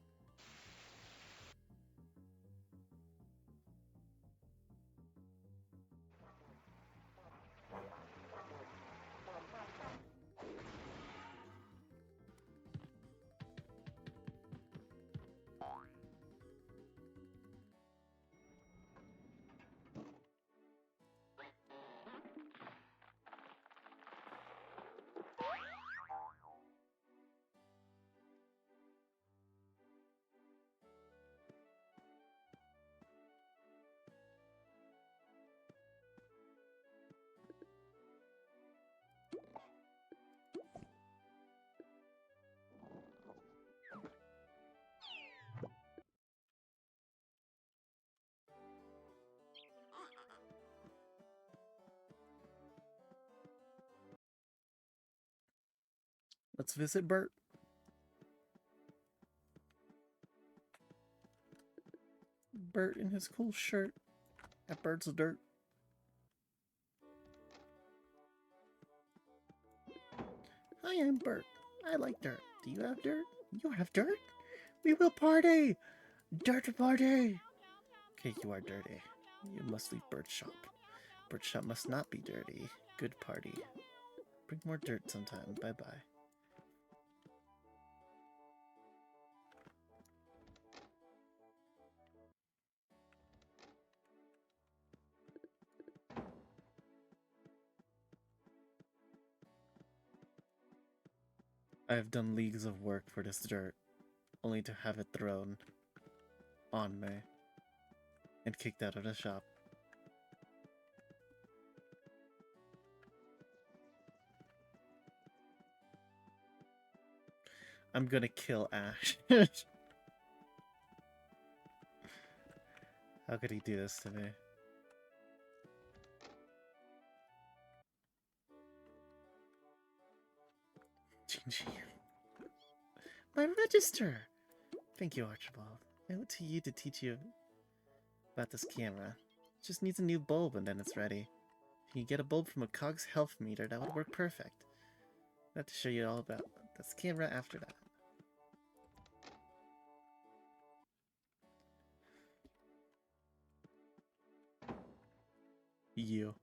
Let's visit Bert. Bert in his cool shirt at Bert's Dirt. Hi, I'm Bert. I like dirt. Do you have dirt? You have dirt? We will party! Dirt party! Okay, you are dirty. You must leave Bert's shop. Bert's shop must not be dirty. Good party. Bring more dirt sometime. Bye-bye. I have done leagues of work for this dirt, only to have it thrown on me and kicked out of the shop. I'm gonna kill Ash. How could he do this to me? GG. My register! Thank you, Archibald. I owe it to you to teach you about this camera. It just needs a new bulb and then it's ready. If you get a bulb from a Cog's health meter, that would work perfect. I have to show you all about this camera after that. You.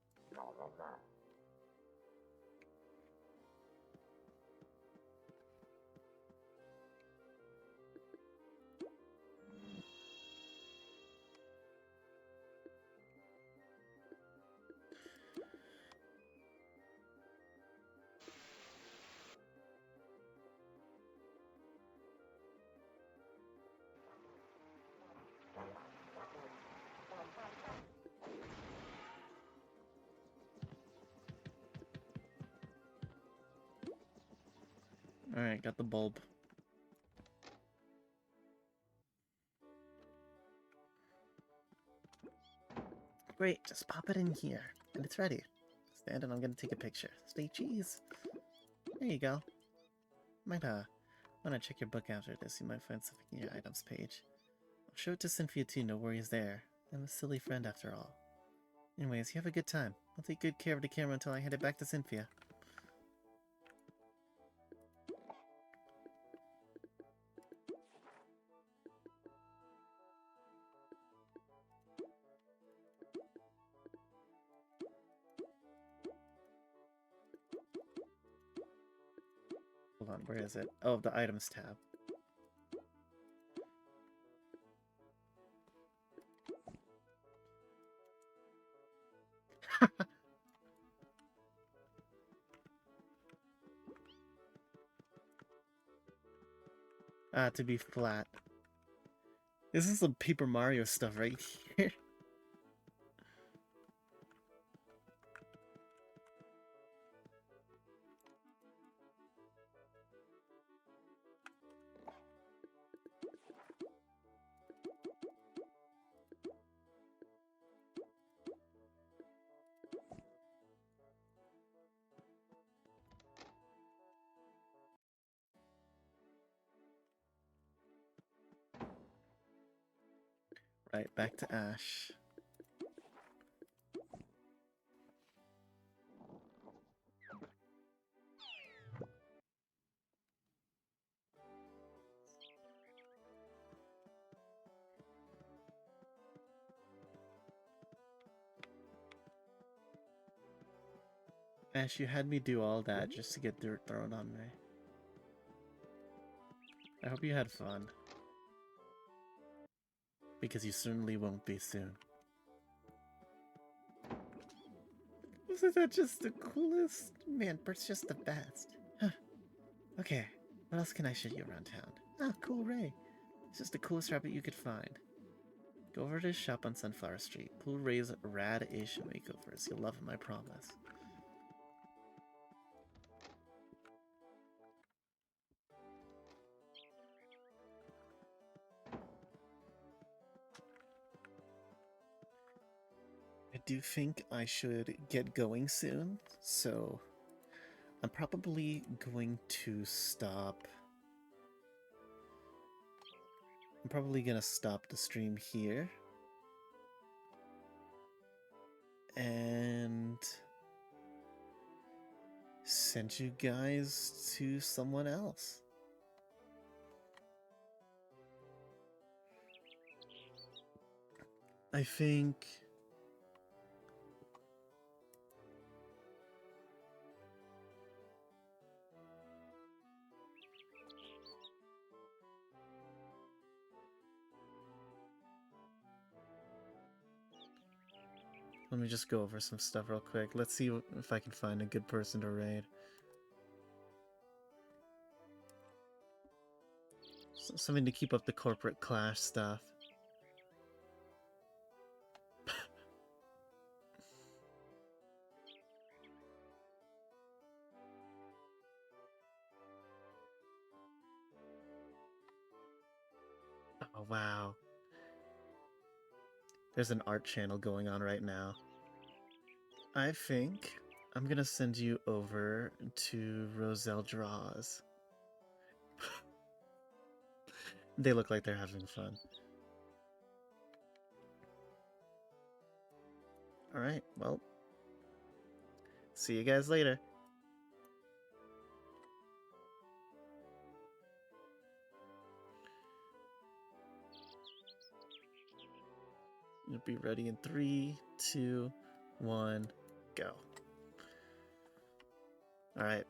Alright, got the bulb. Great, just pop it in here, and it's ready. Stand and I'm gonna take a picture. Stay cheese. There you go. Might wanna check your book after this, you might find something in your items page. I'll show it to Cynthia too, no worries there. I'm a silly friend after all. Anyways, you have a good time. I'll take good care of the camera until I head it back to Cynthia. Hold on, where is it? Oh, the items tab. To be flat. This is some Paper Mario stuff right here. Right, back to Ash. Ash, you had me do all that just to get dirt thrown on me. I hope you had fun. Because you certainly won't be soon. Isn't that just the coolest? Man, Bert's just the best. Huh. Okay, what else can I show you around town? Ah, cool Ray. It's just the coolest rabbit you could find. Go over to his shop on Sunflower Street. Cool Ray's rad Asian makeovers. You'll love him, I promise. I do think I should get going soon, so I'm probably going to stop. I'm probably gonna stop the stream here. And send you guys to someone else. I think let me just go over some stuff real quick. Let's see if I can find a good person to raid. Something to keep up the corporate clash stuff. Oh, wow. There's an art channel going on right now. I think I'm gonna send you over to Roselle Draws. They look like they're having fun. Alright, well, see you guys later. You'll be ready in 3, 2, 1, go. Alright.